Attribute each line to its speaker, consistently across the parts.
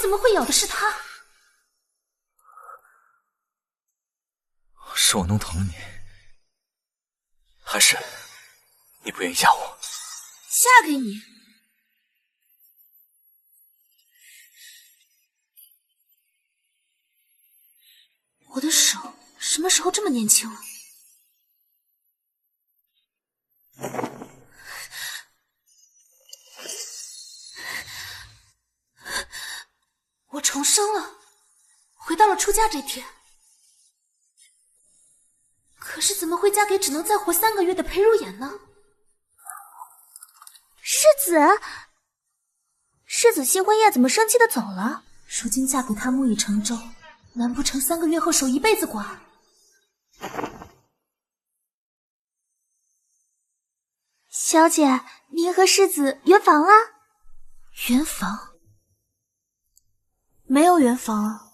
Speaker 1: 怎么会咬的是他？
Speaker 2: 是我弄疼了你，还是你不愿意嫁我？
Speaker 1: 嫁给你？我的手什么时候这么年轻了？我重生了，回到了出嫁这天。可是怎么会嫁给只能再活3个月的裴如妍呢？
Speaker 3: 世子新婚夜怎么生气的走了？
Speaker 1: 如今嫁给他木已成舟，难不成3个月后守一辈子寡？
Speaker 3: 小姐，您和世子圆房了？
Speaker 1: 圆房？没有圆房啊，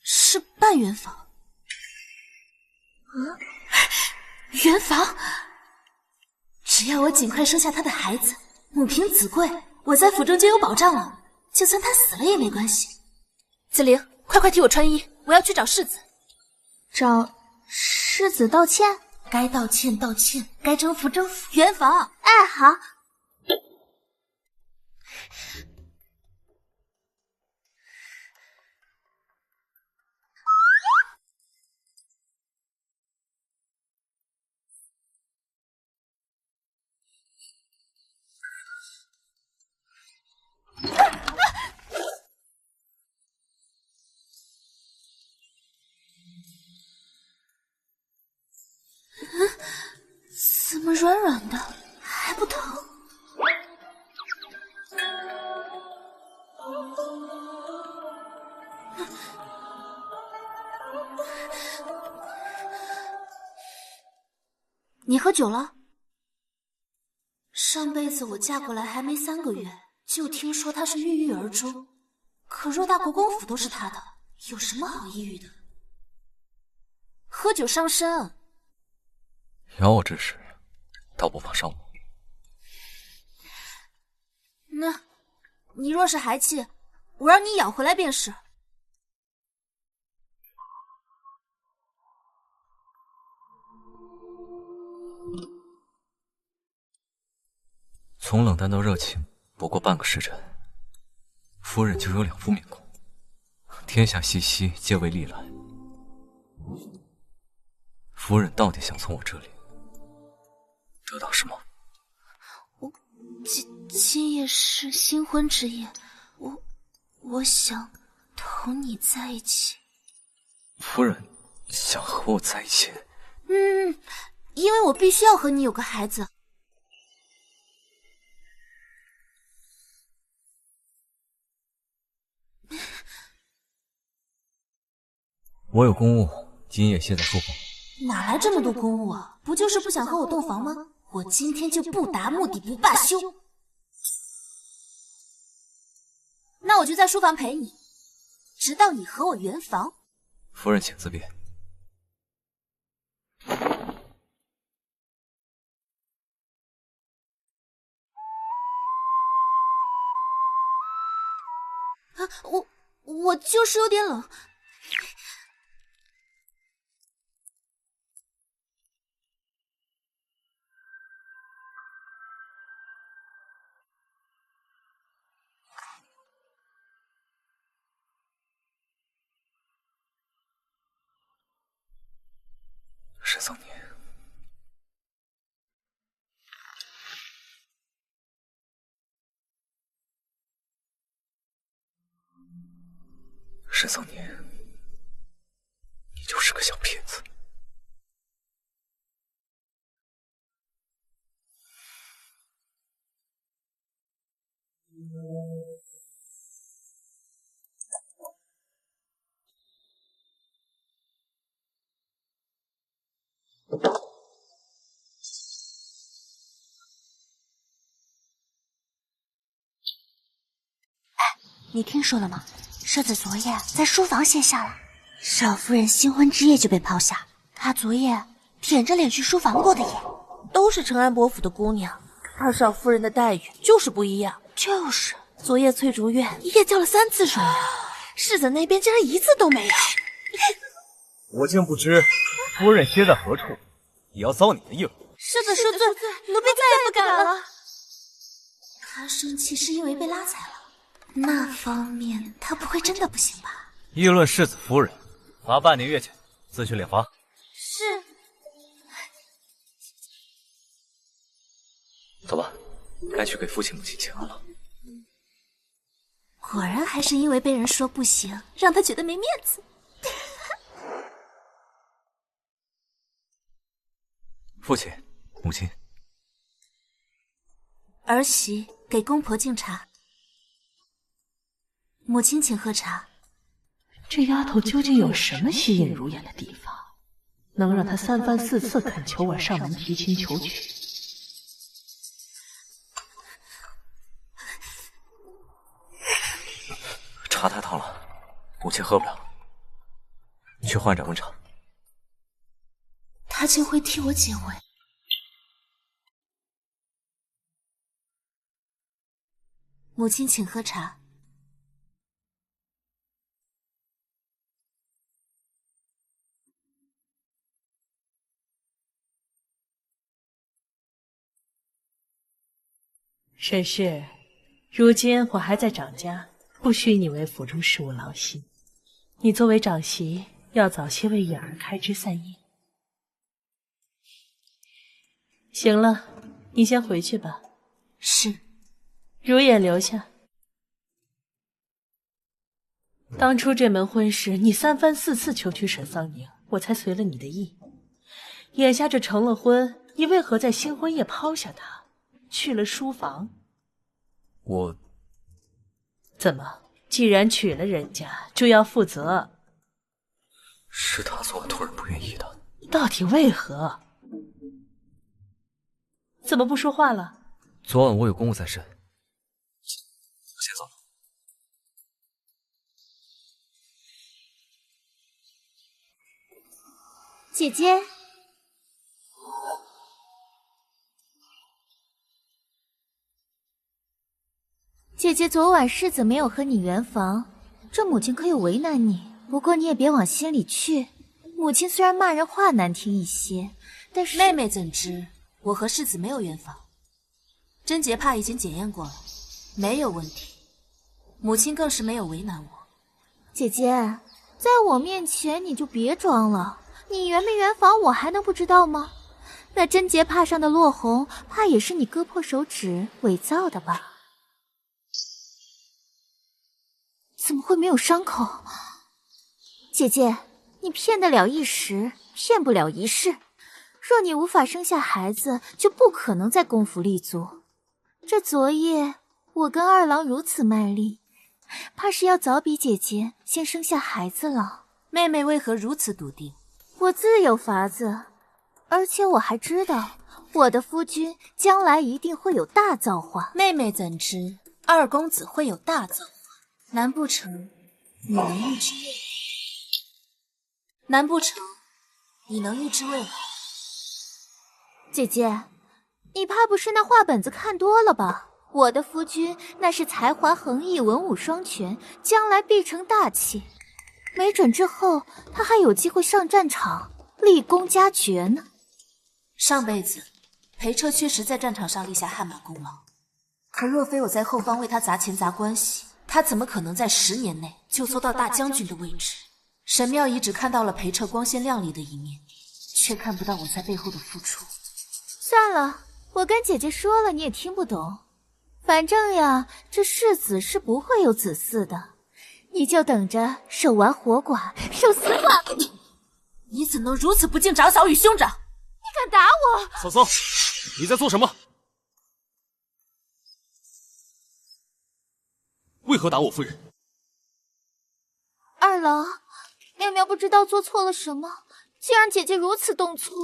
Speaker 1: 是半圆房。圆房？只要我尽快生下他的孩子，母凭子贵，我在府中就有保障了。就算他死了也没关系。子玲，快替我穿衣，我要去找世子。
Speaker 3: 找世子道歉？
Speaker 1: 该道歉道歉，该征服征服。圆房。
Speaker 3: 哎，好。
Speaker 1: 怎么软软的，还不疼？你喝酒了？上辈子我嫁过来还没3个月，就听说他是郁郁而终。可若大国公府都是他的，有什么好抑郁的？喝酒伤身。
Speaker 2: 咬我之时，倒不妨伤我。
Speaker 1: 那，你若是还气，我让你咬回来便是。
Speaker 2: 从冷淡到热情，不过半个时辰，夫人就有2副面孔，天下熙熙，皆为利来。夫人到底想从我这里得到什么？
Speaker 1: 今夜是新婚之夜，我想同你在一起。
Speaker 2: 夫人想和我在一起？
Speaker 1: 因为我必须要和你有个孩子。
Speaker 2: 我有公务，今夜歇在书房。
Speaker 1: 哪来这么多公务啊？不就是不想和我洞房吗？我今天就不达目的不罢休。那我就在书房陪你，直到你和我圆房。
Speaker 2: 夫人请自便。
Speaker 1: 我就是有点冷。
Speaker 2: 沈桑年，沈桑年，你就是个小骗子。
Speaker 3: 你听说了吗？世子昨夜在书房歇下了，少夫人新婚之夜就被抛下。她昨夜舔着脸去书房过的夜。
Speaker 4: 都是承安伯府的姑娘，二少夫人的待遇就是不一样。
Speaker 3: 就是，昨夜翠竹院一夜叫了3次水呀，世子那边竟然一次都没有。
Speaker 2: 我竟不知夫人歇在何处，也要遭你的议论。
Speaker 3: 世子恕罪，奴婢再也不敢了。
Speaker 1: 他生气是因为被拉踩了，那方面他不会真的不行吧？
Speaker 2: 议论世子夫人，罚半年月钱，自去敛罚。
Speaker 3: 是。
Speaker 2: 走吧，该去给父亲母亲请安了。
Speaker 1: 果然还是因为被人说不行，让他觉得没面子。
Speaker 2: 父亲，母亲，
Speaker 1: 儿媳给公婆敬茶。母亲请喝茶。
Speaker 4: 这丫头究竟有什么吸引如眼的地方，能让她3番4次恳求我上门提亲求娶？
Speaker 2: 茶太烫了，母亲喝不了，你去换盏温茶。
Speaker 1: 他竟会替我解围。母亲请喝茶。
Speaker 4: 沈氏，如今我还在长家，不需你为府中事务劳心。你作为长媳，要早些为允儿开枝散叶。行了，你先回去吧。
Speaker 1: 是。
Speaker 4: 如也留下。当初这门婚事，你3番4次求娶沈桑宁，我才随了你的意。眼下这成了婚，你为何在新婚夜抛下他，去了书房？
Speaker 2: 我
Speaker 4: 怎么？既然娶了人家，就要负责。
Speaker 2: 是他昨晚突然不愿意的。
Speaker 4: 到底为何？怎么不说话了？
Speaker 2: 昨晚我有公务在身，我先走了。
Speaker 1: 姐姐，姐姐昨晚世子没有和你圆房，这母亲可有为难你？不过你也别往心里去。母亲虽然骂人话难听一些，但是妹妹怎知我和世子没有圆房？贞洁帕已经检验过了，没有问题。母亲更是没有为难我。姐姐，在我面前你就别装了，你圆没圆房我还能不知道吗？那贞洁帕上的落红，怕也是你割破手指伪造的吧？怎么会没有伤口？姐姐，你骗得了一时，骗不了一世。若你无法生下孩子，就不可能在宫府立足。这昨夜我跟二郎如此卖力，怕是要早比姐姐先生下孩子了。妹妹为何如此笃定？我自有法子，而且我还知道我的夫君将来一定会有大造化。妹妹怎知二公子会有大造化？难不成你能预知未来？难不成你能预知未来？姐姐，你怕不是那画本子看多了吧？我的夫君那是才华横溢，文武双全，将来必成大器。没准之后他还有机会上战场，立功加爵呢。上辈子裴彻确实在战场上立下汗马功劳，可若非我在后方为他砸钱砸关系，他怎么可能在10年内就做到大将军的位置？沈妙仪只看到了裴彻光鲜亮丽的一面，却看不到我在背后的付出。算了，我跟姐姐说了你也听不懂。反正呀，这世子是不会有子嗣的，你就等着守完活寡，守死寡。你怎能如此不敬长嫂与兄长？你敢打我！
Speaker 5: 嫂嫂，你在做什么？为何打我夫人？
Speaker 1: 二郎，妙妙不知道做错了什么，竟让姐姐如此动粗。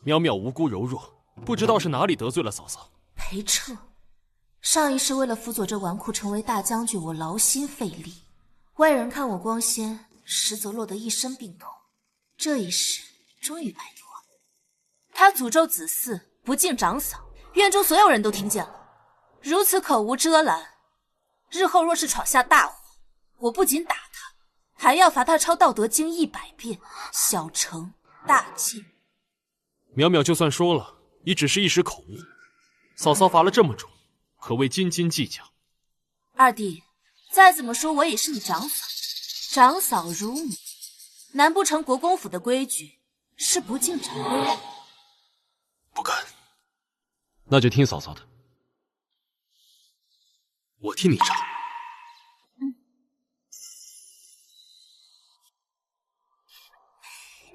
Speaker 5: 淼淼无辜柔弱，不知道是哪里得罪了嫂嫂。
Speaker 1: 裴彻，上一世为了辅佐这纨绔成为大将军，我劳心费力，外人看我光鲜，实则落得一身病痛。这一世终于摆脱。他诅咒子嗣，不敬长嫂，院中所有人都听见了，如此口无遮拦，日后若是闯下大祸，我不仅打他，还要罚他抄《道德经》100遍，小惩大戒。
Speaker 5: 淼淼就算说了，也只是一时口误。嫂嫂罚了这么重，可谓斤斤计较。
Speaker 1: 二弟，再怎么说我也是你长嫂，长嫂如母，难不成国公府的规矩是不敬长辈？
Speaker 5: 不敢。那就听嫂嫂的，我替你查。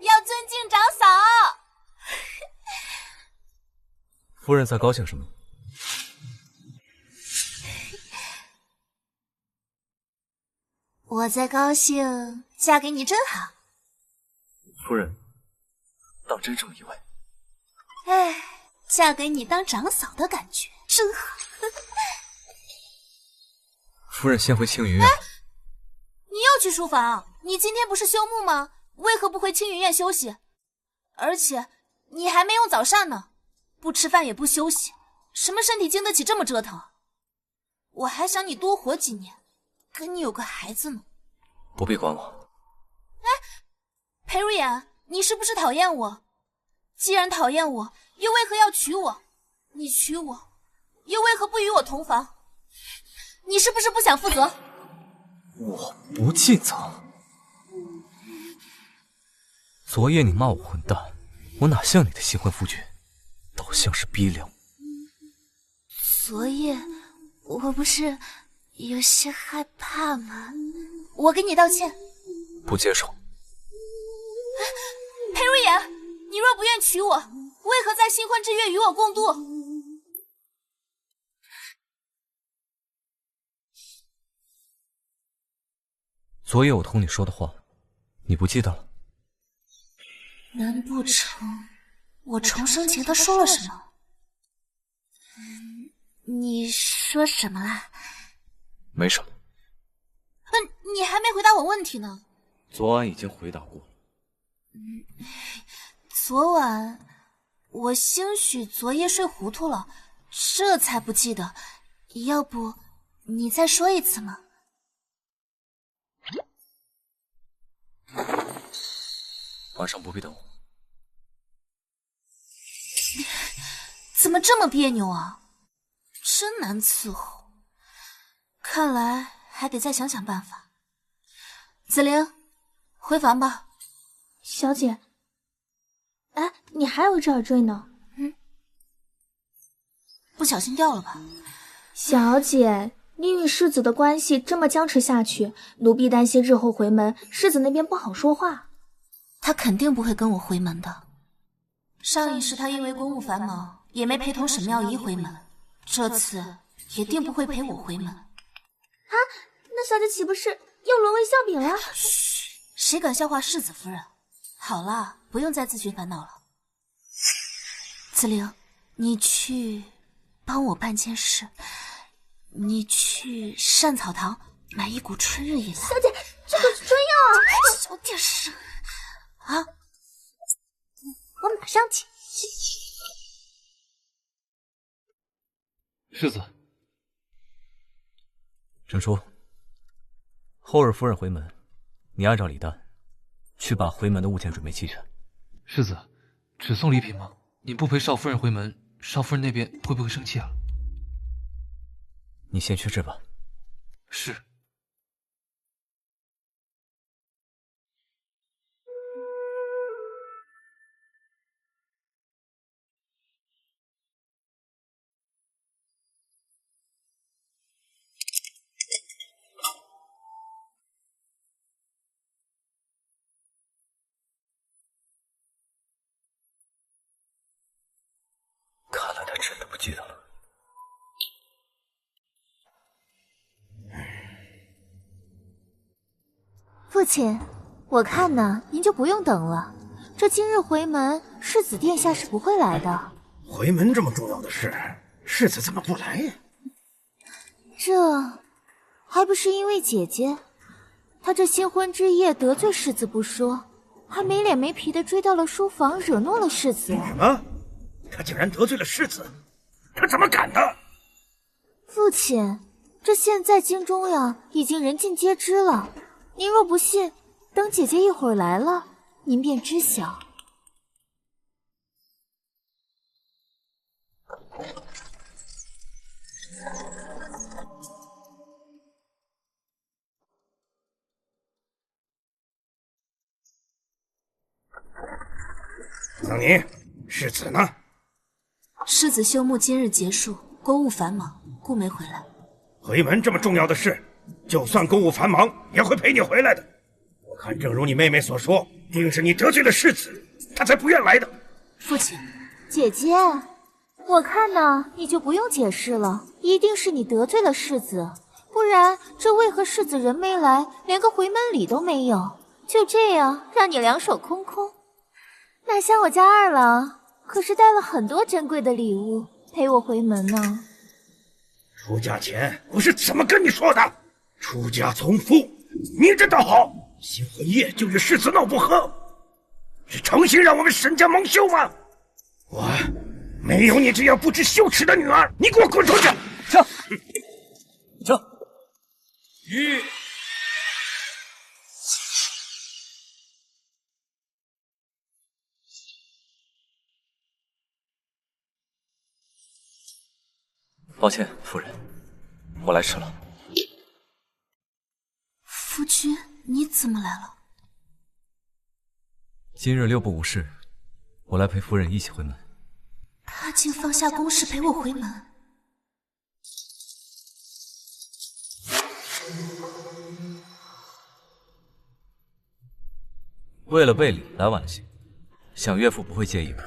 Speaker 1: 要尊敬长嫂。
Speaker 2: 夫人在高兴什么？
Speaker 1: 我在高兴嫁给你真好。
Speaker 2: 夫人，当真这么意外？
Speaker 1: 哎，嫁给你当长嫂的感觉真好。
Speaker 2: 夫人先回青云院。
Speaker 1: 你又去书房？你今天不是休沐吗？为何不回青云院休息？而且你还没用早膳呢，不吃饭也不休息，什么身体经得起这么折腾？我还想你多活几年，跟你有个孩子呢。
Speaker 2: 不必管我。
Speaker 1: 哎，裴如眼，你是不是讨厌我？既然讨厌我，又为何要娶我？你娶我，又为何不与我同房？你是不是不想负责？
Speaker 2: 我不尽责。昨夜你骂我混蛋，我哪像你的新婚夫君，倒像是逼良。
Speaker 1: 昨夜我不是有些害怕吗？我给你道歉。
Speaker 2: 不接受。
Speaker 1: 裴如眼，你若不愿娶我，为何在新婚之夜与我共度？
Speaker 2: 昨夜我同你说的话，你不记得了？
Speaker 1: 难不成我重生前他说了什么？你说什么啦？
Speaker 2: 没什么。
Speaker 1: 你还没回答我问题呢。
Speaker 2: 昨晚已经回答过了。
Speaker 1: 昨晚我兴许昨夜睡糊涂了，这才不记得。要不你再说一次吗？
Speaker 2: 晚上不必等我。
Speaker 1: 怎么这么别扭啊？真难伺候，看来还得再想想办法。紫菱，回房吧。
Speaker 3: 小姐，哎，你还有一只耳坠呢。
Speaker 1: 不小心掉了吧？
Speaker 3: 小姐，你与世子的关系这么僵持下去，奴婢担心日后回门，世子那边不好说话。
Speaker 1: 他肯定不会跟我回门的。上一世他因为公务繁忙，也没陪同沈妙仪回门，这次也定不会陪我回门。
Speaker 3: 啊，那小姐岂不是又沦为笑柄了？
Speaker 1: 嘘，谁敢笑话世子夫人？好了，不用再自寻烦恼了。紫菱，你去帮我办件事，你去善草堂买一股春日饮来。
Speaker 3: 小姐，这可是春药啊！
Speaker 1: 小点声啊！
Speaker 3: 我马上去。
Speaker 5: 世子，
Speaker 2: 珍珠，后日夫人回门，你按照礼单去把回门的物件准备齐全。
Speaker 6: 世子，只送礼品吗？您不陪少夫人回门，少夫人那边会不会生气啊？
Speaker 2: 你先去治吧。
Speaker 6: 是。
Speaker 2: 看来他真的不记得了。
Speaker 3: 父亲，我看呢，您就不用等了。这今日回门，世子殿下是不会来的。
Speaker 7: 回门这么重要的事，世子怎么不来呀？
Speaker 3: 这还不是因为姐姐，她这新婚之夜得罪世子不说，还没脸没皮的追到了书房，惹怒了世子。
Speaker 7: 什么？他竟然得罪了世子？他怎么敢的？
Speaker 3: 父亲，这现在京中呀，已经人尽皆知了。您若不信，等姐姐一会儿来了，您便知晓。
Speaker 7: 桑宁，世子呢？
Speaker 1: 世子休沐今日结束，公务繁忙，故没回来。
Speaker 7: 回门这么重要的事，就算公务繁忙，也会陪你回来的。我看正如你妹妹所说，定是你得罪了世子，她才不愿来的。
Speaker 1: 父亲，
Speaker 3: 姐姐，我看呢，你就不用解释了，一定是你得罪了世子，不然这为何世子人没来，连个回门礼都没有，就这样让你两手空空？哪像我家二郎，可是带了很多珍贵的礼物陪我回门呢。
Speaker 7: 出嫁前我是怎么跟你说的？出家从夫，你这倒好，新婚夜就与世子闹不和，是诚心让我们沈家蒙羞吗？我没有你这样不知羞耻的女儿，你给我滚出去！
Speaker 2: 撤！撤！吁！抱歉，夫人，我来迟了。
Speaker 1: 夫君，你怎么来了？
Speaker 2: 今日六部无事，我来陪夫人一起回门。
Speaker 1: 他竟放下公事陪我回门。
Speaker 2: 为了备礼来晚了些，想岳父不会介意吧？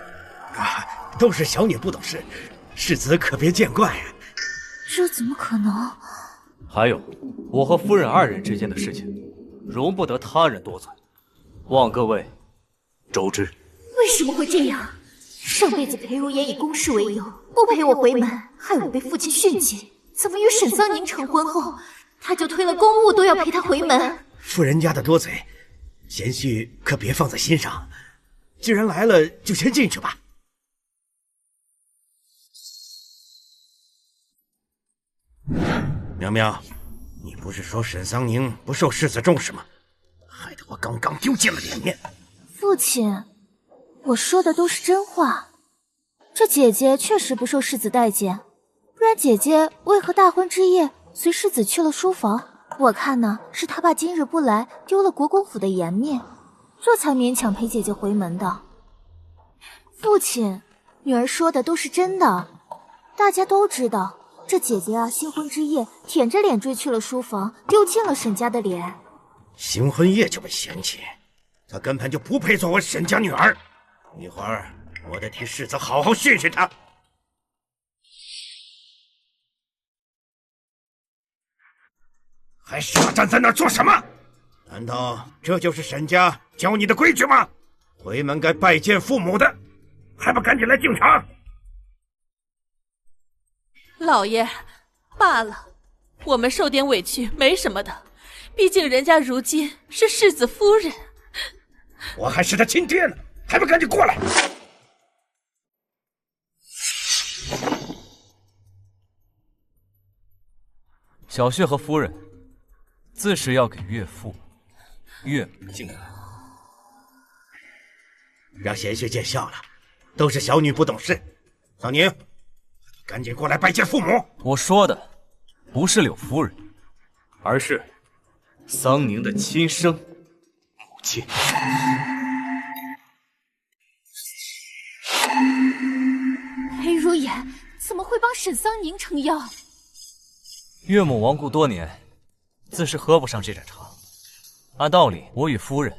Speaker 7: 啊，都是小女不懂事，世子可别见怪啊。
Speaker 3: 这怎么可能？
Speaker 2: 还有，我和夫人二人之间的事情，容不得他人多嘴，望各位周知。
Speaker 3: 为什么会这样？上辈子裴如言以公事为由，不陪我回门，害我被父亲训诫。怎么与沈桑宁成婚后，他就推了公务都要陪他回门？
Speaker 7: 夫人家的多嘴，贤婿可别放在心上。既然来了，就先进去吧。苗苗，你不是说沈桑宁不受世子重视吗？害得我刚刚丢尽了脸面。
Speaker 3: 父亲，我说的都是真话。这姐姐确实不受世子待见，不然姐姐为何大婚之夜随世子去了书房？我看呢，是他怕今日不来丢了国公府的颜面，这才勉强陪姐姐回门的。父亲，女儿说的都是真的，大家都知道。这姐姐啊，新婚之夜舔着脸追去了书房，丢尽了沈家的脸。
Speaker 7: 新婚夜就被嫌弃，她根本就不配做我沈家女儿。一会儿我得替世子好好训训她。还傻站在那儿做什么？难道这就是沈家教你的规矩吗？回门该拜见父母的，还不赶紧来敬茶？
Speaker 4: 老爷，罢了，我们受点委屈没什么的，毕竟人家如今是世子夫人。
Speaker 7: 我还是他亲爹呢，还不赶紧过来！
Speaker 2: 小婿和夫人自是要给岳父、岳母敬礼。
Speaker 7: 让贤婿见笑了，都是小女不懂事。桑宁，赶紧过来拜见父母。
Speaker 2: 我说的不是柳夫人，而是桑宁的亲生母亲。
Speaker 3: 裴如言怎么会帮沈桑宁撑腰？
Speaker 2: 岳母亡故多年，自是喝不上这盏茶。按道理，我与夫人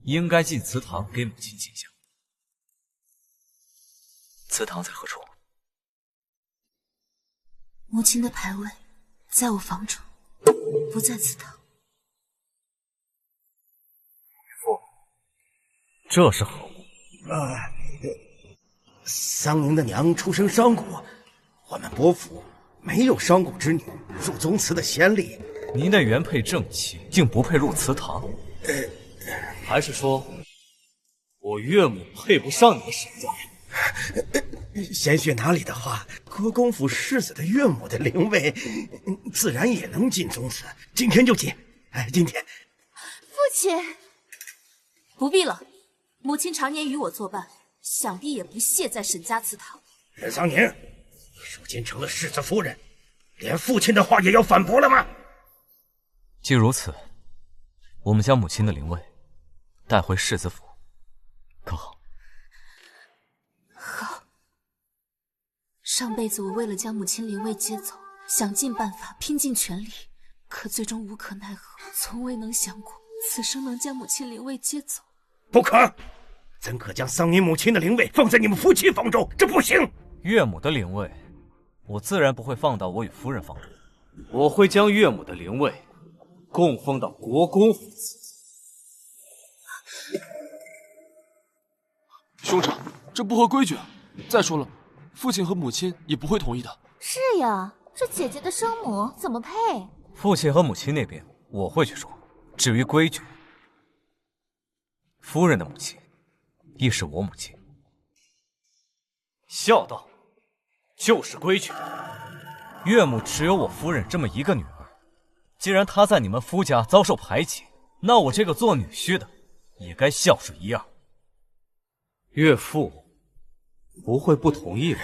Speaker 2: 应该进祠堂给母亲敬香。祠堂在何处？
Speaker 1: 母亲的牌位在我房中，不在祠堂。
Speaker 2: 父，这是何物？
Speaker 7: 桑宁的娘出身商贾，我们伯府没有商贾之女入宗祠的先例。
Speaker 2: 您的原配正妻竟不配入祠堂？还是说我岳母配不上你的沈家？
Speaker 7: 鲜血哪里的话，国公府世子的岳母的灵位，自然也能进宗祠。今天就进，今天。
Speaker 3: 父亲，
Speaker 1: 不必了。母亲常年与我作伴，想必也不屑在沈家祠堂。
Speaker 7: 任桑宁，你如今成了世子夫人，连父亲的话也要反驳了吗？
Speaker 2: 既如此，我们将母亲的灵位带回世子府，可好？
Speaker 1: 好。上辈子我为了将母亲灵位接走，想尽办法，拼尽全力，可最终无可奈何，从未能想过此生能将母亲灵位接走。
Speaker 7: 不可！怎可将桑宁母亲的灵位放在你们夫妻房中？这不行！
Speaker 2: 岳母的灵位，我自然不会放到我与夫人房中，我会将岳母的灵位供奉到国公府。
Speaker 5: 兄长，这不合规矩啊！再说了，父亲和母亲也不会同意的。
Speaker 3: 是呀，这姐姐的生母怎么配？
Speaker 2: 父亲和母亲那边我会去说，至于规矩，夫人的母亲亦是我母亲，孝道就是规矩。岳母只有我夫人这么一个女儿，既然她在你们夫家遭受排挤，那我这个做女婿的也该孝顺一样。岳父不会不同意吧？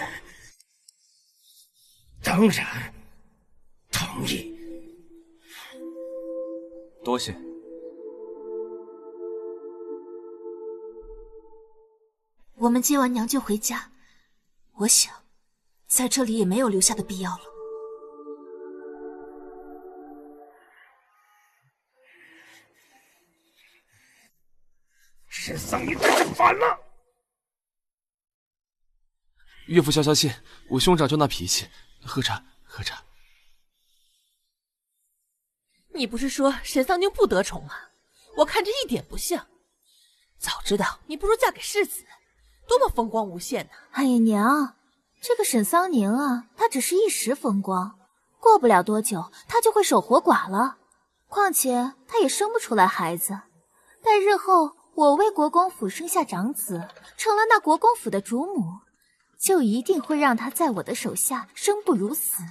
Speaker 7: 当然同意。
Speaker 2: 多谢。
Speaker 1: 我们接完娘就回家，我想在这里也没有留下的必要了。
Speaker 7: 沈桑宁真是烦了！
Speaker 5: 岳父消消气，我兄长就那脾气。喝茶，喝茶。
Speaker 4: 你不是说沈桑宁不得宠吗？我看着一点不像。早知道你不如嫁给世子，多么风光无限呢！
Speaker 3: 哎呀，娘，这个沈桑宁啊，她只是一时风光，过不了多久，她就会守活寡了。况且她也生不出来孩子，待日后我为国公府生下长子，成了那国公府的主母，就一定会让她在我的手下生不如死，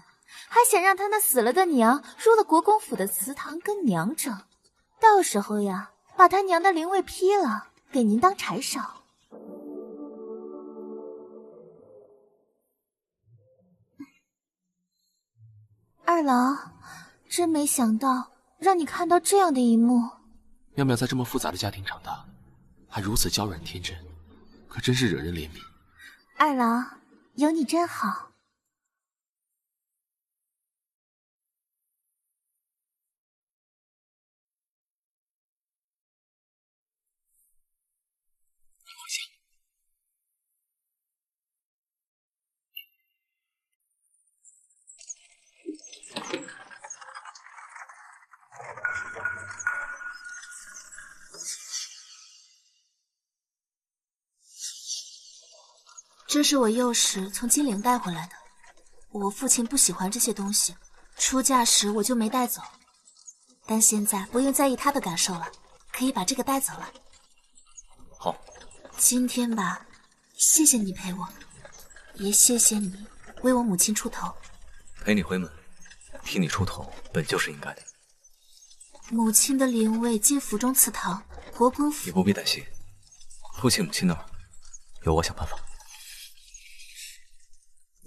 Speaker 3: 还想让她那死了的娘入了国公府的祠堂跟娘争。到时候呀，把她娘的灵位劈了，给您当柴烧。二郎，真没想到让你看到这样的一幕。
Speaker 5: 妙妙在这么复杂的家庭长大，还如此娇软天真，可真是惹人怜悯。
Speaker 3: 二郎，有你真好。
Speaker 1: 这是我幼时从金陵带回来的，我父亲不喜欢这些东西，出嫁时我就没带走。但现在不用在意他的感受了，可以把这个带走了。
Speaker 2: 好，
Speaker 1: 今天吧，谢谢你陪我，也谢谢你为我母亲出头。
Speaker 2: 陪你回门，替你出头，本就是应该的。
Speaker 1: 母亲的灵位进府中祠堂，国公府。
Speaker 2: 你不必担心，父亲母亲那儿有我想办法。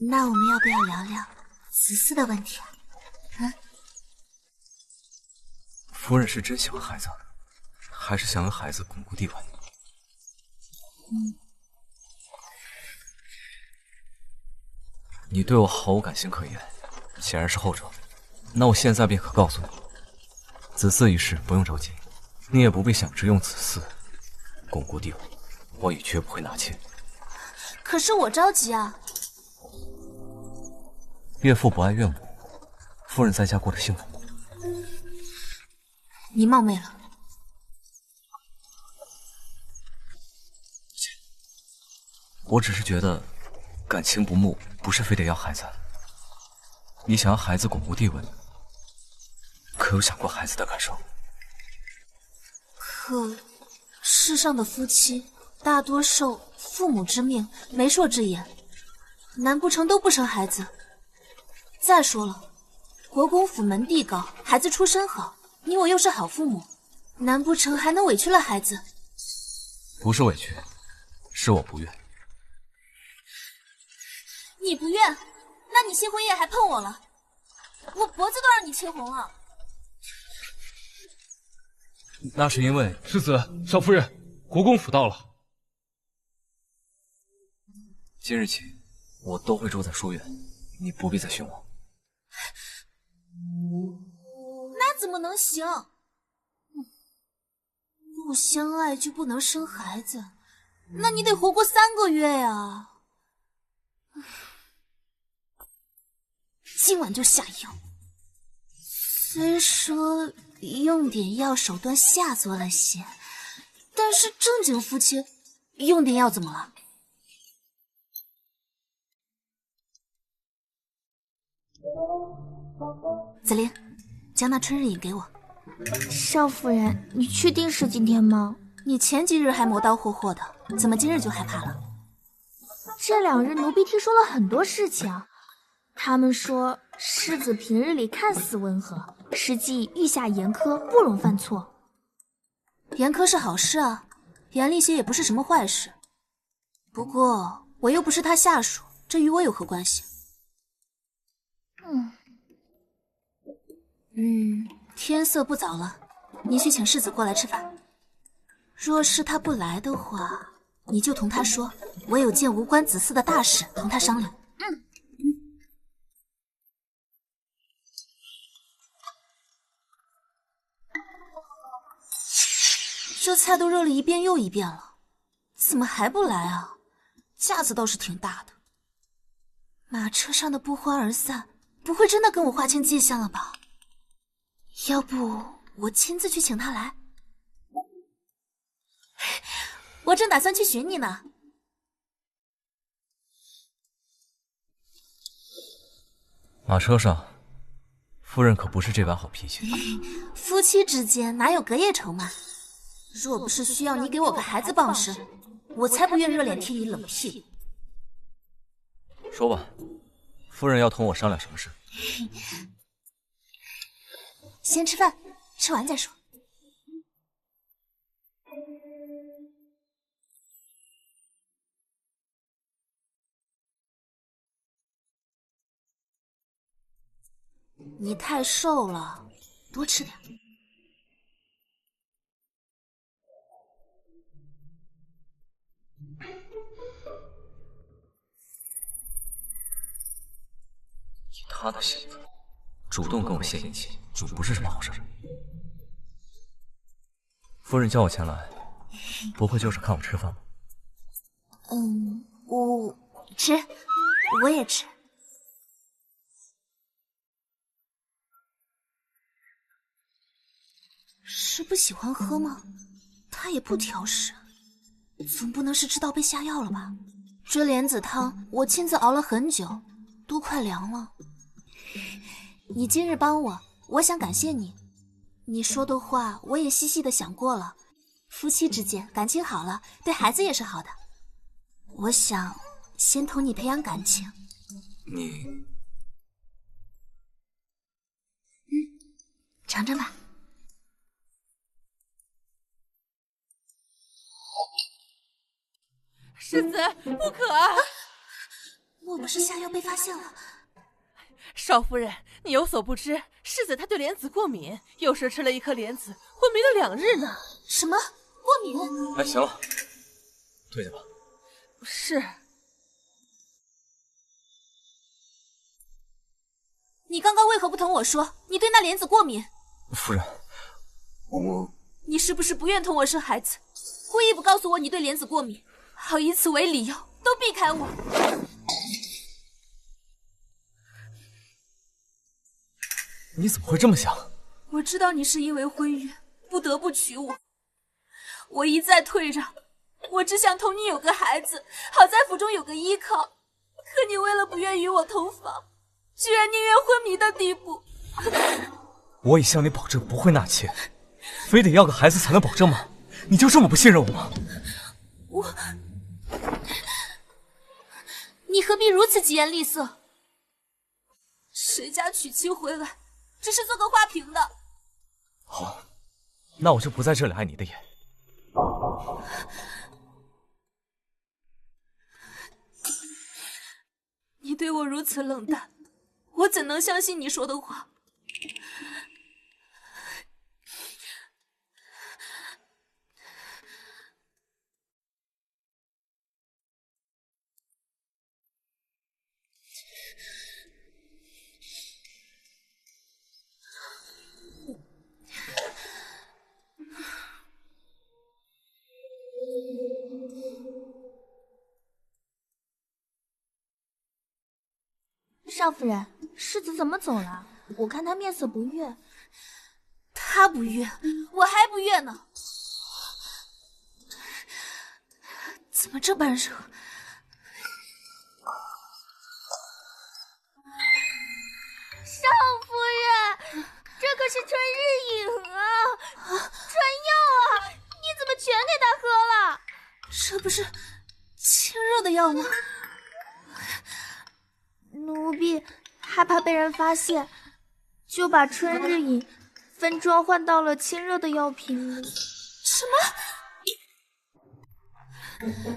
Speaker 1: 那我们要不要聊聊子嗣的问题啊？
Speaker 2: 夫人是真喜欢孩子，还是想让孩子巩固地位？你对我毫无感情可言，显然是后者。那我现在便可告诉你，子嗣一事不用着急，你也不必想着用子嗣巩固地位，我也绝不会纳妾。
Speaker 1: 可是我着急啊！
Speaker 2: 岳父不爱岳母，夫人在家过得幸福吗？
Speaker 1: 你冒昧了。
Speaker 2: 我只是觉得感情不睦，不是非得要孩子。你想要孩子巩固地位，可有想过孩子的感受？
Speaker 1: 可世上的夫妻大多受父母之命、媒妁之言，难不成都不生孩子？再说了，国公府门第高，孩子出身好，你我又是好父母，难不成还能委屈了孩子？
Speaker 2: 不是委屈，是我不愿。
Speaker 1: 你不愿？那你新婚夜还碰我了，我脖子都让你亲红了。
Speaker 2: 那是因为
Speaker 5: 世子，少夫人，国公府到了。
Speaker 2: 今日起，我都会住在书院，你不必再训我。
Speaker 1: 那怎么能行？不相爱就不能生孩子，那你得活过3个月呀！今晚就下药。虽说用点药手段下作了些，但是正经夫妻用点药怎么了？紫菱，将那春日饮给我。
Speaker 3: 少夫人，你确定是今天吗？
Speaker 1: 你前几日还磨刀霍霍的，怎么今日就害怕了？
Speaker 3: 这2日奴婢听说了很多事情，他们说世子平日里看似温和，实际御下严苛，不容犯错。
Speaker 1: 严苛是好事啊，严厉些也不是什么坏事。不过我又不是他下属，这与我有何关系？天色不早了，你去请世子过来吃饭。若是他不来的话，你就同他说，我有件无关子嗣的大事，同他商量。这菜都热了一遍又一遍了，怎么还不来啊？架子倒是挺大的。马车上的不欢而散，不会真的跟我划清界限了吧？要不我亲自去请他来？我正打算去寻你呢。
Speaker 2: 马车上，夫人可不是这般好脾气。
Speaker 1: 夫妻之间哪有隔夜仇嘛？若不是需要你给我个孩子傍身，我才不愿热脸贴你冷屁股。
Speaker 2: 说吧，夫人要同我商量什么事？
Speaker 1: 先吃饭，吃完再说。你太瘦了，多吃点。
Speaker 2: 以他的性子，主动跟我献殷勤，准不是什么好事。夫人叫我前来，不会就是看我吃饭吧？
Speaker 1: 我吃，我也吃。是不喜欢喝吗？他也不挑食，总不能是知道被下药了吧？这莲子汤我亲自熬了很久，都快凉了。你今日帮我，我想感谢你。你说的话我也细细的想过了，夫妻之间感情好了，对孩子也是好的。我想先同你培养感情。
Speaker 2: 你，
Speaker 1: 尝尝吧。
Speaker 4: 世子，不可！
Speaker 1: 莫不是下药被发现了？
Speaker 4: 少夫人，你有所不知，世子他对莲子过敏，又是吃了一颗莲子，昏迷了2日呢。
Speaker 1: 什么？过敏？
Speaker 2: 哎，行了，退下吧。
Speaker 4: 是。
Speaker 1: 你刚刚为何不同我说你对那莲子过敏？
Speaker 2: 夫人，我……
Speaker 1: 你是不是不愿同我生孩子，故意不告诉我你对莲子过敏，好以此为理由都避开我？
Speaker 2: 你怎么会这么想？
Speaker 1: 我知道你是因为婚约不得不娶我，我一再退让，我只想同你有个孩子，好在府中有个依靠。可你为了不愿与我同房，居然宁愿昏迷的地步。
Speaker 2: 我已向你保证不会纳妾，非得要个孩子才能保证吗？你就这么不信任我吗？
Speaker 1: 你你何必如此疾言厉色？谁家娶妻回来，只是做个花瓶的。
Speaker 2: 好，那我就不在这里碍你的眼。
Speaker 1: 你对我如此冷淡，我怎能相信你说的话？
Speaker 3: 少夫人，世子怎么走了？我看他面色不悦。
Speaker 1: 他不悦，我还不悦呢。怎么这般热？
Speaker 3: 少夫人，这可是春日饮啊，春药啊，你怎么全给他喝了？
Speaker 1: 这不是清热的药吗？
Speaker 3: 奴婢害怕被人发现，就把春日饮分装换到了清热的药瓶里。
Speaker 1: 什么？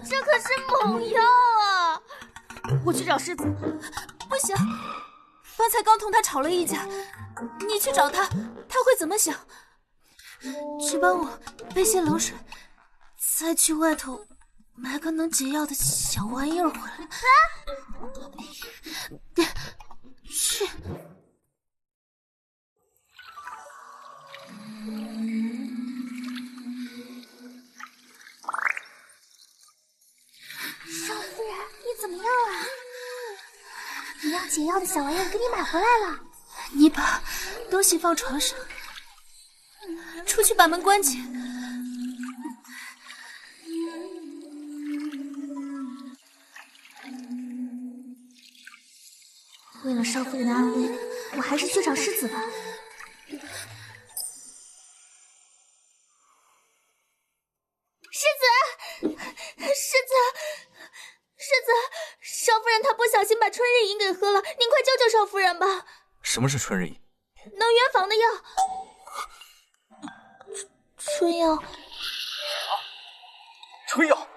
Speaker 3: 这可是猛药啊！我去找世子。
Speaker 1: 不行，方才刚同他吵了一架，你去找他，他会怎么想？去帮我备些冷水，再去外头买个能解药的小玩意儿回来。去。
Speaker 3: 少夫人，你怎么样啊？你要解药的小玩意儿给你买回来了。
Speaker 1: 你把东西放床上，出去把门关紧。
Speaker 3: 为了少夫人的安危，我还是去找世子吧。世子，少夫人她不小心把春日饮给喝了，您快救救少夫人吧！
Speaker 2: 什么是春日饮？
Speaker 3: 能圆房的药。春药。
Speaker 2: 春药。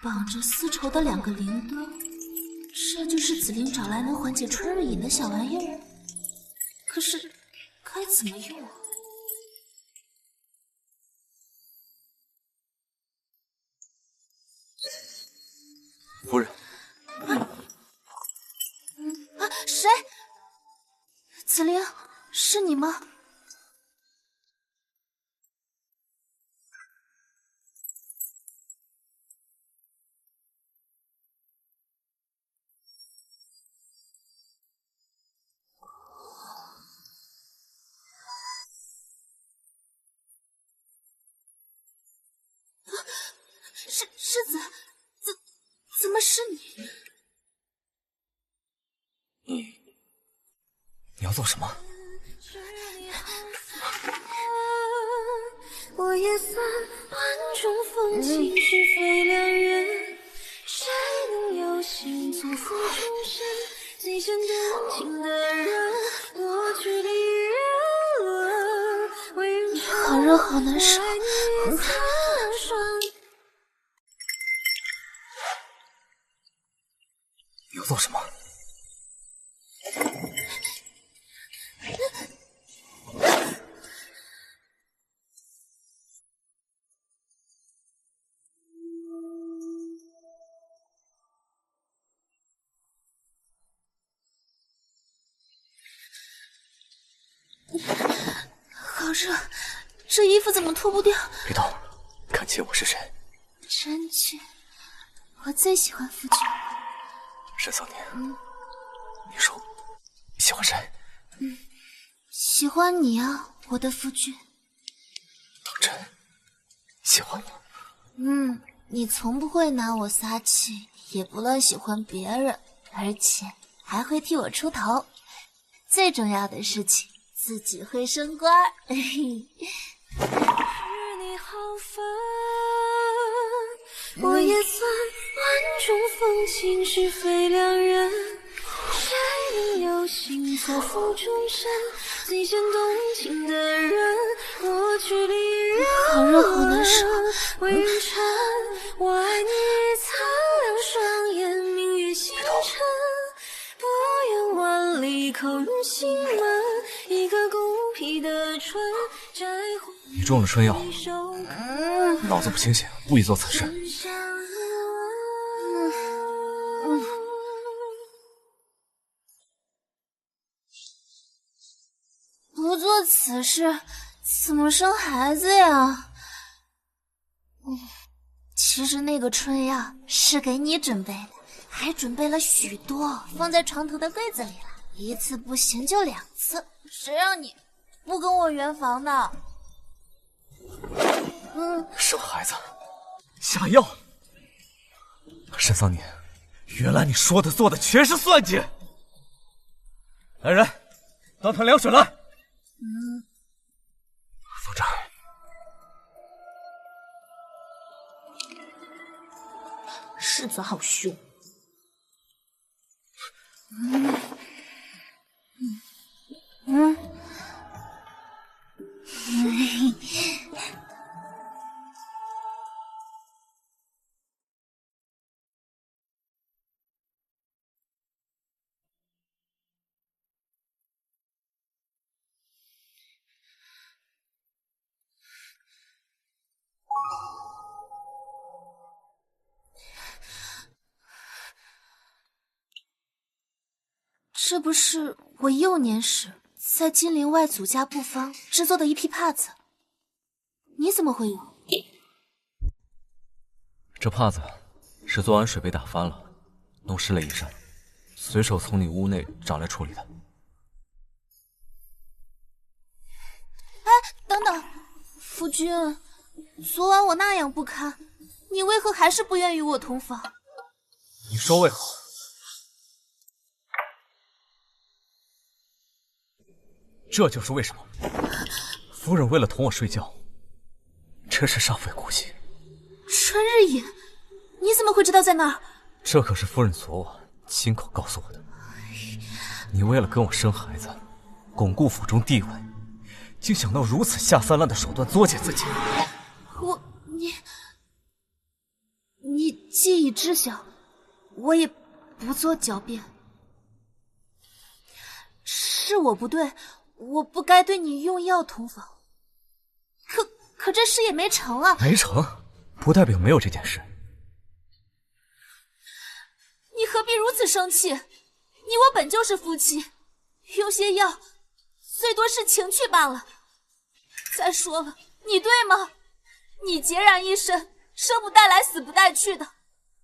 Speaker 1: 绑着丝绸的2个铃铛，这就是紫菱找来能缓解春日饮的小玩意儿。可是该怎么用啊？
Speaker 2: 夫人。
Speaker 1: 谁？紫菱，是你吗？世子，怎么是你？
Speaker 2: 你要做什么？
Speaker 8: 我也算万种风情，是非良缘，谁能有幸从此终身？最想动情的人，过去的人，为人
Speaker 1: 好热，好难受。
Speaker 2: 你要做什么？
Speaker 1: 好热，这衣服怎么脱不掉？
Speaker 2: 别动，看清我是谁。
Speaker 1: 真俊，我最喜欢夫君。
Speaker 2: 沈桑年，你说你喜欢谁？
Speaker 1: 喜欢你啊，我的夫君。
Speaker 2: 当真喜欢我？
Speaker 1: 你从不会拿我撒气，也不乱喜欢别人，而且还会替我出头。最重要的事情，自己会升官。
Speaker 8: 是你好烦，我也算万种风情，是非两人。谁能有幸错付终身？最先动情的人，我去离人。
Speaker 3: 好热，好难受。
Speaker 8: 为云尘，我爱你苍凉双眼，明月星辰。不远万里，口入心门。一个孤僻的春，摘花。
Speaker 2: 你中了春药，脑子不清醒，不宜做此事。
Speaker 3: 不做此事，怎么生孩子呀？其实那个春药是给你准备的，还准备了许多，放在床头的柜子里了。一次不行就2次，谁让你不跟我圆房呢？
Speaker 2: 生孩子，下药。沈桑年，原来你说的做的全是算计。来人，倒盆凉水来。放这儿。
Speaker 1: 世子好凶。这不是我幼年时在金陵外祖家布坊制作的一匹帕子，你怎么会有？
Speaker 2: 这帕子是昨晚水被打翻了，弄湿了衣衫，随手从你屋内找来处理的。
Speaker 3: 哎，等等，夫君，昨晚我那样不堪，你为何还是不愿与我同房？
Speaker 2: 你说为何？这就是为什么。夫人为了同我睡觉，真是煞费苦心。
Speaker 1: 春日隐，你怎么会知道在那儿？
Speaker 2: 这可是夫人昨晚亲口告诉我的。你为了跟我生孩子，巩固府中地位，竟想到如此下三滥的手段作践自己。
Speaker 1: 你既已知晓，我也不做狡辩。是我不对，我不该对你用药同房。可这事也没成啊！
Speaker 2: 没成，不代表没有这件事。
Speaker 1: 你何必如此生气？你我本就是夫妻，用些药，最多是情趣罢了。再说了，你对吗？你孑然一身，生不带来，死不带去的，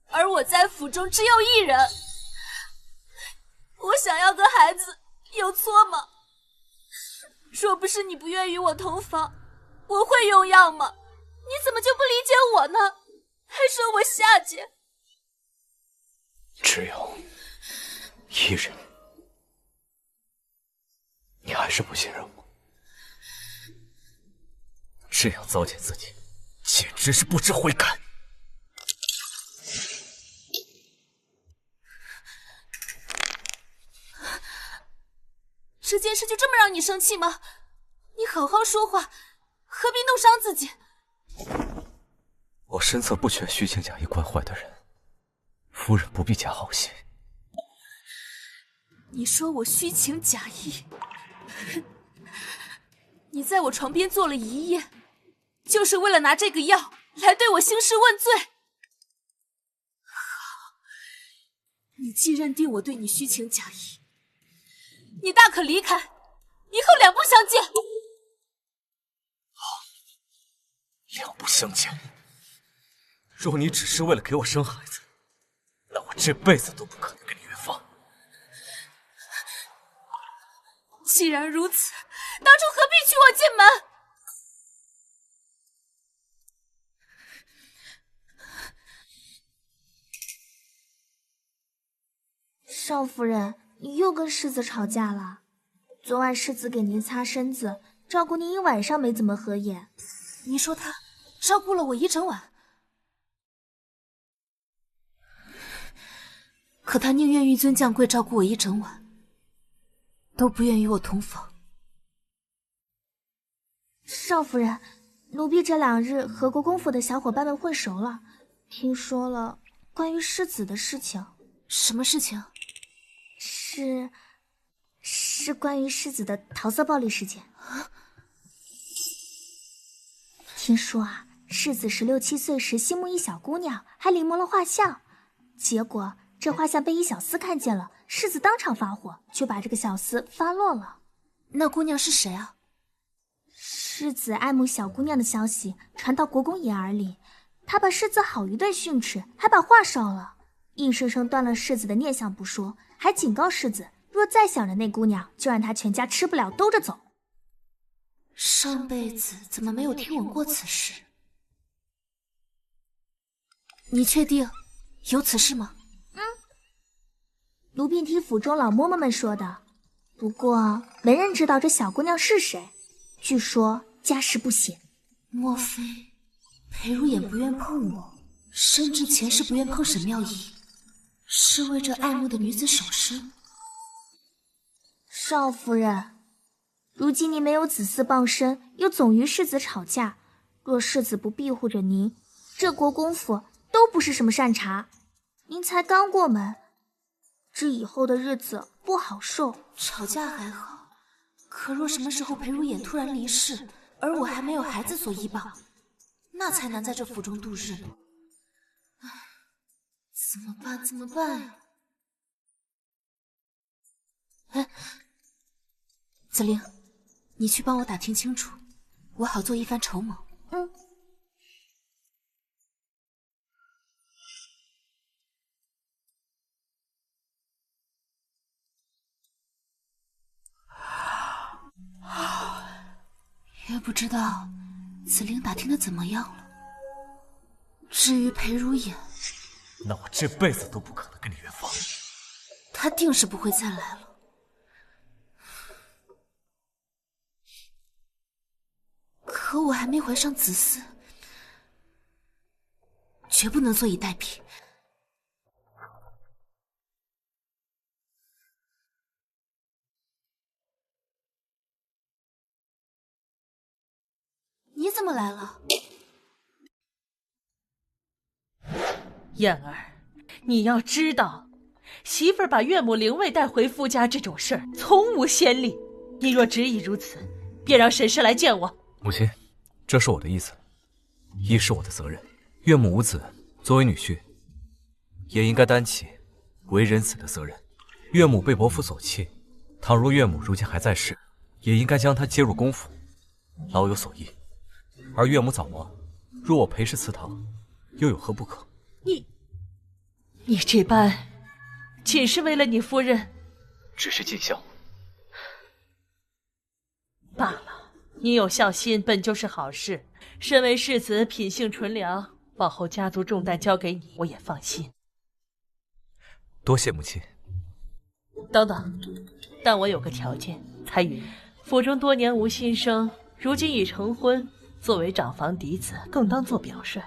Speaker 1: 而我在府中只有一人。我想要个孩子，有错吗？若不是你不愿与我同房，我会用药吗？你怎么就不理解我呢？还说我下贱。
Speaker 2: 只有一人，你还是不信任我？这样糟践自己，简直是不知悔改。
Speaker 1: 这件事就这么让你生气吗？你好好说话，何必弄伤自己？
Speaker 2: 我身侧不缺虚情假意惯坏的人，夫人不必假好心。
Speaker 1: 你说我虚情假意？你在我床边坐了一夜，就是为了拿这个药来对我兴师问罪。好，你既认定我对你虚情假意，你大可离开，以后两不相见。
Speaker 2: 好，两不相见。若你只是为了给我生孩子，那我这辈子都不可能跟你圆房。
Speaker 1: 既然如此，当初何必娶我进门？
Speaker 3: 少夫人，你又跟世子吵架了。昨晚世子给您擦身子，照顾您一晚上没怎么合眼。
Speaker 1: 你说他照顾了我一整晚？可他宁愿纡尊降贵照顾我一整晚，都不愿与我同房。
Speaker 3: 少夫人，奴婢这2日和国公府的小伙伴们混熟了，听说了关于世子的事情。
Speaker 1: 什么事情？
Speaker 3: 是关于世子的桃色暴力事件。听说啊，世子16、17岁时心目一小姑娘，还临摹了画像，结果这画像被一小厮看见了，世子当场发火，就把这个小厮发落了。
Speaker 1: 那姑娘是谁啊？
Speaker 3: 世子爱慕小姑娘的消息传到国公爷耳里，他把世子好一顿训斥，还把画烧了，硬生生断了世子的念想不说，还警告世子，若再想着那姑娘，就让他全家吃不了兜着走。
Speaker 1: 上辈子怎么没有听闻过此事？你确定有此事吗？
Speaker 3: 奴婢听府中老嬷嬷们说的，不过没人知道这小姑娘是谁，据说家世不显。
Speaker 1: 莫非裴如眼不愿碰我，甚至前世不愿碰沈妙仪，是为这爱慕的女子守身？
Speaker 3: 少夫人，如今您没有子嗣傍身，又总与世子吵架，若世子不庇护着您，这国公府都不是什么善茬。您才刚过门，这以后的日子不好受。
Speaker 1: 吵架还好，可若什么时候裴如眼突然离世，而我还没有孩子所依傍，那才难在这府中度日呢。唉，怎么办？怎么办呀？哎，子玲，你去帮我打听清楚，我好做一番筹谋。也不知道子玲打听的怎么样了。至于裴如眼，
Speaker 2: 那我这辈子都不可能跟你圆房。
Speaker 1: 他定是不会再来了。可我还没怀上子嗣，绝不能坐以待毙。你怎么来了？
Speaker 4: 燕儿，你要知道，媳妇儿把岳母灵位带回夫家这种事儿从无先例。你若执意如此，便让沈氏来见我。
Speaker 2: 母亲，这是我的意思，一是我的责任，岳母无子，作为女婿，也应该担起为人子的责任。岳母被伯父所弃，倘若岳母如今还在世，也应该将她接入公府，老有所依。而岳母早亡，若我裴氏祠堂，又有何不可？
Speaker 4: 你这般，仅是为了你夫人？
Speaker 2: 只是尽孝。
Speaker 4: 罢了，你有孝心本就是好事。身为世子，品性纯良，往后家族重担交给你，我也放心。
Speaker 2: 多谢母亲。
Speaker 4: 等等，但我有个条件，彩云，府中多年无新生，如今已成婚，作为长房嫡子，更当做表率。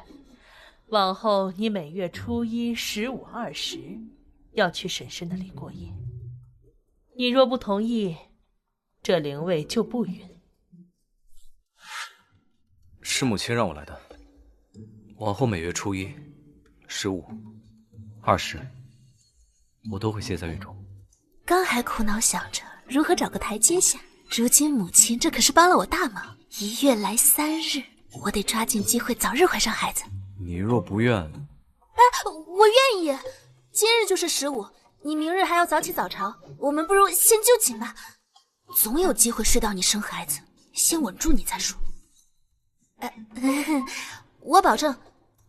Speaker 4: 往后你每月初1、15、20要去沈氏那里过夜。你若不同意，这灵位就不允。
Speaker 2: 是母亲让我来的，往后每月初1、15、20，我都会歇在狱中。
Speaker 1: 刚还苦恼想着如何找个台阶下，如今母亲这可是帮了我大忙。1月来3日，我得抓紧机会早日怀上孩子。
Speaker 2: 你若不愿，
Speaker 1: 我愿意。今日就是15，你明日还要早起早朝，我们不如先就寝吧，总有机会睡到你生孩子，先稳住你再说。我保证，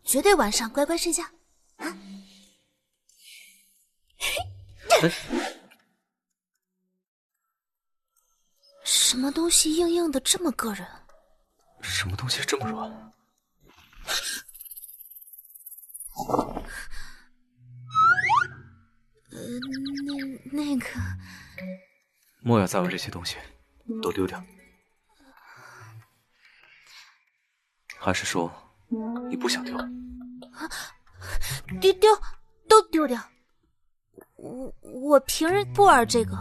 Speaker 1: 绝对晚上乖乖睡觉。啊！什么东西硬硬的这么硌人？
Speaker 2: 什么东西这么软？
Speaker 1: 那个，
Speaker 2: 莫要再玩这些东西，都丢掉。还是说你不想丢？
Speaker 1: 丢，都丢掉。我平日不玩这个，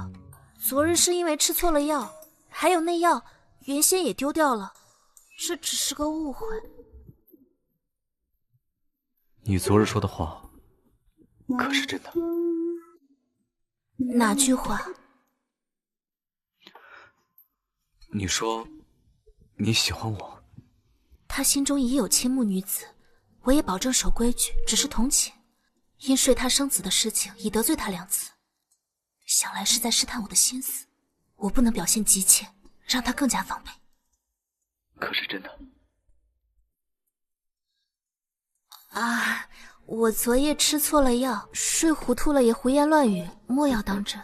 Speaker 1: 昨日是因为吃错了药，还有那药原先也丢掉了，这只是个误会。
Speaker 2: 你昨日说的话可是真的？
Speaker 1: 哪句话？
Speaker 2: 你说你喜欢我？
Speaker 1: 他心中已有倾慕女子，我也保证守规矩，只是同情。因睡他生子的事情已得罪他2次，想来是在试探我的心思，我不能表现急切，让他更加防备。
Speaker 2: 可是真的？
Speaker 1: 啊，我昨夜吃错了药，睡糊涂了也胡言乱语，莫要当真。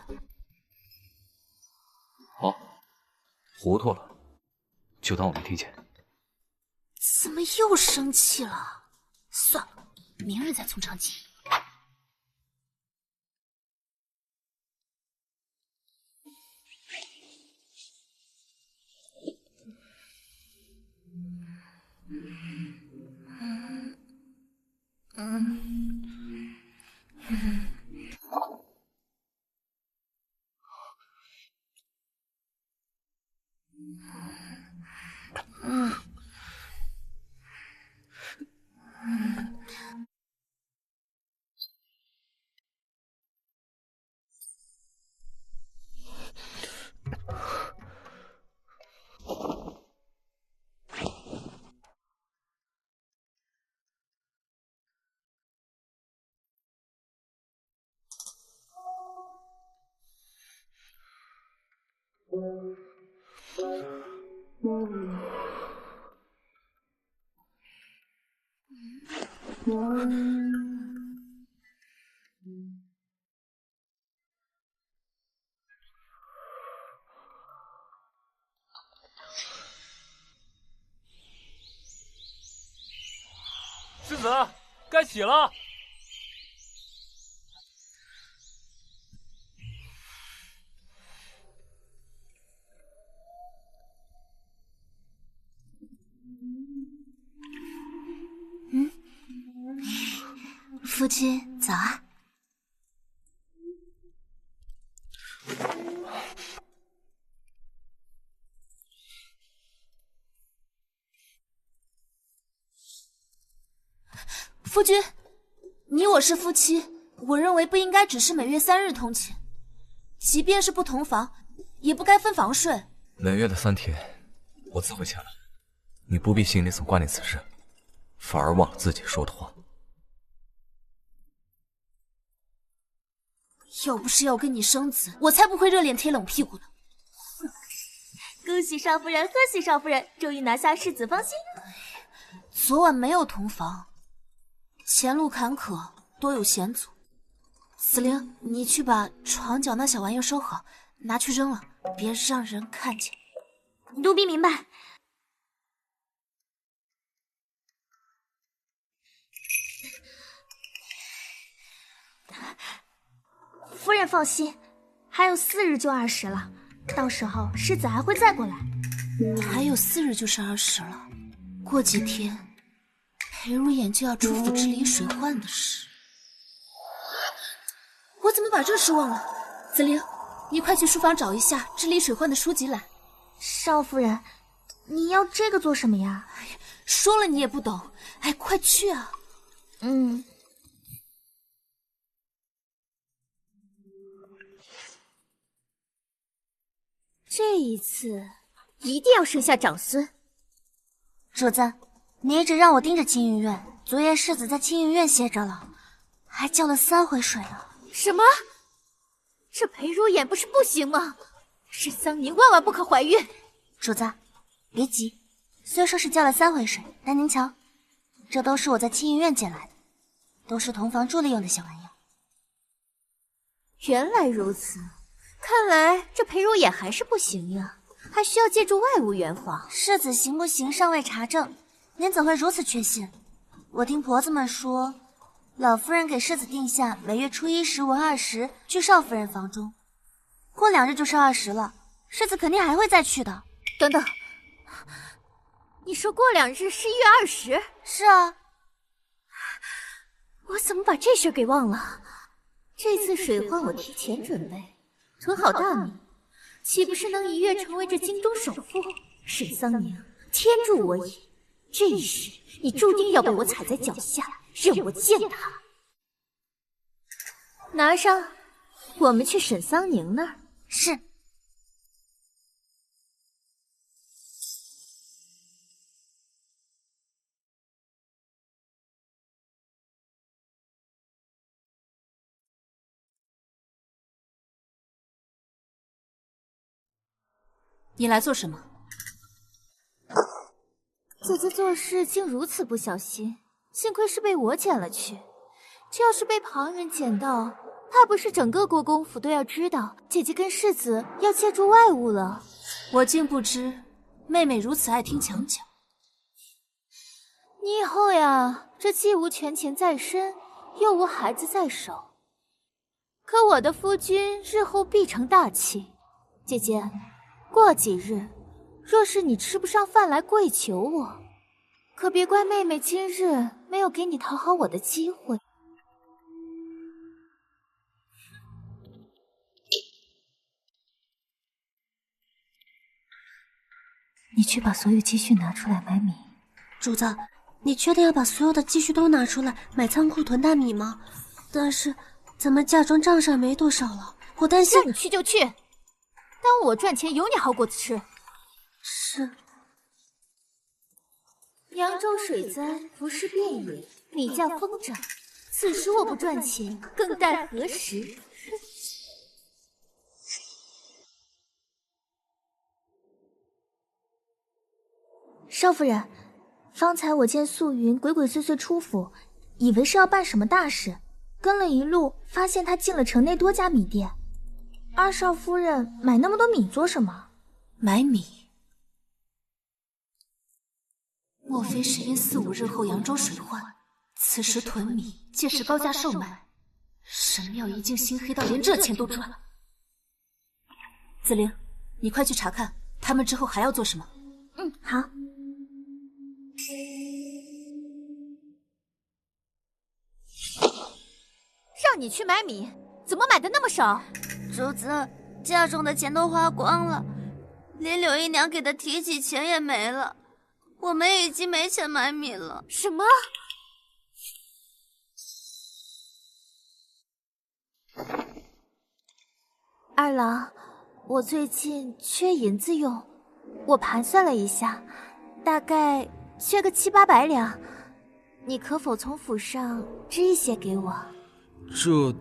Speaker 2: 好，糊涂了，就当我没听见。
Speaker 1: 怎么又生气了？算了，明日再从长计议。
Speaker 5: 世子，该起了。
Speaker 1: 夫君早啊。夫君，你我是夫妻，我认为不应该只是每月3日通勤，即便是不同房，也不该分房睡。
Speaker 2: 每月的3天，我自会前来，你不必心里总挂念此事，反而忘了自己说的话。
Speaker 1: 要不是要跟你生子，我才不会热脸贴冷屁股呢。
Speaker 3: 恭喜少夫人，贺喜少夫人，终于拿下世子芳心。
Speaker 1: 昨晚没有同房，前路坎坷，多有险阻。紫菱，你去把床角那小玩意收好，拿去扔了，别让人看见。
Speaker 3: 奴婢明白。夫人放心，还有4日就20了，到时候世子还会再过来。
Speaker 1: 还有4日就是20了，过几天裴如眼就要出府治理水患的事。我怎么把这事忘了？紫菱，你快去书房找一下治理水患的书籍来。
Speaker 3: 少夫人，你要这个做什么呀？
Speaker 1: 说了你也不懂，哎，快去啊！
Speaker 3: 这一次一定要生下长孙。主子，你一直让我盯着青云院，昨夜世子在青云院歇着了，还叫了3回水了。什么？这裴如眼不是不行吗？沈桑宁万万不可怀孕。主子，别急，虽说是叫了3回水，但您瞧，这都是我在青云院捡来的，都是同房助力用的小玩意儿。原来如此，看来这裴如眼还是不行呀，还需要借助外物圆房。世子行不行尚未查证，您怎会如此确信？我听婆子们说，老夫人给世子定下每月初1、15、20去少夫人房中，过2日就是20了，世子肯定还会再去的。等等，你说过2日是1月20？是啊。我怎么把这事给忘了？这次水患我提前准备，囤好大米，岂不是能一跃成为这京中首富？沈桑宁，天助我也！这一世你注定要被我踩在脚下，任我践踏。拿上，我们去沈桑宁那儿。
Speaker 1: 是。你来做什么？
Speaker 3: 姐姐做事竟如此不小心，幸亏是被我捡了去。这要是被旁人捡到，怕不是整个国公府都要知道姐姐跟世子要借助外物了。
Speaker 1: 我竟不知妹妹如此爱听墙角。
Speaker 3: 你以后呀，这既无权钱在身，又无孩子在手，可我的夫君日后必成大器。姐姐，过几日，若是你吃不上饭来跪求我，可别怪妹妹今日没有给你讨好我的机会。你去把所有积蓄拿出来买米。
Speaker 8: 主子，你确定要把所有的积蓄都拿出来买仓库囤大米吗？但是咱们嫁妆账上没多少了，我担心。
Speaker 3: 让你去就去，当我赚钱有你好果子吃。
Speaker 8: 是。
Speaker 3: 扬州水灾不是遍野，米价疯涨，此时我不赚钱，更待何时？少夫人，方才我见素云鬼鬼祟祟出府，以为是要办什么大事，跟了一路，发现她进了城内多家米店。二少夫人买那么多米做什么？
Speaker 1: 买米？莫非是因4、5日后扬州水患，此时囤米，届时高价售卖？神庙一竟心黑到连这钱都赚。紫菱，你快去查看他们之后还要做什么。
Speaker 3: 嗯，好。让你去买米，怎么买的那么少？
Speaker 8: 主子，嫁妆的钱都花光了，连柳姨娘给的提起钱也没了，我们已经没钱买米了。
Speaker 3: 什么？二郎，我最近缺银子用，我盘算了一下，大概缺个7、800两，你可否从府上支一些给我？
Speaker 5: 这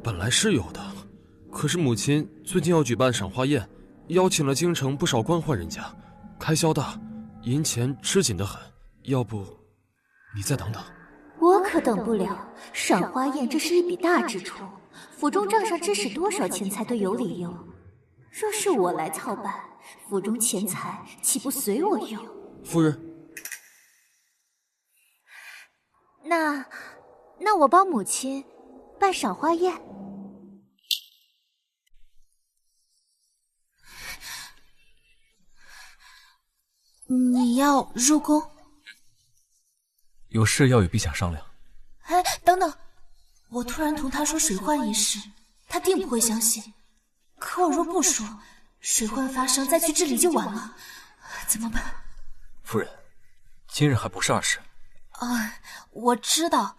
Speaker 5: 本来是有的，可是母亲最近要举办赏花宴，邀请了京城不少官宦人家，开销大，银钱吃紧得很，要不你再等等。
Speaker 3: 我可等不了，赏花宴这是一笔大支出，府中账上支使多少钱财都有理由。若是我来操办，府中钱财岂不随我用？
Speaker 5: 夫人，
Speaker 3: 那我帮母亲办赏花宴。
Speaker 1: 你要入宫？
Speaker 2: 有事要与陛下商量。
Speaker 1: 哎，等等！我突然同他说水患一事，他定不会相信。可我若不说，水患发生再去治理就晚了，怎么办？
Speaker 2: 夫人，今日还不是2时。
Speaker 1: 我知道，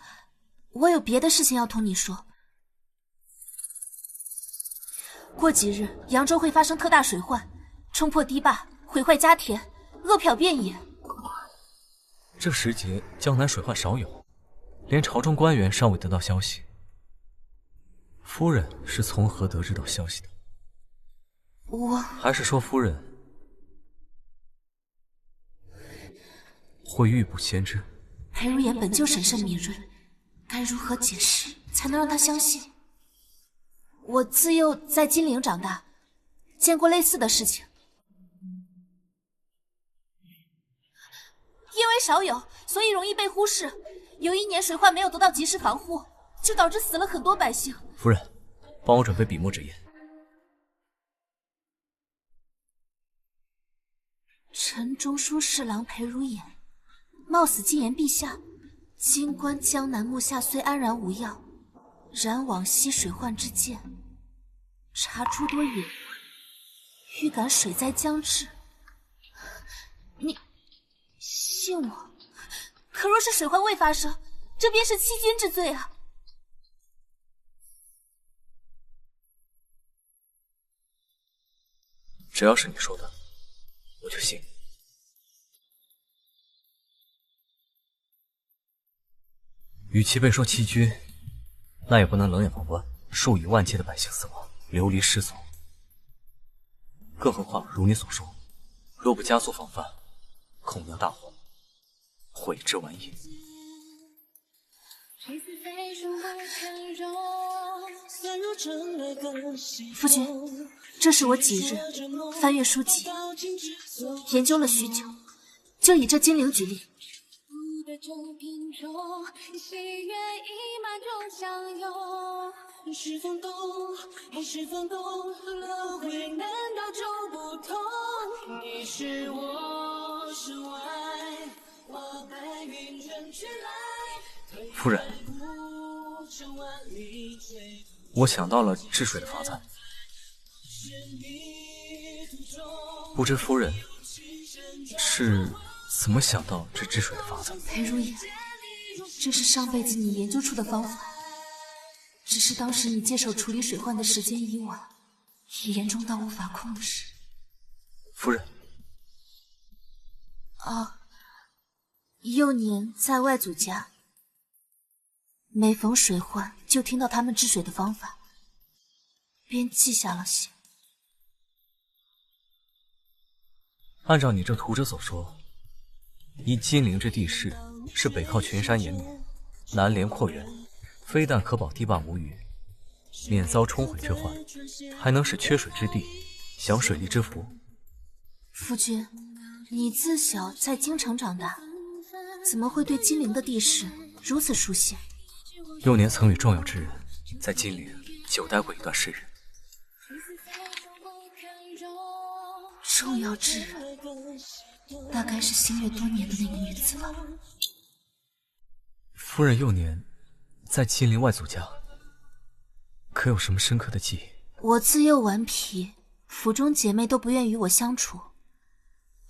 Speaker 1: 我有别的事情要同你说。过几日，扬州会发生特大水患，冲破堤坝，毁坏家田，饿殍遍野。
Speaker 2: 这时节，江南水患少有，连朝中官员尚未得到消息。夫人是从何得知到消息的？还是说夫人会预卜先知？
Speaker 1: 裴如言本就审慎敏锐，该如何解释才能让他相信？我自幼在金陵长大，见过类似的事情。因为少有，所以容易被忽视。有1年水患没有得到及时防护，就导致死了很多百姓。
Speaker 2: 夫人，帮我准备笔墨纸砚。
Speaker 1: 陈中书侍郎裴如言，冒死进言陛下，今观江南目下虽安然无恙，燃往昔水患之间，查诸多隐患，预感水灾将至。你信我？可若是水患未发生，这便是欺君之罪啊！
Speaker 2: 只要是你说的，我就信。与其被说欺君，那也不能冷眼旁观数以万计的百姓死亡，流离失所。更何况如你所说，若不加速防范，恐酿大祸，悔之晚矣。
Speaker 1: 夫君，这是我几日翻阅书籍，研究了许久，就以这金陵举例。
Speaker 2: 夫人，我想到了治水的法子，不知夫人是怎么想到这治水的法子？
Speaker 1: 裴如也，这是上辈子你研究出的方法，只是当时你接手处理水患的时间已晚，也严重到无法控制。
Speaker 2: 夫人，
Speaker 1: 幼年在外祖家，每逢水患就听到他们治水的方法，便记下了些。
Speaker 2: 按照你这图纸所说，依金陵这地势是北靠群山岩岭，南连阔源，非但可保堤坝无虞，免遭冲毁之患，还能使缺水之地享水利之福。
Speaker 1: 夫君，你自小在京城长大，怎么会对金陵的地势如此熟悉？
Speaker 2: 幼年曾与重要之人在金陵久待过一段时日。
Speaker 1: 重要之人，大概是心悦多年的那个女子吧。
Speaker 2: 夫人幼年在金陵外祖家，可有什么深刻的记忆？
Speaker 1: 我自幼顽皮，府中姐妹都不愿与我相处，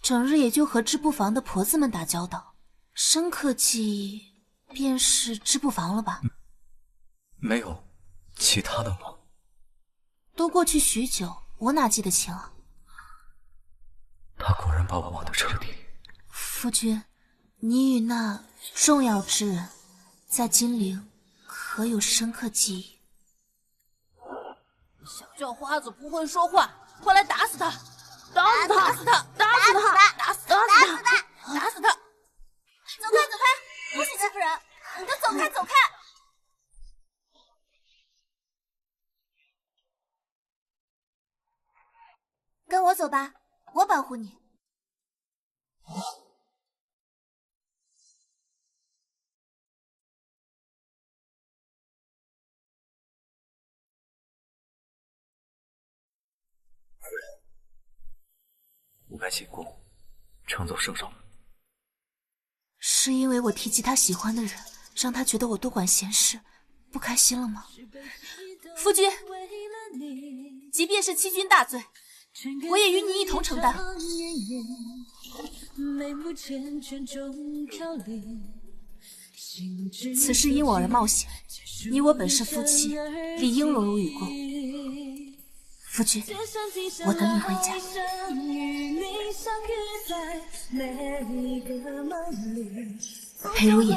Speaker 1: 整日也就和织布房的婆子们打交道。深刻记忆便是织布房了吧？
Speaker 2: 没有其他的吗？
Speaker 1: 都过去许久，我哪记得清啊？
Speaker 2: 他果然把我忘得彻底。
Speaker 1: 夫君，你与那重要之人在金陵可有深刻记忆？
Speaker 9: 小叫花子不会说话，快来打死他！打死他！打死他！打死他！打死他！打死他！
Speaker 1: 走开，走开！不许欺负人！你都走开，走开！跟我走吧，我保护你。
Speaker 2: 夫人，不该进宫，乘走圣上。
Speaker 1: 是因为我提及他喜欢的人，让他觉得我多管闲事，不开心了吗？夫君，即便是欺君大罪，我也与你一同承担。此事因我而冒险，你我本是夫妻，理应荣辱与共。夫君，我等你回家。裴如也，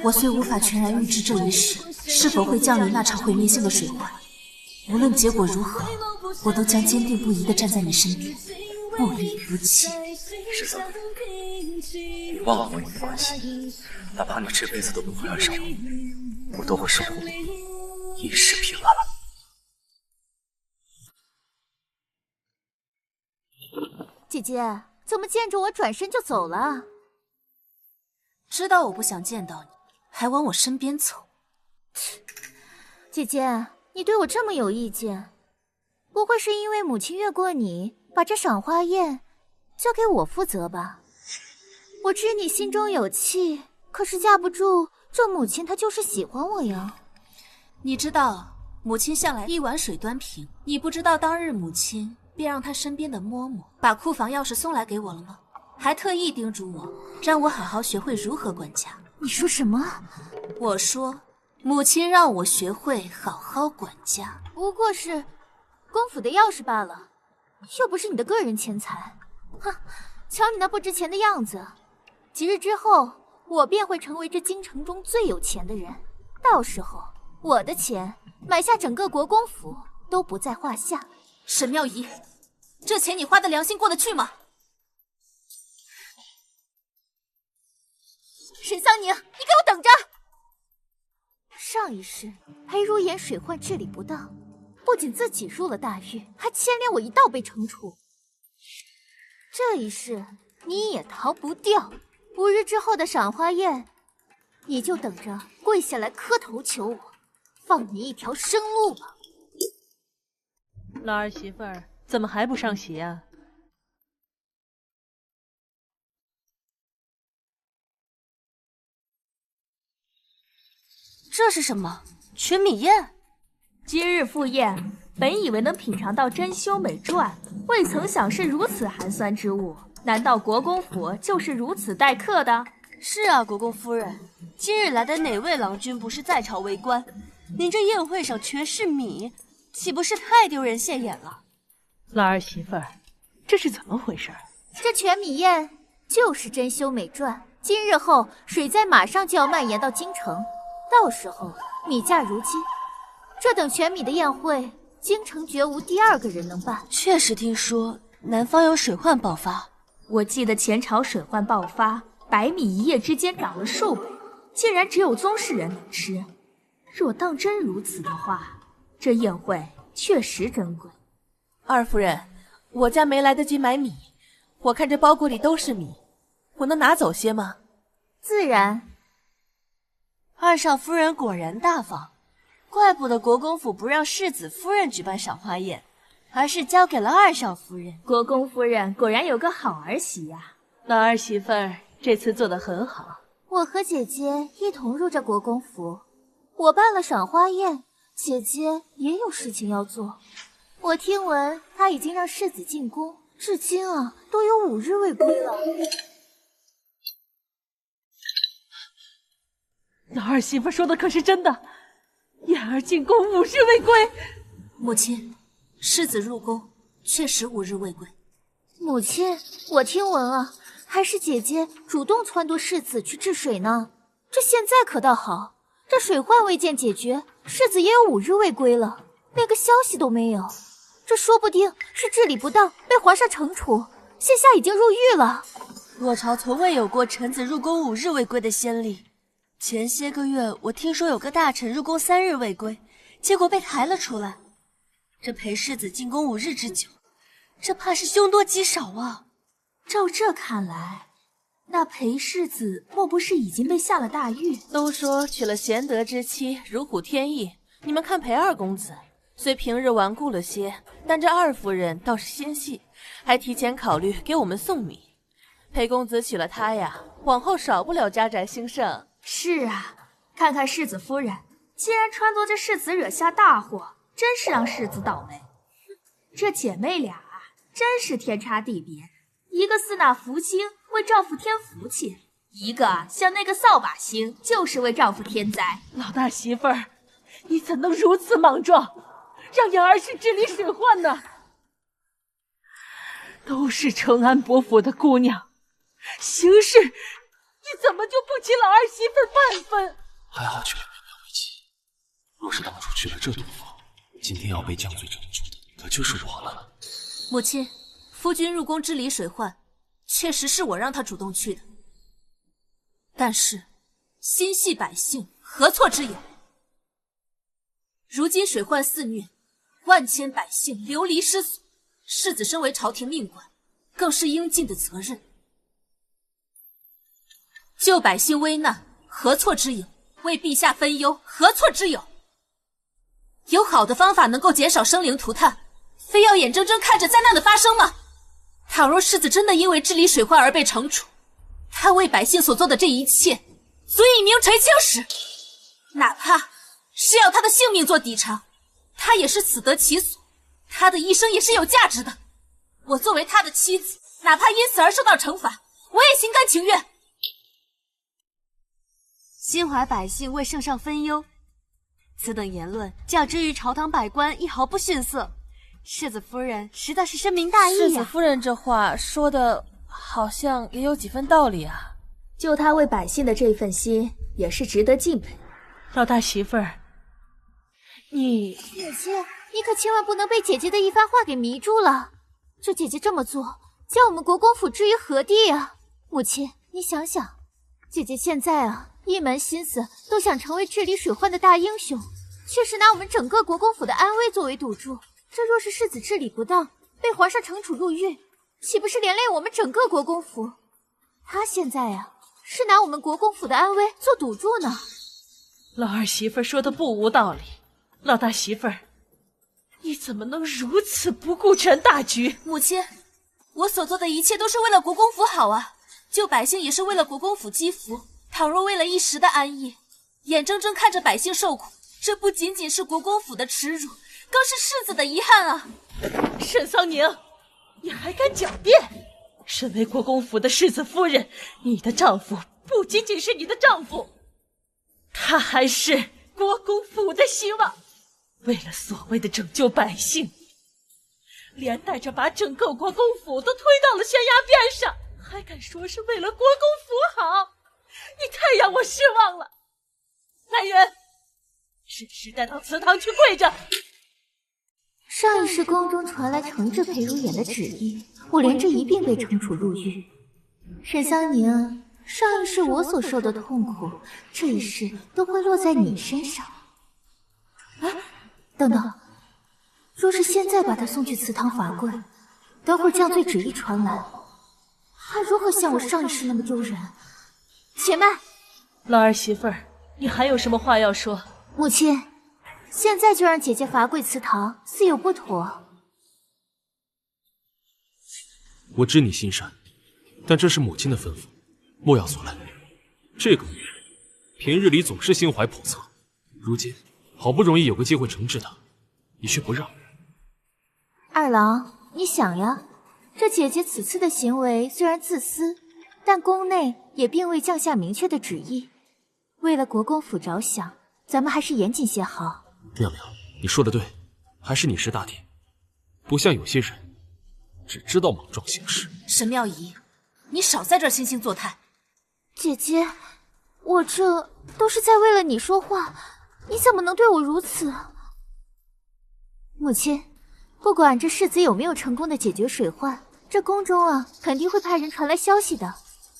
Speaker 1: 我虽无法全然预知这一世是否会降临那场毁灭性的水患，无论结果如何，我都将坚定不移地站在你身边，不离不弃。
Speaker 2: 13妹，你忘了我你的关系，哪怕你这辈子都不会爱上我，我都会守护你，一世平安。
Speaker 3: 姐姐，怎么见着我转身就走了？
Speaker 1: 知道我不想见到你，还往我身边凑。
Speaker 3: 姐姐，你对我这么有意见，不会是因为母亲越过你，把这赏花宴交给我负责吧？我知你心中有气，可是架不住这母亲她就是喜欢我呀。
Speaker 1: 你知道，母亲向来一碗水端平。你不知道当日母亲便让她身边的嬷嬷把库房钥匙送来给我了吗？还特意叮嘱我，让我好好学会如何管家。
Speaker 3: 你说什么？
Speaker 1: 我说，母亲让我学会好好管家。
Speaker 3: 不过是公府的钥匙罢了，又不是你的个人钱财。哼，瞧你那不值钱的样子，几日之后，我便会成为这京城中最有钱的人。到时候，我的钱买下整个国公府都不在话下。
Speaker 1: 沈妙仪，这钱你花的良心过得去吗？
Speaker 3: 沈桑宁，你给我等着！上一世裴如言水患治理不当，不仅自己入了大狱，还牵连我一道被惩处。这一世你也逃不掉，5日之后的赏花宴，你就等着跪下来磕头求我，放你一条生路吧。
Speaker 4: 老儿媳妇儿怎么还不上席啊？
Speaker 1: 这是什么？全米宴？
Speaker 10: 今日赴宴，本以为能品尝到珍馐美馔，未曾想是如此寒酸之物。难道国公府就是如此待客的？
Speaker 9: 是啊，国公夫人，今日来的哪位郎君不是在朝为官？您这宴会上全是米，岂不是太丢人现眼了？
Speaker 4: 老儿媳妇儿，这是怎么回事？
Speaker 3: 这全米宴就是珍馐美馔，今日后水灾马上就要蔓延到京城，到时候米价如金，这等全米的宴会，京城绝无第二个人能办。
Speaker 9: 确实听说南方有水患爆发，
Speaker 10: 我记得前朝水患爆发，白米一夜之间涨了数倍，竟然只有宗室人能吃。若当真如此的话，这宴会确实珍贵。
Speaker 9: 二夫人，我家没来得及买米，我看这包裹里都是米，我能拿走些吗？
Speaker 3: 自然。
Speaker 9: 二少夫人果然大方，怪不得国公府不让世子夫人举办赏花宴，而是交给了二少夫人。
Speaker 10: 国公夫人果然有个好儿媳呀！
Speaker 4: 老儿媳妇儿这次做得很好。
Speaker 3: 我和姐姐一同入这国公府，我办了赏花宴，姐姐也有事情要做。我听闻她已经让世子进宫，至今都有5日未归了。
Speaker 4: 老儿媳妇说的可是真的？燕儿进宫5日未归？
Speaker 1: 母亲，世子入宫确实5日未归。
Speaker 3: 母亲，我听闻还是姐姐主动撺掇世子去治水呢。这现在可倒好，这水患未见解决，世子也有5日未归了，连个消息都没有。这说不定是治理不当被皇上惩处，现下已经入狱了。
Speaker 9: 我朝从未有过臣子入宫5日未归的先例。前些个月我听说有个大臣入宫3日未归，结果被抬了出来。这裴世子进宫5日之久，这怕是凶多吉少啊。
Speaker 10: 照这看来，那裴世子莫不是已经被下了大狱？
Speaker 9: 都说娶了贤德之妻，如虎添翼。你们看裴二公子，虽平日顽固了些，但这二夫人倒是心细，还提前考虑给我们送米。裴公子娶了她呀，往后少不了家宅兴盛。
Speaker 10: 是啊，看看世子夫人，竟然撺掇着世子惹下大祸，真是让世子倒霉。这姐妹俩真是天差地别，一个似那福星为丈夫添福气，一个像那个扫把星就是为丈夫添灾。
Speaker 4: 老大媳妇儿，你怎能如此莽撞，让燕儿去治理水患呢？都是承安伯府的姑娘，行事你怎么就不起老儿媳妇半分？
Speaker 5: 还好去了苗苗为妻，若是当初去了这毒妇，今天要被降罪惩处的可就是我了。
Speaker 1: 母亲，夫君入宫治理水患，确实是我让他主动去的。但是心系百姓，何错之有？如今水患肆虐，万千百姓流离失所，世子身为朝廷命官，更是应尽的责任。救百姓危难，何错之有？为陛下分忧，何错之有？有好的方法能够减少生灵涂炭，非要眼睁睁看着灾难的发生吗？倘若世子真的因为治理水患而被惩处，他为百姓所做的这一切，足以名垂青史。哪怕是要他的性命做抵偿，他也是死得其所，他的一生也是有价值的。我作为他的妻子，哪怕因此而受到惩罚，我也心甘情愿。
Speaker 11: 心怀百姓，为圣上分忧，此等言论较之于朝堂百官一毫不逊色。世子夫人实在是深明大义呀。
Speaker 9: 世子夫人这话说的好像也有几分道理啊。
Speaker 10: 就她为百姓的这份心，也是值得敬佩。
Speaker 4: 老大媳妇儿，你
Speaker 3: 姐姐，你可千万不能被姐姐的一番话给迷住了。这姐姐这么做，将我们国公府置于何地啊？母亲，你想想，姐姐现在啊，一门心思都想成为治理水患的大英雄，却是拿我们整个国公府的安危作为赌注。这若是世子治理不当，被皇上惩处入狱，岂不是连累我们整个国公府？他现在啊，是拿我们国公府的安危做赌注呢。
Speaker 4: 老二媳妇说的不无道理。老大媳妇儿，你怎么能如此不顾全大局？
Speaker 1: 母亲，我所做的一切都是为了国公府好啊，救百姓也是为了国公府积福。倘若为了一时的安逸，眼睁睁看着百姓受苦，这不仅仅是国公府的耻辱，更是世子的遗憾啊！
Speaker 4: 沈桑宁，你还敢狡辩？身为国公府的世子夫人，你的丈夫不仅仅是你的丈夫，他还是国公府的希望。为了所谓的拯救百姓，连带着把整个国公府都推到了悬崖边上，还敢说是为了国公府好？你太让我失望了！来人，是时带到祠堂去跪着。
Speaker 3: 上一世宫中传来惩治裴如眼的旨意，我连着一并被惩处入狱。沈桑宁，上一世我所受的痛苦，这一世都会落在你身上。哎，等等，若是现在把他送去祠堂罚跪，等会儿降罪旨意传来，还如何像我上一世那么丢人？且慢，
Speaker 4: 老二媳妇儿，你还有什么话要说？
Speaker 3: 母亲，现在就让姐姐罚跪祠堂，似有不妥。
Speaker 5: 我知你心善，但这是母亲的吩咐，莫要阻拦。这个女人，平日里总是心怀叵测，如今好不容易有个机会惩治她，你却不让。
Speaker 3: 二郎，你想呀，这姐姐此次的行为虽然自私，但宫内也并未降下明确的旨意。为了国公府着想，咱们还是严谨些好。
Speaker 5: 亮亮，你说的对，还是你识大体，不像有些人只知道莽撞行事。
Speaker 1: 沈妙仪，你少在这儿惺惺作态。
Speaker 3: 姐姐，我这都是在为了你说话，你怎么能对我如此？母亲，不管这世子有没有成功的解决水患，这宫中啊肯定会派人传来消息的。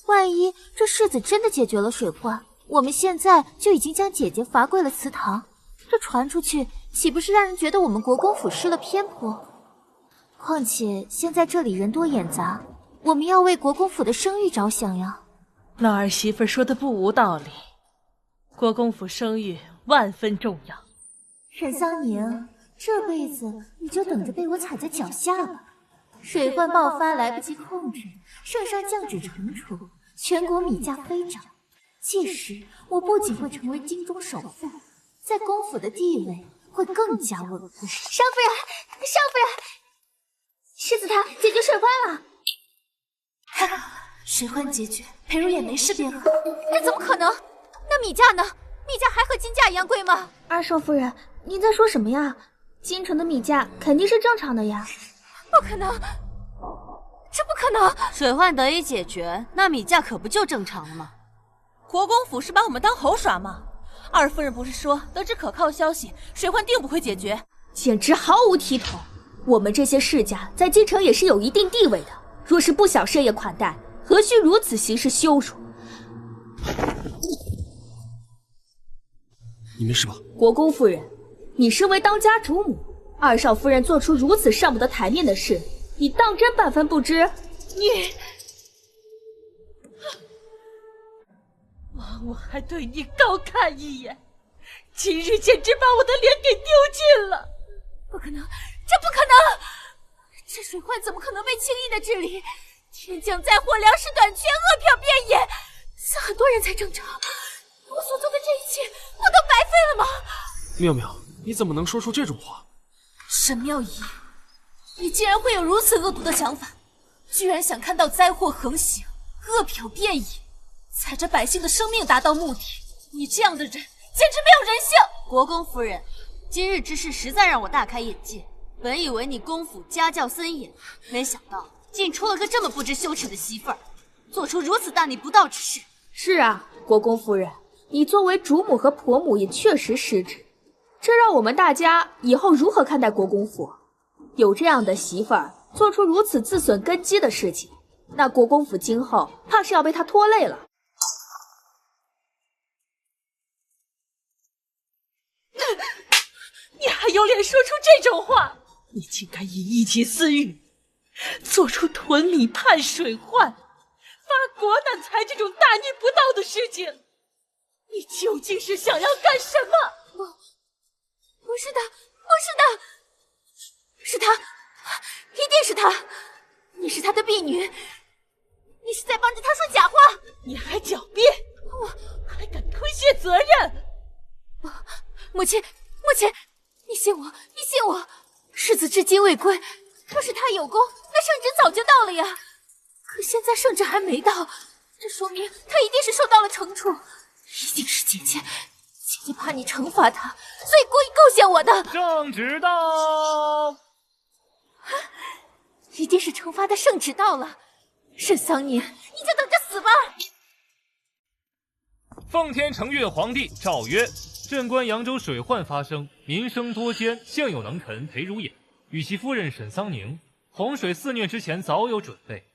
Speaker 3: 万一这世子真的解决了水患，我们现在就已经将姐姐罚跪了祠堂，这传出去，岂不是让人觉得我们国公府失了偏颇？况且现在这里人多眼杂，我们要为国公府的声誉着想呀。
Speaker 4: 老二媳妇说的不无道理，国公府声誉万分重要。
Speaker 3: 沈桑宁，这辈子你就等着被我踩在脚下吧。水患爆发来不及控制，圣上降旨惩处，全国米价飞涨。届时我不仅会成为京中首富，在公府的地位会更加稳固。
Speaker 10: 少夫人，少夫人，世子他解决水患了。
Speaker 1: 水患解决，裴如也没事便好。
Speaker 3: 那怎么可能？那米价呢？米价还和金价一样贵吗？
Speaker 10: 二少夫人，您在说什么呀？京城的米价肯定是正常的呀。
Speaker 3: 不可能，这不可能！
Speaker 11: 水患得以解决，那米价可不就正常了吗？
Speaker 9: 国公府是把我们当猴耍吗？二夫人不是说得知可靠消息，水患定不会解决？
Speaker 10: 简直毫无体统！我们这些世家在京城也是有一定地位的，若是不想设宴款待，何须如此行事羞辱？
Speaker 5: 你没事吧？
Speaker 10: 国公夫人，你身为当家主母，二少夫人做出如此上不得台面的事，你当真半分不知？
Speaker 4: 你，我还对你高看一眼，今日简直把我的脸给丢尽了！
Speaker 3: 不可能，这不可能！这水患怎么可能被轻易的治理？天降灾祸，粮食短缺，饿殍遍野，死很多人才正常。我所做的这一切，不都白费了吗？
Speaker 5: 妙妙，你怎么能说出这种话？
Speaker 1: 沈妙仪，你竟然会有如此恶毒的想法，居然想看到灾祸横行，恶殍遍野，踩着百姓的生命达到目的。你这样的人简直没有人性！
Speaker 11: 国公夫人，今日之事实在让我大开眼界。本以为你公府家教森严，没想到竟出了个这么不知羞耻的媳妇儿，做出如此大逆不道之事。
Speaker 10: 是啊，国公夫人，你作为主母和婆母也确实失职，这让我们大家以后如何看待国公府？有这样的媳妇儿做出如此自损根基的事情，那国公府今后怕是要被她拖累了。
Speaker 4: 你还有脸说出这种话？你竟敢以一己私欲，做出囤米盼水患、发国难财这种大逆不道的事情，你究竟是想要干什么？
Speaker 10: 不是的，不是的，是他，一定是他！你是他的婢女，你是在帮着他说假话！
Speaker 4: 你还狡辩，还敢推卸责任！
Speaker 10: 母亲，母亲，你信我，你信我！世子至今未归，若是他有功，那圣旨早就到了呀。可现在圣旨还没到，这说明他一定是受到了惩处，一定是姐姐怕你惩罚他，所以故意构陷我的。
Speaker 12: 圣旨到，
Speaker 10: 一定是惩罚的圣旨到了。沈桑年，你就等着死吧！
Speaker 12: 奉天承运皇帝诏曰：镇关扬州水患发生，民生多艰，幸有能臣裴如也与其夫人沈桑宁，洪水肆虐之前早有准备，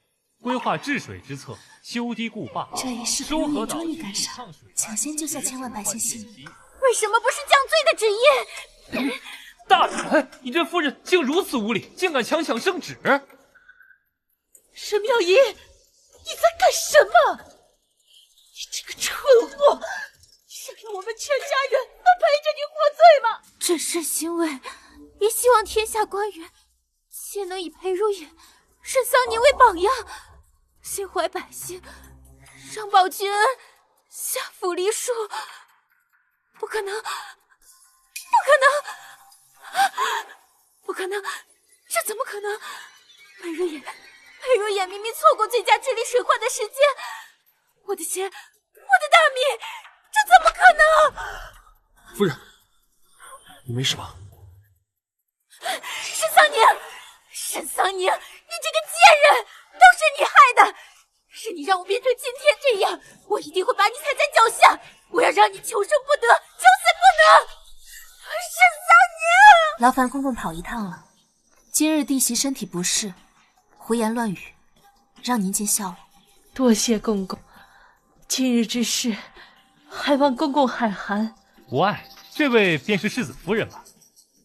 Speaker 12: 规划治水之策，修堤固坝，
Speaker 1: 这一世裴如也终于赶上，抢先救下千万百姓性命。
Speaker 10: 为什么不是降罪的旨意？
Speaker 12: 大胆！你这夫人竟如此无礼，竟敢强抢圣旨！
Speaker 4: 沈妙仪，你在干什么？你这个蠢货！想让我们全家人都陪着你获罪吗？
Speaker 10: 朕是欣慰，也希望天下官员皆能以裴如也、沈桑年为榜样，心怀百姓，上报君恩，下抚黎庶。不可能，不可能，不可能！这怎么可能？裴如也明明错过最佳治理水患的时间，我的钱，我的大米，这怎么可能？
Speaker 5: 夫人，你没事吧？
Speaker 10: 沈桑宁，沈桑宁，你这个贱人，都是你害的，是你让我变成今天这样，我一定会把你踩在脚下，我要让你求生不得，求死不能！沈桑宁，
Speaker 1: 劳烦公公跑一趟了，今日弟媳身体不适，胡言乱语，让您见笑了。
Speaker 4: 多谢公公，今日之事，还望公公海涵。
Speaker 12: 无碍，这位便是世子夫人吧？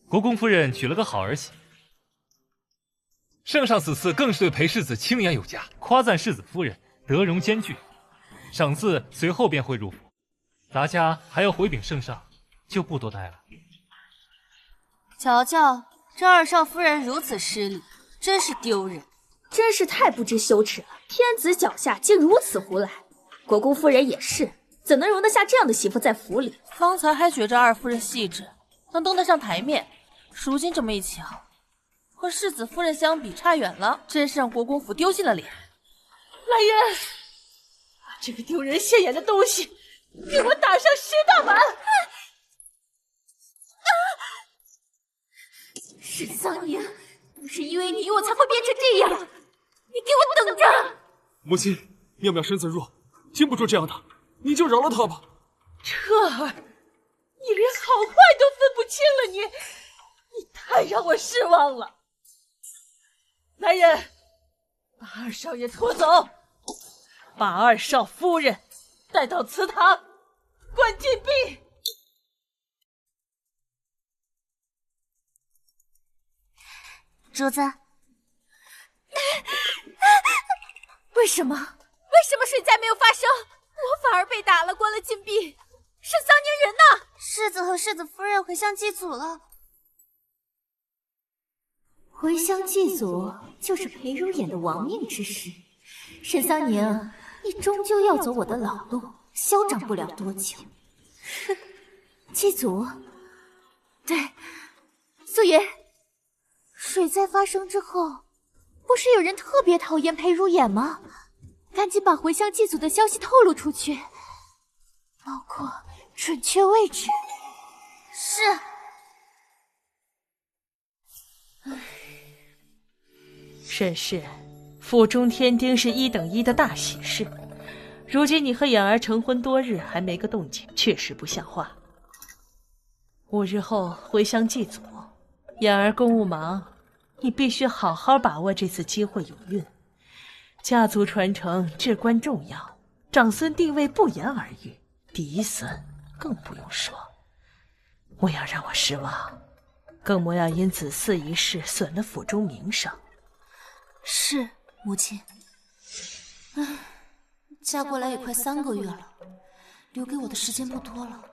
Speaker 12: 国公夫人娶了个好儿媳。圣上此次更是对裴世子轻言有加，夸赞世子夫人德容兼具，赏赐随后便会入府。咱家还要回禀圣上，就不多待了。
Speaker 11: 瞧瞧，这二少夫人如此失礼，真是丢人，
Speaker 10: 真是太不知羞耻了！天子脚下竟如此胡来，国公夫人也是，怎能容得下这样的媳妇在府里？
Speaker 9: 方才还觉着二夫人细致，能登得上台面，如今这么一瞧，和世子夫人相比差远了，真是让国公府丢尽了脸。
Speaker 4: 来人，把这个丢人现眼的东西给我打上10大板！
Speaker 10: 沈桑宁，不是因为你我才会变成这样，你给我等着！
Speaker 5: 母亲，妙妙身子弱，经不住这样的，你就饶了她吧。
Speaker 4: 彻儿，你连好坏都分不清了，你太让我失望了。来人，把二少爷拖走，把二少夫人带到祠堂，关禁闭。
Speaker 11: 主子，
Speaker 10: 为什么水灾没有发生，我反而被打了，关了禁闭？沈桑宁人呢？
Speaker 11: 世子和世子夫人回乡祭祖了。
Speaker 3: 回乡祭祖就是裴如眼的亡命之时。沈桑宁，你终究要走我的老路，嚣张不了多久。哼，祭祖，对，素颜，水灾发生之后，不是有人特别讨厌裴如眼吗？赶紧把回乡祭祖的消息透露出去，包括准确位置。
Speaker 1: 是。
Speaker 4: 沈氏，府中添丁是1等1的大喜事，如今你和眼儿成婚多日还没个动静，确实不像话。5日后回乡祭祖，眼儿公务忙，你必须好好把握这次机会有孕。家族传承至关重要，长孙地位不言而喻，嫡孙更不用说。莫要让我失望，更莫要因子嗣一事损了府中名声。
Speaker 1: 是，母亲。唉，嫁过来也快3个月了，留给我的时间不多了。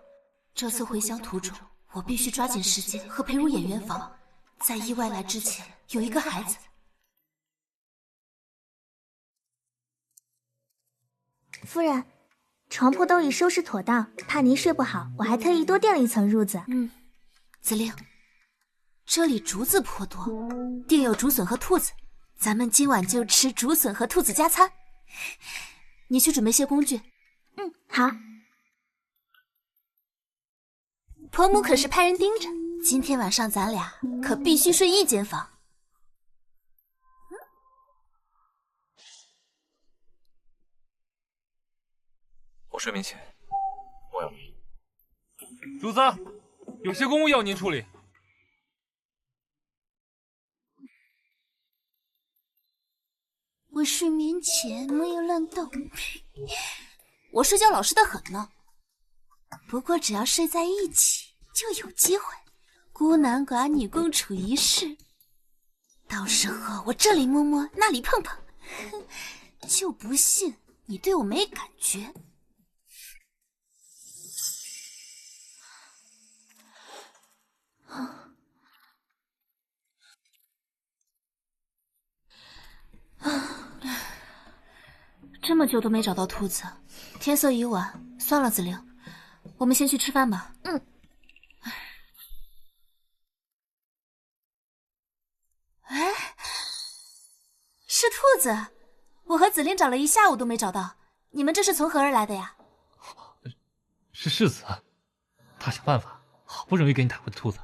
Speaker 1: 这次回乡途中，我必须抓紧时间和裴如眼圆房，在意外来之前有一个孩子。
Speaker 3: 夫人，床铺都已收拾妥当，怕您睡不好，我还特意多垫了一层褥子。
Speaker 1: 子令，这里竹子颇多，定有竹笋和兔子。咱们今晚就吃竹笋和兔子加餐。你去准备些工具。
Speaker 3: 好。
Speaker 1: 婆母可是派人盯着，今天晚上咱俩可必须睡一间房。
Speaker 2: 我睡眠前，我要
Speaker 12: 主子，有些公务要您处理。
Speaker 1: 我睡眠前没有乱动，我睡觉老实得很呢。不过只要睡在一起，就有机会孤男寡女共处一室。到时候我这里摸摸，那里碰碰，就不信你对我没感觉。这么久都没找到兔子，天色已晚，算了，子令，我们先去吃饭吧。哎，是兔子，我和子令找了一下午都没找到，你们这是从何而来的呀？
Speaker 12: 是世子，他想办法，好不容易给你打回的兔子。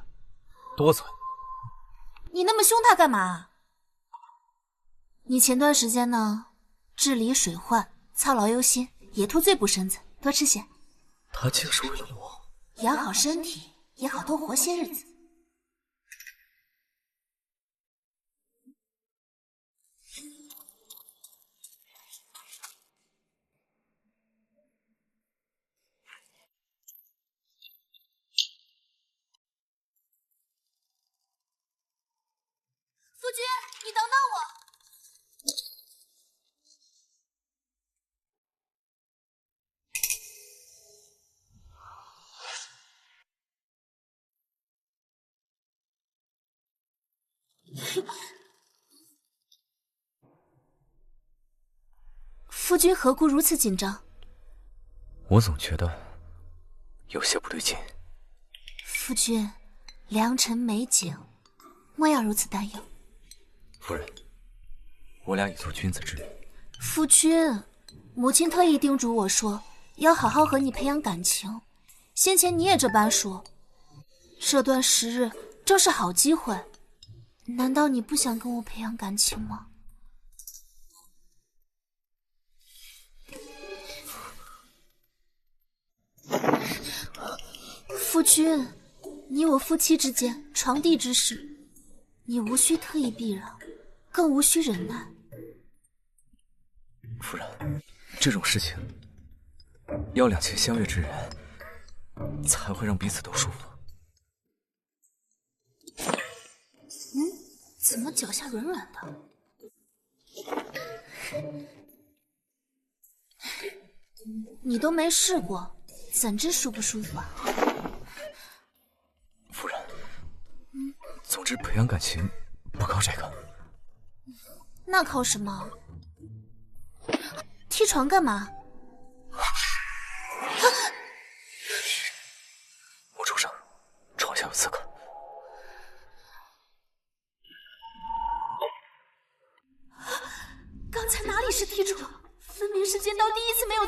Speaker 2: 多嘴！
Speaker 1: 你那么凶他干嘛？你前段时间呢？治理水患，操劳忧心，野兔最补身子，多吃些。
Speaker 2: 他竟是为了我，
Speaker 1: 养好身体，也好多活些日子。夫君，你等等我。夫君何故如此紧张？
Speaker 2: 我总觉得有些不对劲。
Speaker 1: 夫君，良辰美景，莫要如此担忧。
Speaker 2: 夫人，我俩已做君子之人。
Speaker 1: 夫君，母亲特意叮嘱我说，要好好和你培养感情。先前你也这般说，这段时日正是好机会。难道你不想跟我培养感情吗？夫君，你我夫妻之间床地之事，你无需特意避让，更无需忍耐。
Speaker 2: 夫人，这种事情要两情相悦之人才会让彼此都舒服。
Speaker 1: 怎么脚下软软的？你都没试过，怎知舒不舒服啊？
Speaker 2: 夫人，总之培养感情不靠这个。
Speaker 1: 那靠什么？踢床干嘛？
Speaker 2: 我主上，床下有刺客。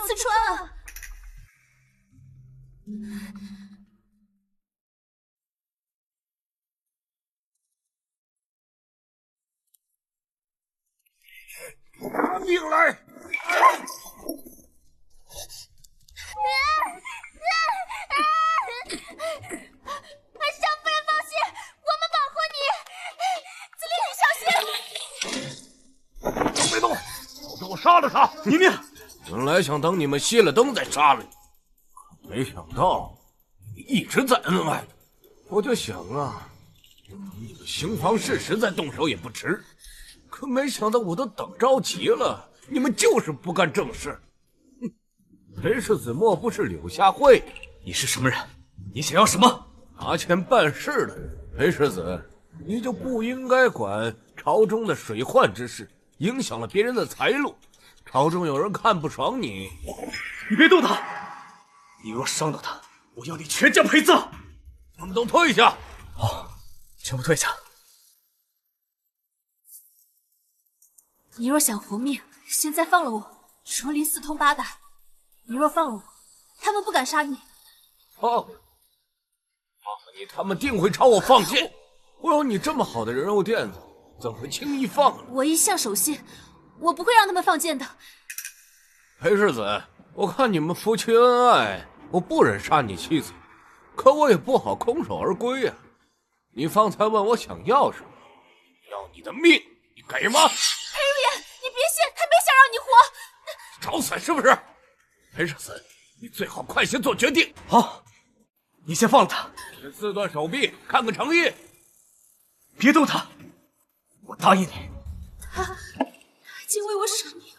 Speaker 1: 刺穿啊！
Speaker 7: 拿命来！
Speaker 1: 少夫人放心，我们保护你。紫菱，你小心！
Speaker 7: 别动，否则我杀了他！
Speaker 2: 宁宁，
Speaker 7: 本来想等你们熄了灯再杀了你，没想到你一直在恩爱。我就想啊，你们行房事实再动手也不迟。可没想到我都等着急了，你们就是不干正事。裴世子莫不是柳下惠？
Speaker 2: 你是什么人？你想要什么？
Speaker 7: 拿钱办事的人。裴世子，你就不应该管朝中的水患之事，影响了别人的财路。朝中有人看不爽你，
Speaker 2: 你别动他！你若伤到他，我要你全家陪葬！
Speaker 7: 他们都退下！
Speaker 2: 好，全部退下。
Speaker 1: 你若想活命，现在放了我，竹林四通八达。你若放了我，他们不敢杀你。
Speaker 7: 放你，他们定会朝我放箭。我有你这么好的人物垫子，怎会轻易放了？
Speaker 1: 我一向守信，我不会让他们放箭的。
Speaker 7: 裴世子，我看你们夫妻恩爱，我不忍杀你妻子，可我也不好空手而归啊。你方才问我想要什么，要你的命，你给吗？
Speaker 1: 裴如言，你别信，他没想让你活。
Speaker 7: 找死是不是？裴世子，你最好快些做决定。
Speaker 2: 好，你先放了他，
Speaker 7: 这四段手臂，看个诚意。
Speaker 2: 别动他，我答应你。
Speaker 1: 他已经为我舍命。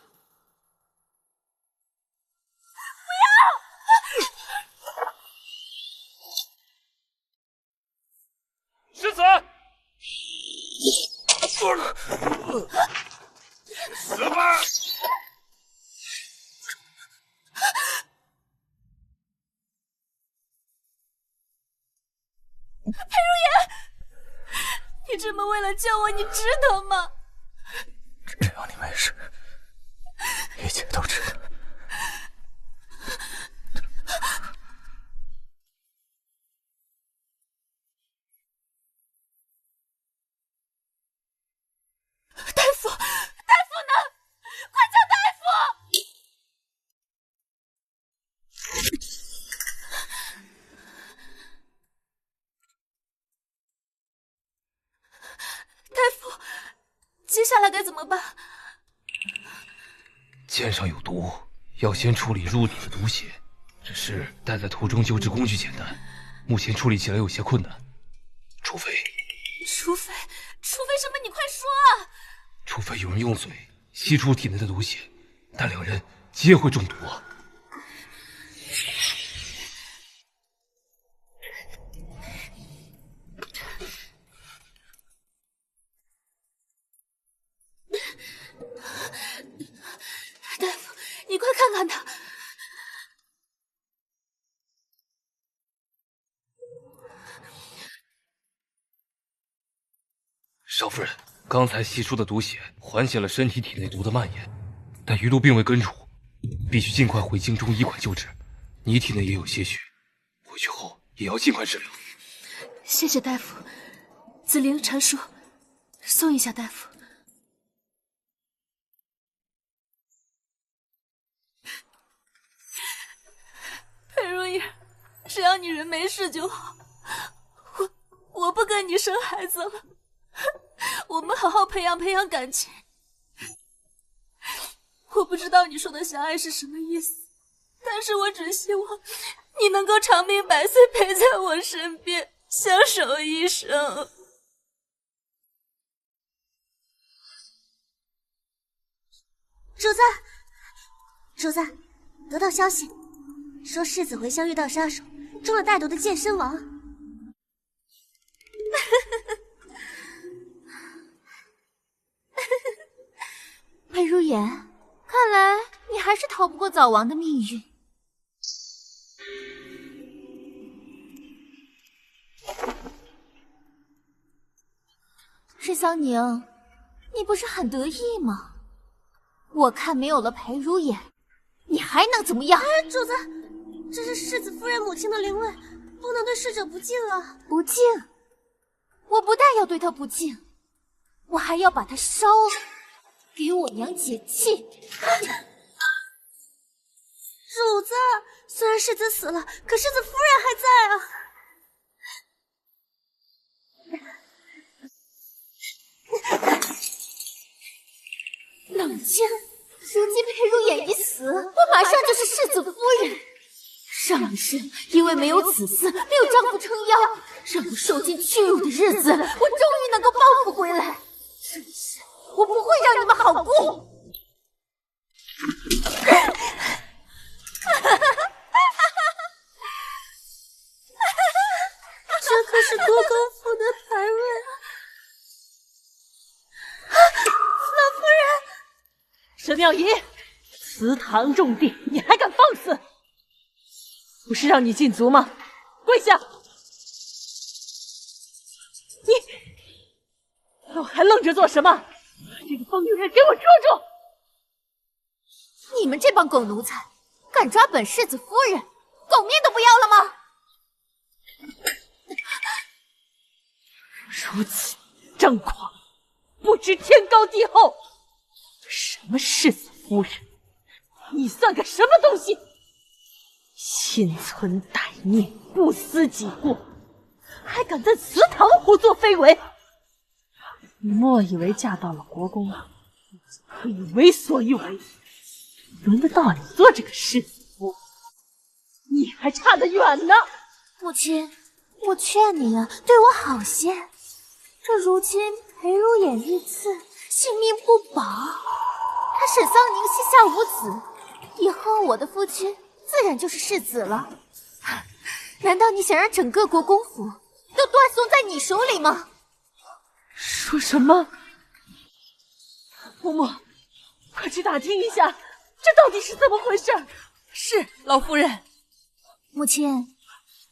Speaker 12: 世子，
Speaker 7: 死吧！
Speaker 1: 裴如言，你这么为了救我，你值得吗？
Speaker 2: 只要你没事，一切都值得。
Speaker 1: 大夫呢？快叫大夫！大夫，接下来该怎么办？
Speaker 6: 剑上有毒，要先处理入体的毒血。只是带在途中救治工具简单，目前处理起来有些困难。除非
Speaker 1: 什么？你快说啊！
Speaker 6: 除非有人用嘴吸出体内的毒血，但两人皆会中毒啊！
Speaker 1: 大夫，你快看看他！
Speaker 6: 少夫人，刚才吸出的毒血缓解了身体体内毒的蔓延，但余毒并未根除，必须尽快回京中医馆救治。你体内也有些血，回去后也要尽快治疗。
Speaker 1: 谢谢大夫。紫菱、陈叔，送一下大夫。裴如意，只要你人没事就好。我不跟你生孩子了，我们好好培养感情。我不知道你说的相爱是什么意思，但是我只希望你能够长命百岁陪在我身边，相守一生。
Speaker 13: 主子，得到消息，说世子回乡遇到杀手，中了带毒的剑身亡。
Speaker 3: 裴如言，看来你还是逃不过早亡的命运。沈香凝，你不是很得意吗？我看没有了裴如言，你还能怎么样？
Speaker 13: 主子，这是世子夫人母亲的灵位，不能对逝者不敬啊！
Speaker 3: 不敬？我不但要对她不敬，我还要把她烧了，给我娘解气。
Speaker 13: 主子，虽然世子死了，可世子夫人还在啊！
Speaker 3: 冷静，如今裴如眼一死，我马上就是世子夫人。上一世因为没有子嗣，没有丈夫撑腰，让我受尽屈辱的日子，我终于能够报复回来。这一世我不会让你们好过。
Speaker 13: 这可是国公府的牌位啊！
Speaker 4: 老夫人，佘妙仪，祠堂重地，你还敢放肆？不是让你禁足吗？跪下！你还愣着做什么？把这个疯女人给我捉住！
Speaker 3: 你们这帮狗奴才，敢抓本世子夫人，狗命都不要了吗？
Speaker 4: 如此张狂，不知天高地厚。什么世子夫人？你算个什么东西？心存歹念，不思己过，还敢在祠堂胡作非为！你莫以为嫁到了国公府，你就可以为所欲为？轮得到你做这个世子夫，你还差得远呢！
Speaker 3: 母亲，我劝你啊，对我好些。这如今裴如眼遇刺，性命不保，他沈桑宁膝下无子，以后我的夫君自然就是世子了。难道你想让整个国公府都断送在你手里吗？
Speaker 4: 说什么？嬷嬷，快去打听一下，这到底是怎么回事？
Speaker 9: 是，老夫人。
Speaker 3: 母亲，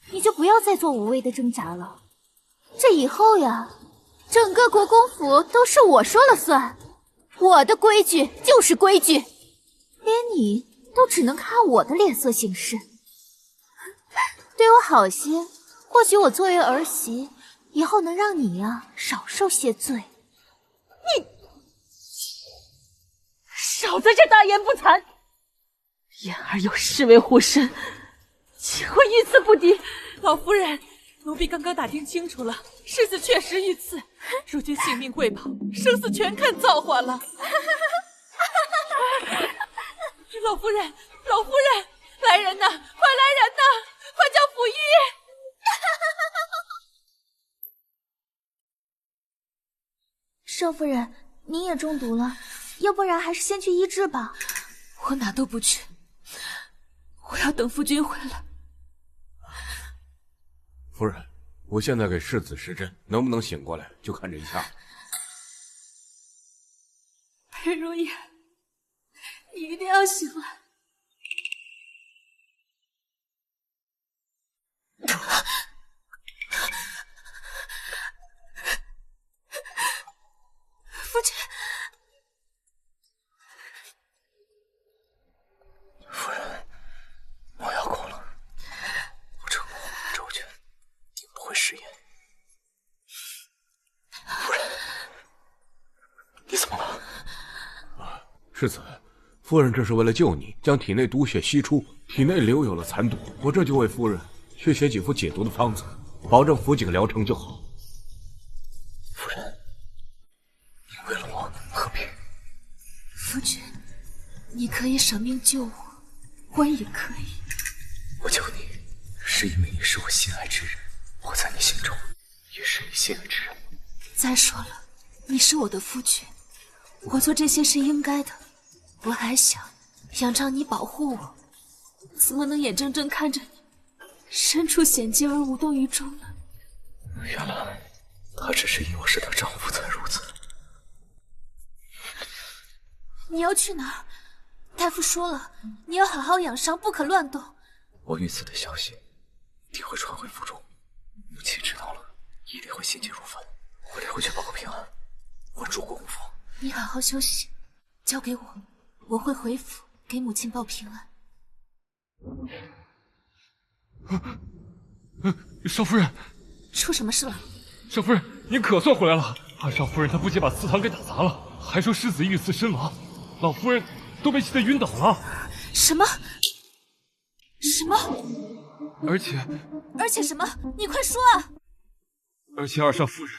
Speaker 3: 你就不要再做无谓的挣扎了。这以后呀，整个国公府都是我说了算，我的规矩就是规矩，连你都只能看我的脸色行事。对我好些，或许我作为儿媳，以后能让你呀少受些罪。
Speaker 4: 你少在这大言不惭！言儿有侍卫护身，岂会遇刺不敌？
Speaker 9: 老夫人，奴婢刚刚打听清楚了，世子确实遇刺，如今性命贵宝，生死全看造化了。老夫人，老夫人，来人呐！快来人呐！快叫府医！
Speaker 3: 少夫人，您也中毒了，要不然还是先去医治吧。
Speaker 9: 我哪都不去，我要等夫君回来。
Speaker 14: 夫人，我现在给世子施针，能不能醒过来，就看这一下。
Speaker 9: 裴如意，你一定要醒来。夫君，
Speaker 6: 夫人，我要哭了。我这幕后周全，定不会食言。夫人，你怎么了？
Speaker 14: 世子，夫人这是为了救你，将体内毒血吸出，体内留有了残毒。我这就为夫人去写几副解毒的方子，保证服几个疗程就好。
Speaker 6: 夫人，你为了我何必？
Speaker 9: 夫君，你可以舍命救我，我也可以。
Speaker 6: 我救你，是因为你是我心爱之人，我在你心中也是你心爱之人。
Speaker 9: 再说了，你是我的夫君，我做这些是应该的。我还想仰仗你保护我，怎么能眼睁睁看着你身处险境而无动于衷呢？
Speaker 6: 原来他只是以我是她丈夫才如此。
Speaker 9: 你要去哪儿？大夫说了，你要好好养伤，不可乱动。
Speaker 6: 我遇刺的消息定会传回府中，母亲知道了，一定会心急如焚。我得回去报个平安，稳住国公府。
Speaker 9: 你好好休息，交给我，我会回府给母亲报平安。
Speaker 6: 少夫人，
Speaker 1: 出什么事了？
Speaker 6: 少夫人，您可算回来了。二少夫人她不仅把祠堂给打砸了，还说世子遇刺身亡，老夫人都被气得晕倒了。
Speaker 1: 什么？什么？
Speaker 6: 而且
Speaker 1: 什么？你快说啊！
Speaker 6: 而且二少夫人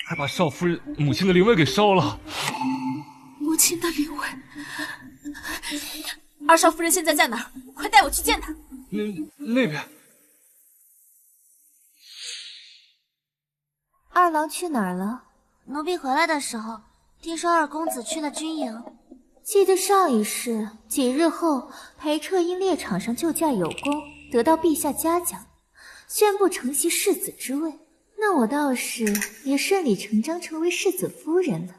Speaker 6: 还把少夫人母亲的灵位给烧了。
Speaker 1: 母亲的灵位？二少夫人现在在哪儿？快带我去见她。
Speaker 6: 那边。
Speaker 3: 二郎去哪儿了？
Speaker 13: 奴婢回来的时候，听说二公子去了军营。
Speaker 3: 记得上一世几日后，裴彻因猎场上救驾有功，得到陛下嘉奖，宣布承袭世子之位。那我倒是也顺理成章成为世子夫人了。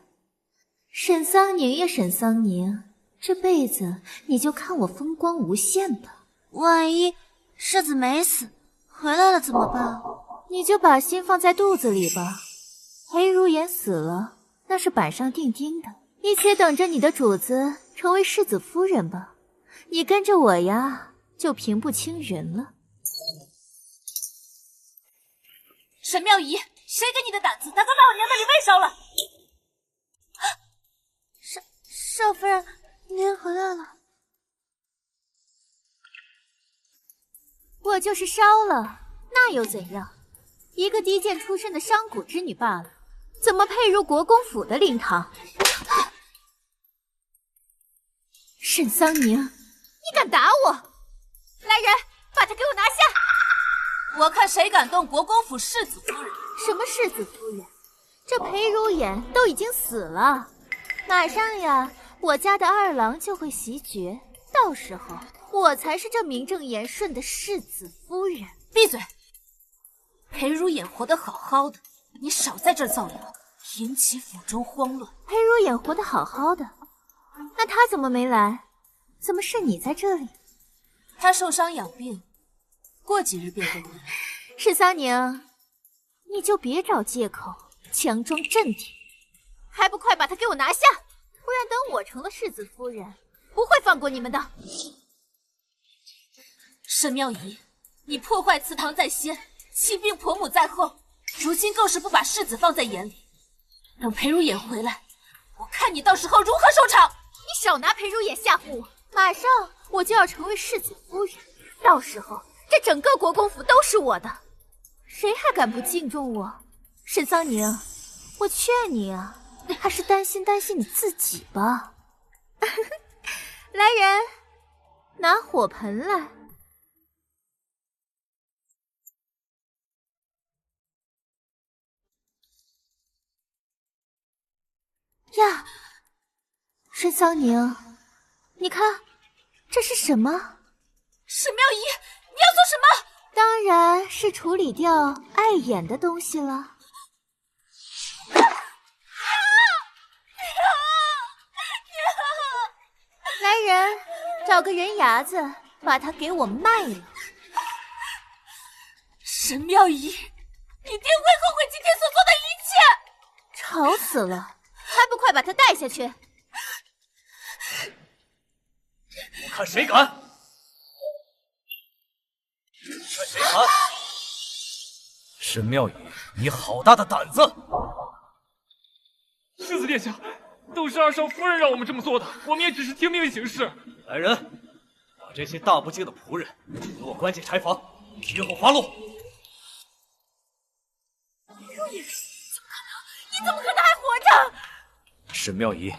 Speaker 3: 沈桑宁呀，沈桑宁，这辈子你就看我风光无限吧。
Speaker 13: 万一世子没死，回来了怎么办？
Speaker 3: 你就把心放在肚子里吧。裴如颜死了，那是板上钉钉的。你且等着你的主子成为世子夫人吧。你跟着我呀，就平步青云了。
Speaker 1: 沈妙仪，谁给你的胆子，胆敢把我娘的灵位烧了？
Speaker 13: 少夫人，您回来了。
Speaker 3: 我就是烧了，那又怎样？一个低贱出身的商贾之女罢了，怎么配入国公府的灵堂？沈桑宁，你敢打我！来人，把他给我拿下！
Speaker 1: 我看谁敢动国公府世子夫人。
Speaker 3: 什么世子夫人？这裴如颜都已经死了，马上呀，我家的二郎就会袭爵，到时候我才是这名正言顺的世子夫人。
Speaker 1: 闭嘴！裴如颜活得好好的，你少在这儿造谣，引起府中慌乱。
Speaker 3: 裴如颜活得好好的，那他怎么没来？怎么是你在这里？
Speaker 1: 他受伤养病，过几日便会回来。
Speaker 3: 沈桑宁，你就别找借口，强装镇定，还不快把他给我拿下！不然等我成了世子夫人，不会放过你们的。
Speaker 1: 沈妙仪，你破坏祠堂在先，弃病婆母在后，如今更是不把世子放在眼里。等裴如颜回来，我看你到时候如何收场！
Speaker 3: 你少拿裴如颜吓唬我！马上我就要成为世子夫人，到时候这整个国公府都是我的，谁还敢不敬重我？沈桑宁，我劝你啊，还是担心你自己吧。来人，拿火盆来。呀，沈桑宁，你看这是什么？
Speaker 1: 沈妙仪，你要做什么？
Speaker 3: 当然是处理掉碍眼的东西了。来人，找个人牙子把它给我卖了。
Speaker 1: 沈妙仪，你定会后悔今天所做的一切。
Speaker 3: 吵死了，还不快把他带下去！
Speaker 2: 我看谁敢！看谁敢！沈妙仪，你好大的胆子！
Speaker 6: 世子殿下，都是二少夫人让我们这么做的，我们也只是听命行事。
Speaker 2: 来人，把这些大不敬的仆人给我关进柴房，今后发落。
Speaker 1: 如也，怎么可能？你怎么可能还活着？
Speaker 2: 沈妙仪，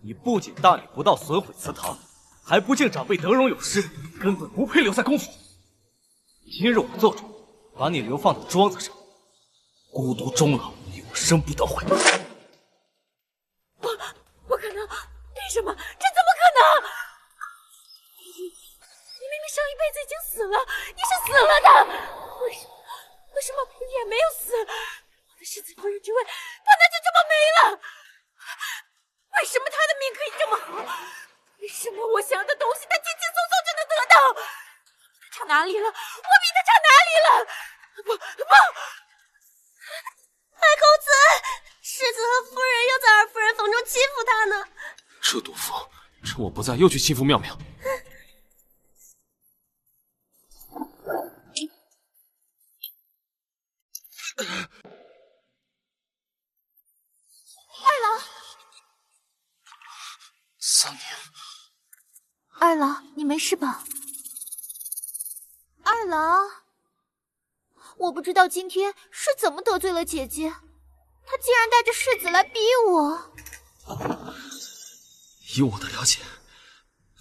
Speaker 2: 你不仅大逆不道，损毁祠堂，还不敬长辈，得容有失，根本不配留在公府。今日我做主，把你流放到庄子上，孤独终老，永生不得悔。
Speaker 1: 不可能！为什么？这怎么可能？你明明上一辈子已经死了，你是死了的，为什么也没有死？我的世子夫人之位，难道就这么没了？为什么他的命可以这么好？为什么我想要的东西他轻轻松松就能得到？他差哪里了？我比他差哪里了？不！
Speaker 13: 二公子，世子和夫人又在二夫人房中欺负他呢。
Speaker 5: 这毒妇趁我不在又去欺负妙妙。
Speaker 3: 没事吧？二郎，我不知道今天是怎么得罪了姐姐，她竟然带着世子来逼我。
Speaker 5: 以我的了解，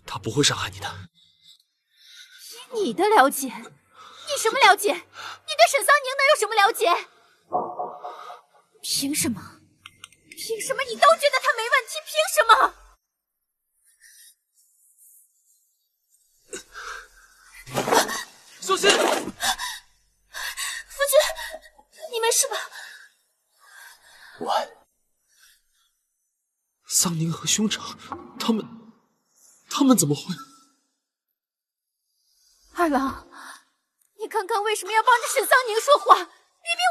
Speaker 5: 他不会伤害你的。
Speaker 3: 以你的了解，你什么了解？你对沈桑宁能有什么了解？凭什么？凭什么你都觉得他没问题？凭什么？
Speaker 5: 小心！
Speaker 3: 夫君，你没事吧？
Speaker 5: 桑宁和兄长，他们怎么会？
Speaker 3: 二郎，你刚刚为什么要帮着沈桑宁说话？明明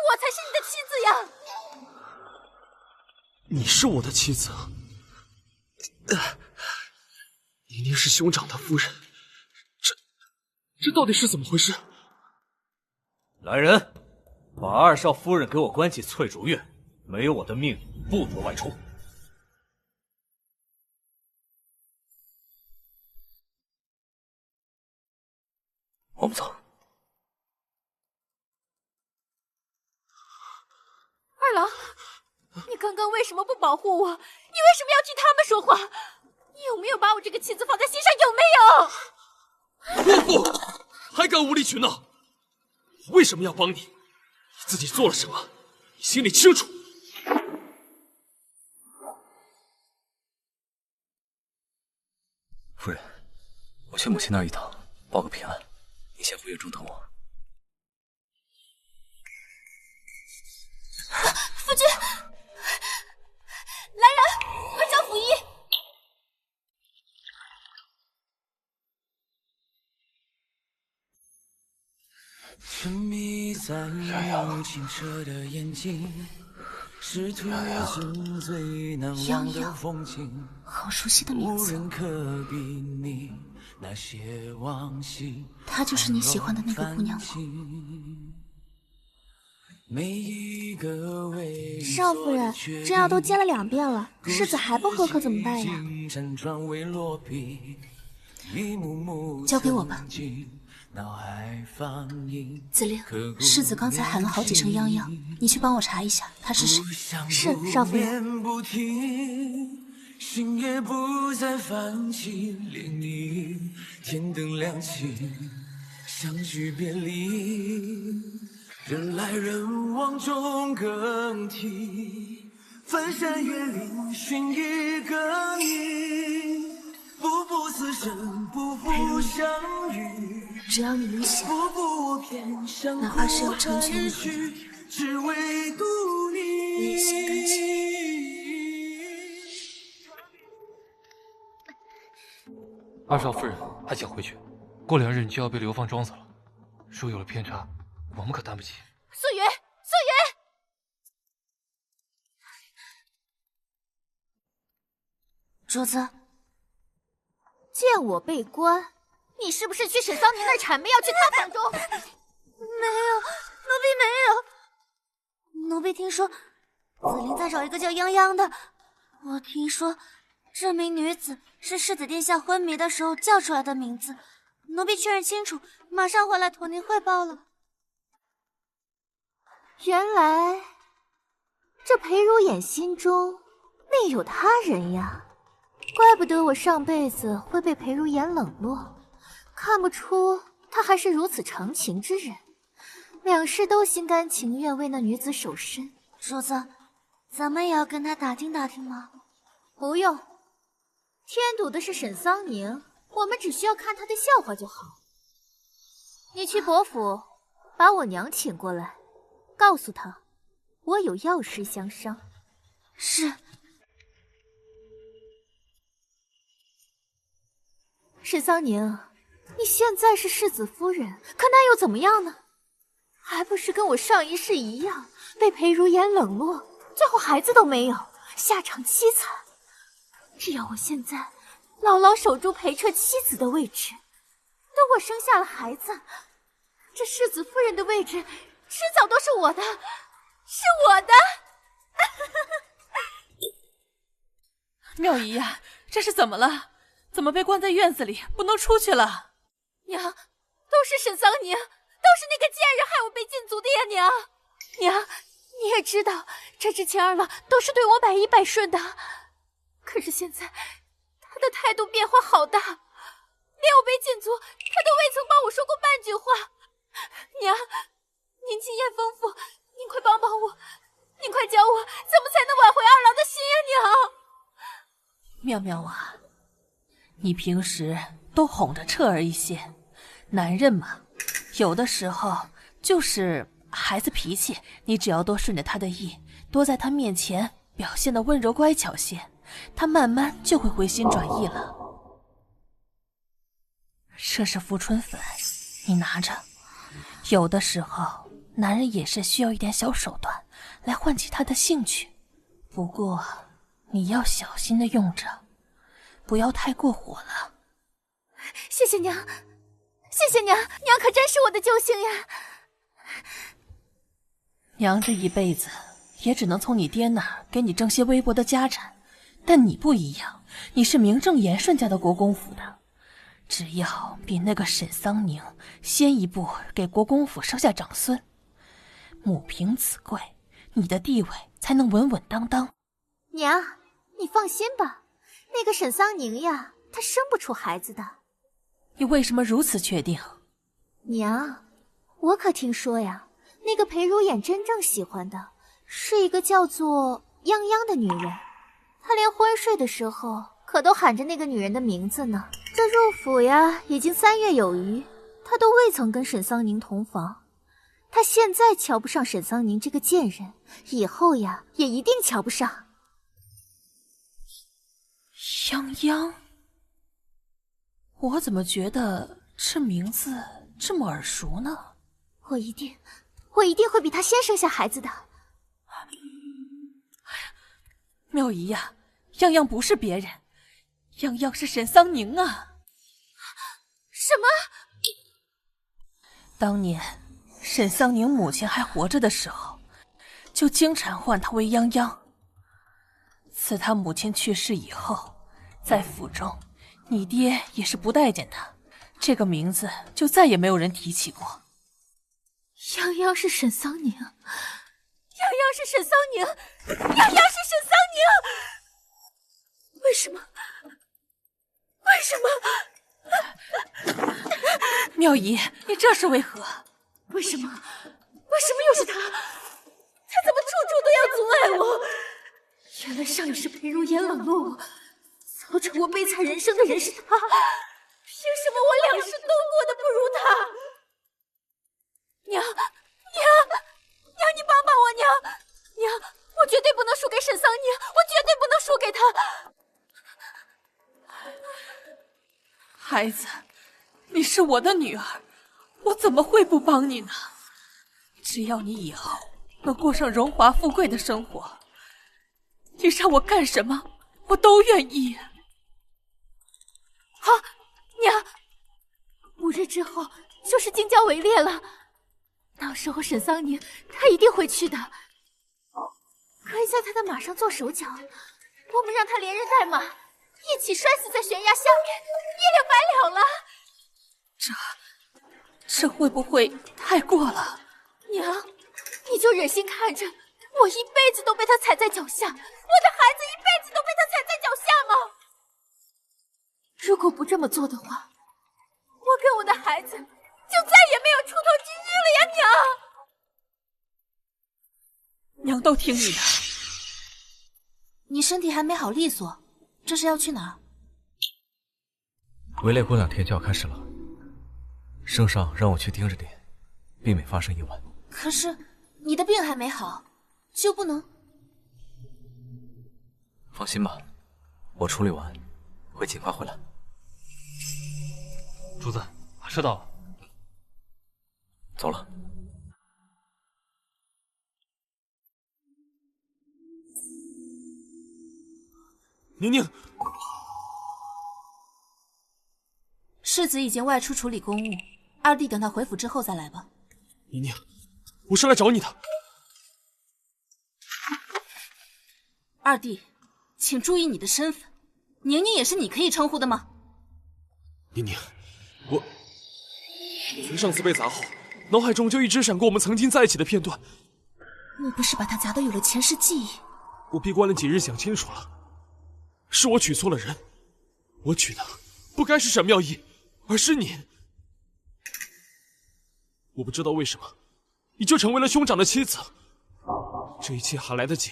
Speaker 3: 我才是你的妻子呀！
Speaker 5: 你是我的妻子，宁宁是兄长的夫人，这到底是怎么回事？
Speaker 2: 来人，把二少夫人给我关进翠竹院，没有我的命令不得外出。
Speaker 6: 我们走。
Speaker 3: 二郎，你刚刚为什么不保护我？你为什么要替他们说话？你有没有把我这个妻子放在心上？有没有？
Speaker 5: 泼妇，还敢无理取闹！我为什么要帮你？你自己做了什么？你心里清楚。
Speaker 6: 夫人，我去母亲那儿一趟，报个平安。你先回院中等我。
Speaker 3: 夫君，来人，快叫府医！
Speaker 15: 沉迷在你清澈的眼睛，是途中最难忘的风景。
Speaker 3: 好熟悉的名字。
Speaker 15: 无人可比你那些往昔。
Speaker 3: 她就是你喜欢的那个姑娘吗？
Speaker 13: 少夫人，这药都煎了2遍了，世子还不喝可怎么办呀？
Speaker 3: 交给我吧。子玲，世子刚才喊了好几声泱泱，你去帮我查一下他是谁。
Speaker 13: 是，少夫人。
Speaker 15: 心也不再泛起涟漪，天灯亮起，相聚别离，人来人往中更替，翻山越岭寻一个你，步步此生，步步相遇。
Speaker 3: 只要你能想，哪怕是要成全你和你，我也心甘情愿。
Speaker 6: 二少夫人还想回去，过2日你就要被流放庄子了。若有了偏差，我们可担不起。
Speaker 3: 素云，素云！主子，见我被关，你是不是去沈桑宁那儿谄媚，要去他房中？
Speaker 13: 没有，奴婢没有。奴婢听说紫菱在找一个叫泱泱的，我听说这名女子是世子殿下昏迷的时候叫出来的名字。奴婢确认清楚，马上回来同您汇报了。
Speaker 3: 原来这裴如眼心中另有他人呀，怪不得我上辈子会被裴如眼冷落，看不出他还是如此长情之人。两世都心甘情愿为那女子守身。
Speaker 13: 主子，咱们也要跟他打听打听吗？
Speaker 3: 不用，添堵的是沈桑宁，我们只需要看他的笑话就好。你去伯府把我娘请过来，告诉她我有要事相商。
Speaker 13: 是。
Speaker 3: 沈桑宁，你现在是世子夫人，可那又怎么样呢？还不是跟我上一世一样，被裴如烟冷落，最后孩子都没有，下场凄惨。只要我现在牢牢守住裴彻妻子的位置，等我生下了孩子，这世子夫人的位置迟早都是我的，是我的。
Speaker 9: 妙姨呀，这是怎么了？怎么被关在院子里，不能出去了？
Speaker 10: 娘，都是沈桑宁，都是那个贱人害我被禁足的呀！娘，你也知道，这之前二老都是对我百依百顺的，可是现在他的态度变化好大，连我被禁足，他都未曾帮我说过半句话。娘，您经验丰富，您快帮帮我，您快教我怎么才能挽回二郎的心呀！
Speaker 9: 妙妙啊，你平时都哄着彻儿一些，男人嘛，有的时候就是孩子脾气，你只要多顺着他的意，多在他面前表现得温柔乖巧些，他慢慢就会回心转意了。这是扶春粉，你拿着。有的时候男人也是需要一点小手段来唤起他的兴趣，不过你要小心的用着，不要太过火了。
Speaker 10: 谢谢娘，谢谢娘，娘可真是我的救星呀！
Speaker 9: 娘这一辈子也只能从你爹那儿给你挣些微薄的家产，但你不一样，你是名正言顺嫁到国公府的，只要比那个沈桑宁先一步给国公府生下长孙，母凭子贵，你的地位才能稳稳当当。
Speaker 3: 娘，你放心吧，那个沈桑宁呀，她生不出孩子的。
Speaker 9: 你为什么如此确定？
Speaker 3: 娘，我可听说呀，那个裴如眼真正喜欢的是一个叫做泱泱的女人，她连昏睡的时候可都喊着那个女人的名字呢。这入府呀，已经3月有余，她都未曾跟沈桑宁同房。她现在瞧不上沈桑宁这个贱人，以后呀，也一定瞧不上。
Speaker 9: 泱泱，我怎么觉得这名字这么耳熟呢？
Speaker 3: 我一定会比她先生下孩子的。
Speaker 9: 妙姨呀，泱泱不是别人，泱泱是沈桑宁啊！
Speaker 10: 什么？
Speaker 9: 当年沈桑宁母亲还活着的时候，就经常唤她为泱泱。自她母亲去世以后，在府中，你爹也是不待见她，这个名字就再也没有人提起过。
Speaker 10: 泱泱是沈桑宁，泱泱是沈桑宁，泱泱是沈桑宁！为什么？
Speaker 9: 妙姨，你这是为何？
Speaker 10: 为什么又是他？他怎么处处都要阻碍我？原来上一世裴如烟冷落我，造成我悲惨人生的人是他，凭什么我2世都过得不如他？娘，你帮帮我！娘，我绝对不能输给沈桑宁，我绝对不能输给他！
Speaker 9: 孩子，你是我的女儿，我怎么会不帮你呢？只要你以后能过上荣华富贵的生活，你让我干什么，我都愿意。
Speaker 10: 好，娘，5日之后就是京郊围猎了，到时候沈桑宁他一定会去的，可以在他的马上做手脚，我们让他连人带马一起摔死在悬崖下面，一了百了了。
Speaker 9: 这会不会太过了？
Speaker 10: 娘，你就忍心看着我一辈子都被他踩在脚下，我的孩子一辈子都被他踩在脚下吗？如果不这么做的话，我跟我的孩子就再也没有出头之日了呀！
Speaker 9: 娘都听你的。
Speaker 1: 你身体还没好利索，这是要去哪儿？
Speaker 2: 围猎过2天就要开始了，圣上让我去盯着点，避免发生意外。
Speaker 1: 可是你的病还没好，就不能……
Speaker 2: 放心吧，我处理完会尽快回来。
Speaker 12: 主子，马车到了。
Speaker 2: 走了。
Speaker 5: 宁宁，
Speaker 1: 世子已经外出处理公务，二弟等他回府之后再来吧。
Speaker 5: 宁宁，我是来找你的。
Speaker 1: 二弟，请注意你的身份，宁宁也是你可以称呼的吗？
Speaker 5: 宁宁，我从上次被砸后，脑海中就一直闪过我们曾经在一起的片段。
Speaker 1: 莫不是把他砸得有了前世记忆？
Speaker 5: 我闭关了几日，想清楚了，是我娶错了人，我娶的不该是沈妙意，而是你。我不知道为什么，你就成为了兄长的妻子。这一切还来得及，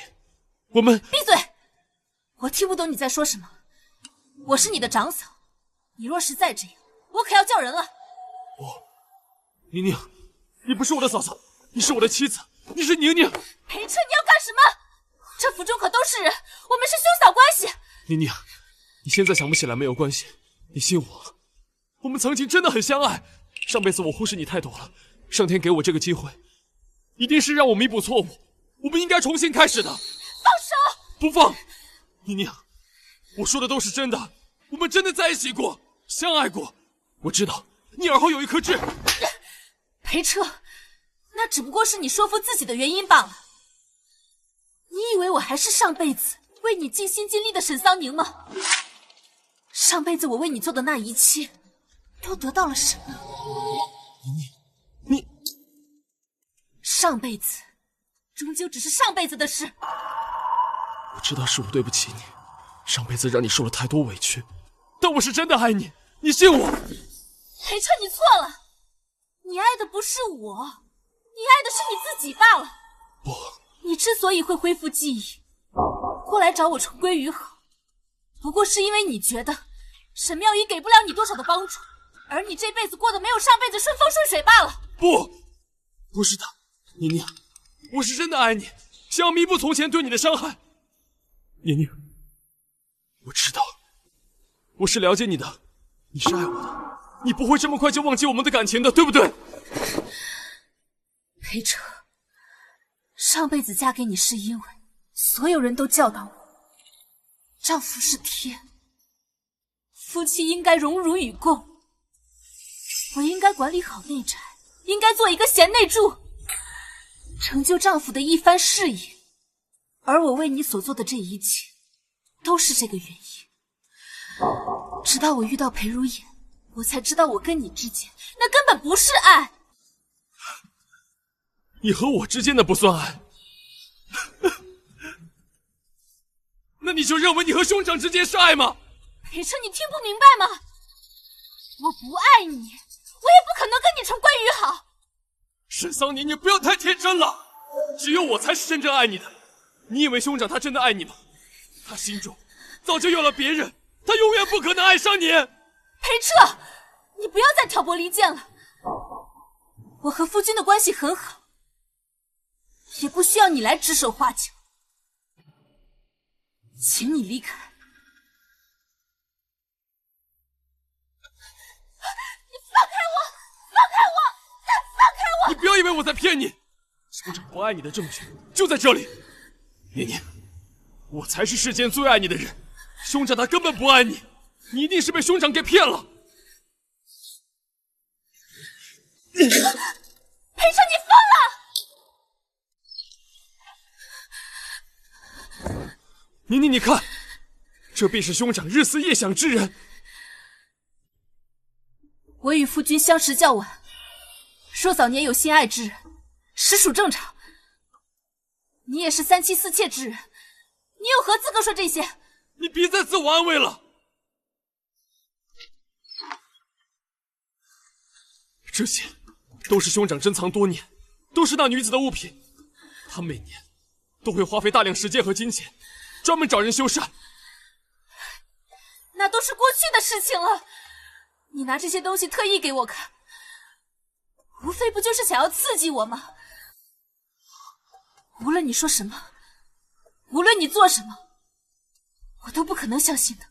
Speaker 5: 我们
Speaker 1: 闭嘴！我听不懂你在说什么。我是你的长嫂，你若是再这样，我可要叫人了。
Speaker 5: 宁宁，你不是我的嫂嫂，你是我的妻子，你是宁宁。
Speaker 1: 裴彻，你要干什么？这府中可都是人，我们是兄嫂关系。
Speaker 5: 宁宁，你现在想不起来没有关系，你信我，我们曾经真的很相爱。上辈子我忽视你太多了，上天给我这个机会，一定是让我弥补错误。我们应该重新开始的。放
Speaker 1: 手！
Speaker 5: 不放！宁宁，我说的都是真的，我们真的在一起过，相爱过。我知道你耳后有一颗痣。
Speaker 1: 裴彻，那只不过是你说服自己的原因罢了。你以为我还是上辈子为你尽心尽力的沈桑宁吗？上辈子我为你做的那一切，都得到了什么？
Speaker 5: 你
Speaker 1: 上辈子终究只是上辈子的事。
Speaker 5: 我知道是我对不起你，上辈子让你受了太多委屈，但我是真的爱你，你信我。
Speaker 1: 裴彻，你错了，你爱的不是我，你爱的是你自己罢了。
Speaker 5: 不，
Speaker 1: 你之所以会恢复记忆，过来找我重归于好，不过是因为你觉得沈妙仪给不了你多少的帮助，而你这辈子过得没有上辈子顺风顺水罢了。
Speaker 5: 不是的，宁宁，我是真的爱你，想要弥补从前对你的伤害。宁宁，我知道，我是了解你的，你是爱我的，你不会这么快就忘记我们的感情的，对不对？
Speaker 1: 裴彻，上辈子嫁给你是因为所有人都教导我，丈夫是天，夫妻应该荣辱与共。我应该管理好内宅，应该做一个贤内助，成就丈夫的一番事业。而我为你所做的这一切，都是这个原因。直到我遇到裴如烟，我才知道我跟你之间那根本不是爱。
Speaker 5: 你和我之间的不算爱，那你就认为你和兄长之间是爱吗？
Speaker 1: 裴彻，你听不明白吗？我不爱你，我也不可能跟你重归于好。
Speaker 5: 沈桑宁，你不要太天真了，只有我才是真正爱你的。你以为兄长他真的爱你吗？他心中早就有了别人，他永远不可能爱上你。
Speaker 1: 裴彻，你不要再挑拨离间了。我和夫君的关系很好，也不需要你来指手画脚。请你离开。你放开我！放开我！放开我！
Speaker 5: 你不要以为我在骗你，兄长不爱你的证据就在这里。宁宁，我才是世间最爱你的人，兄长他根本不爱你，你一定是被兄长给骗了。
Speaker 1: 裴彻，你疯了！
Speaker 5: 宁宁，你看，这便是兄长日思夜想之人。
Speaker 1: 我与夫君相识较晚，若早年有心爱之人，实属正常。你也是三妻四妾之人，你有何资格说这些？
Speaker 5: 你别再自我安慰了。这些都是兄长珍藏多年，都是那女子的物品。他每年都会花费大量时间和金钱，专门找人修缮。
Speaker 1: 那都是过去的事情了。你拿这些东西特意给我看，无非不就是想要刺激我吗？无论你说什么，无论你做什么，我都不可能相信的。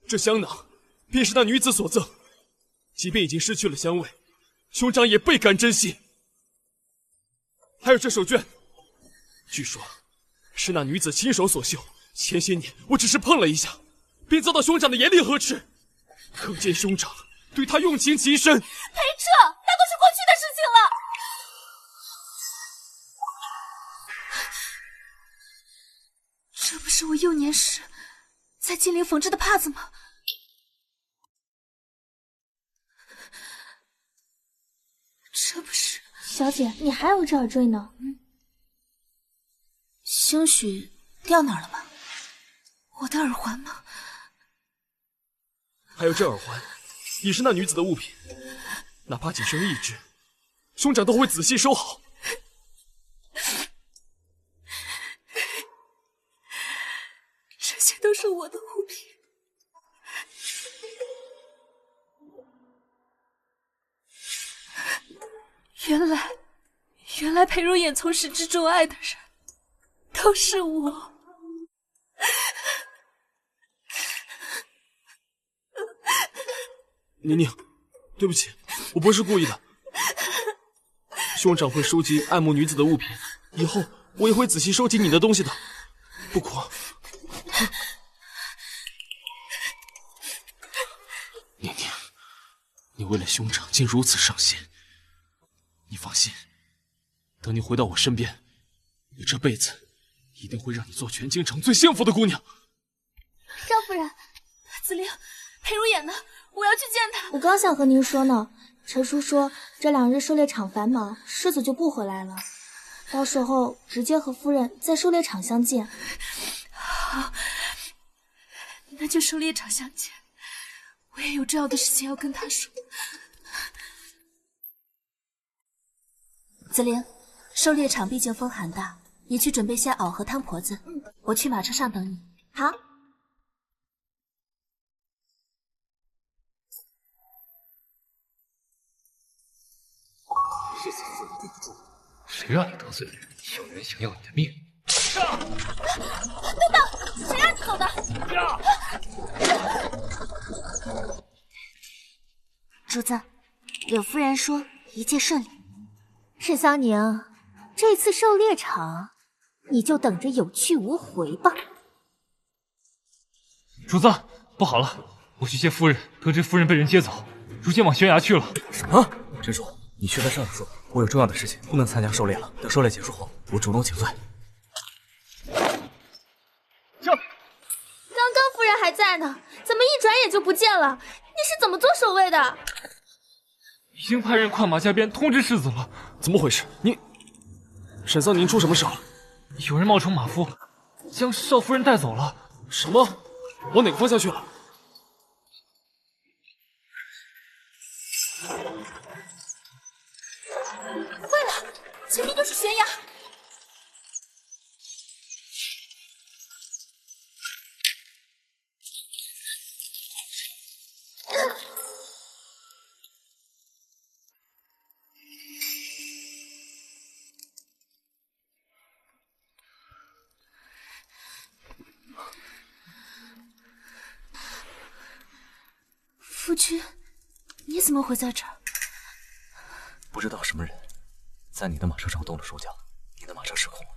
Speaker 5: 这香囊便是那女子所赠，即便已经失去了香味，兄长也倍感珍惜。还有这手绢，据说是那女子亲手所绣，前些年我只是碰了一下，便遭到兄长的严厉呵斥，可见兄长对她用情极深。
Speaker 1: 裴彻，那都是过去的事情了。这不是我幼年时在金陵缝制的帕子吗？这不是……
Speaker 3: 小姐，你还有这耳坠呢？
Speaker 1: 兴许掉哪儿了吧？我的耳环吗？
Speaker 5: 还有这耳环，也是那女子的物品，哪怕仅剩一只，兄长都会仔细收好。
Speaker 1: 这些都是我的物品。原来裴如眼从始至终爱的人都是我。
Speaker 5: 宁宁，对不起，我不是故意的。兄长会收集爱慕女子的物品，以后我也会仔细收集你的东西的。不哭。宁宁，你为了兄长竟如此上心，你放心，等你回到我身边，我这辈子一定会让你做全京城最幸福的姑娘。
Speaker 1: 张夫人，子菱，裴如眼呢？我要去见他。
Speaker 3: 我刚想和您说呢，陈叔说这2日狩猎场繁忙，世子就不回来了，到时候直接和夫人在狩猎场相见。
Speaker 1: 好，那就狩猎场相见。我也有重要的事情要跟他说。子菱，狩猎场毕竟风寒大，你去准备些袄和汤婆子。我去马车上等你。
Speaker 3: 好。
Speaker 6: 世子夫人对不住，谁让你得罪了人？有人想要你的命！
Speaker 1: 等等，谁让你走的？
Speaker 13: 主子，柳夫人说一切顺利。
Speaker 3: 沈桑宁，这次狩猎场你就等着有去无回吧。
Speaker 12: 主子，不好了，我去接夫人，得知夫人被人接走，如今往悬崖去了。
Speaker 2: 什么？珍珠，你去跟上人说，我有重要的事情，不能参加狩猎了。等狩猎结束后，我主动请罪。
Speaker 10: 刚刚夫人还在呢，怎么一转眼就不见了？你是怎么做守卫的？
Speaker 12: 已经派人快马加鞭通知世子了。
Speaker 5: 怎么回事？你沈桑宁出什么事了？
Speaker 12: 有人冒充马夫，将少夫人带走了。
Speaker 5: 什么？往哪个方向去了？
Speaker 1: 坏了，前面就是悬崖。夫君，你怎么会在这儿？
Speaker 2: 不知道什么人在你的马车上动了手脚，你的马车失控了。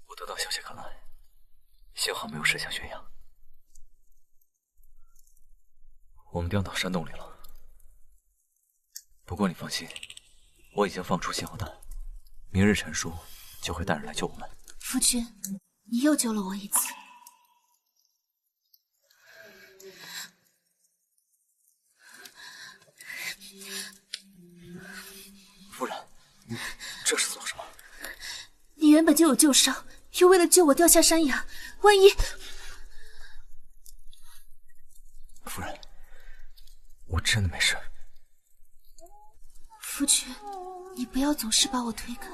Speaker 2: 我得到消息看来，幸好没有驶向悬崖。我们掉到山洞里了。不过你放心，我已经放出信号弹，明日陈叔就会带人来救我们。
Speaker 1: 夫君，你又救了我一次。
Speaker 2: 夫人，你这是做什么？
Speaker 1: 你原本就有旧伤，又为了救我掉下山崖，万一……
Speaker 2: 夫人，我真的没事。
Speaker 1: 夫君，你不要总是把我推开。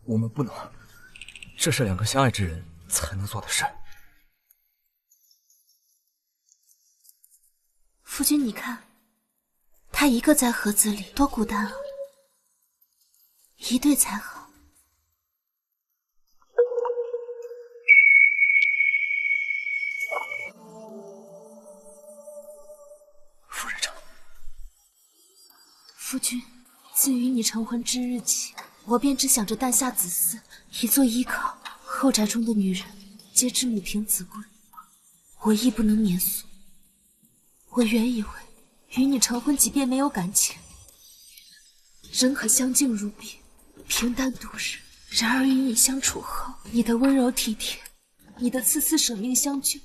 Speaker 2: 我们不能，这是2个相爱之人才能做的事。
Speaker 1: 夫君，你看，他一个在盒子里，多孤单啊！一对才好。
Speaker 2: 夫人这，
Speaker 1: 夫君，自与你成婚之日起，我便只想着诞下子嗣，以作依靠。后宅中的女人皆知母凭子贵，我亦不能免俗。我原以为与你成婚，即便没有感情，仍可相敬如宾，平淡度日。然而与你相处后，你的温柔体贴，你的次次舍命相救，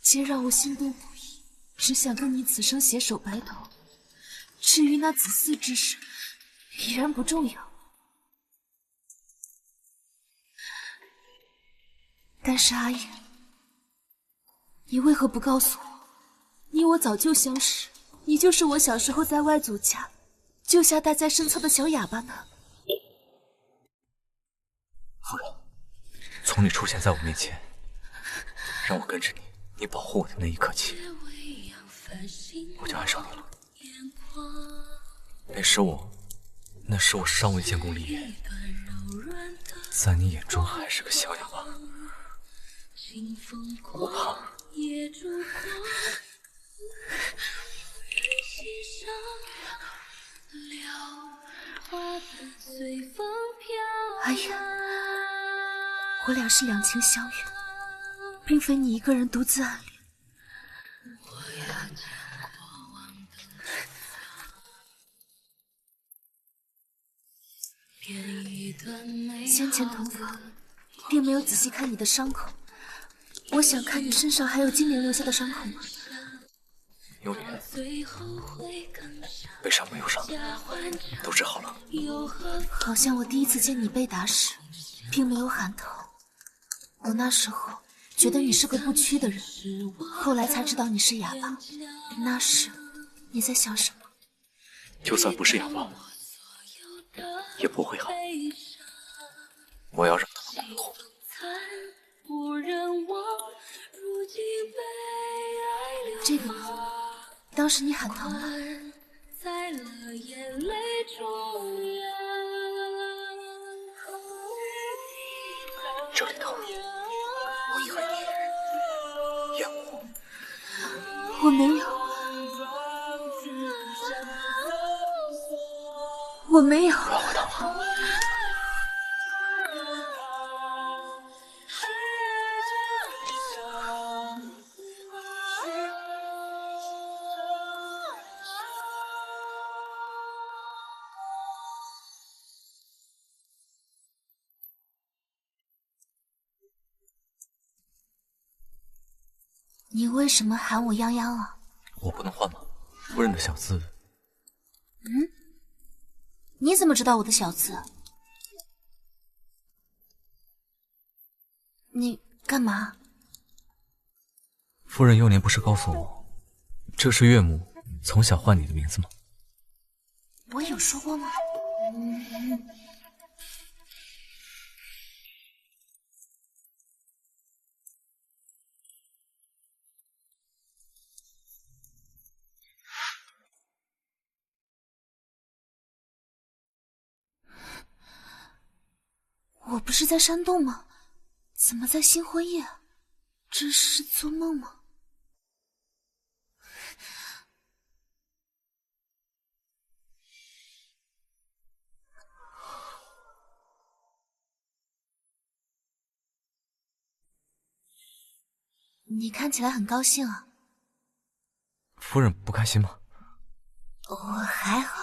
Speaker 1: 皆让我心动不已，只想跟你此生携手白头。至于那子嗣之事，已然不重要。但是阿言，你为何不告诉我，你我早就相识，你就是我小时候在外祖家救下带在身侧的小哑巴呢？
Speaker 2: 夫人，从你出现在我面前，让我跟着你，你保护我的那一刻起，我就爱上你了。那时我尚未建功立业，在你眼中还是个小哑巴，我怕。
Speaker 1: 哎呀，我俩是两情相悦，并非你一个人独自暗恋。先前同房，并没有仔细看你的伤口，我想看你身上还有精灵留下的伤口吗？
Speaker 2: 有你，背上没有伤，都治好了。
Speaker 1: 好像我第一次见你被打时，并没有喊疼。我那时候觉得你是个不屈的人，后来才知道你是哑巴。那时你在想什么？
Speaker 2: 就算不是哑巴，也不会好。我要让他们痛。
Speaker 1: 这个呢？当时你喊疼了。
Speaker 2: 这里疼，我以为你厌恶。
Speaker 1: 我没有，我没有。
Speaker 2: 不要回头了。
Speaker 1: 你为什么喊我泱泱啊？
Speaker 2: 我不能换吗？夫人的小字。
Speaker 1: 你怎么知道我的小字？你干嘛？
Speaker 2: 夫人幼年不是告诉我，这是岳母从小唤你的名字吗？
Speaker 1: 我有说过吗？我不是在山洞吗？怎么在新婚夜？这是做梦吗？你看起来很高兴啊。
Speaker 2: 夫人不开心吗？
Speaker 1: 我还好。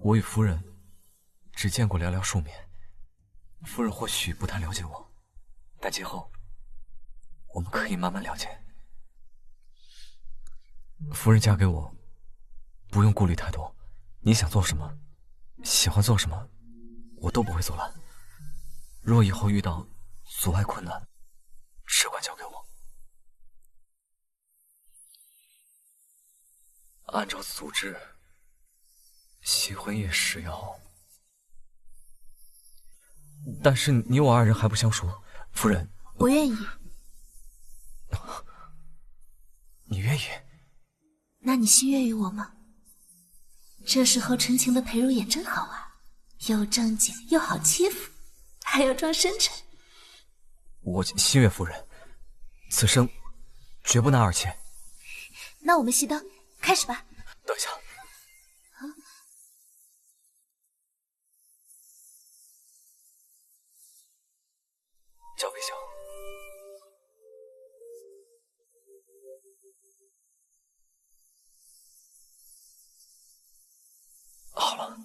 Speaker 2: 我与夫人只见过寥寥数面，夫人或许不太了解我，但今后我们可以慢慢了解。夫人嫁给我，不用顾虑太多，你想做什么，喜欢做什么，我都不会阻拦。若以后遇到阻碍困难，只管交给我。按照祖制，新婚夜时要，但是你我二人还不相熟，夫人。
Speaker 1: 我愿意。
Speaker 2: 你愿意？
Speaker 1: 那你心悦于我吗？这时候纯情的裴如也真好玩，又正经又好欺负，还要装深沉。
Speaker 2: 我心悦夫人，此生绝不拿耳切。
Speaker 1: 那我们熄灯，开始吧。
Speaker 2: 等一下。交给小。好了。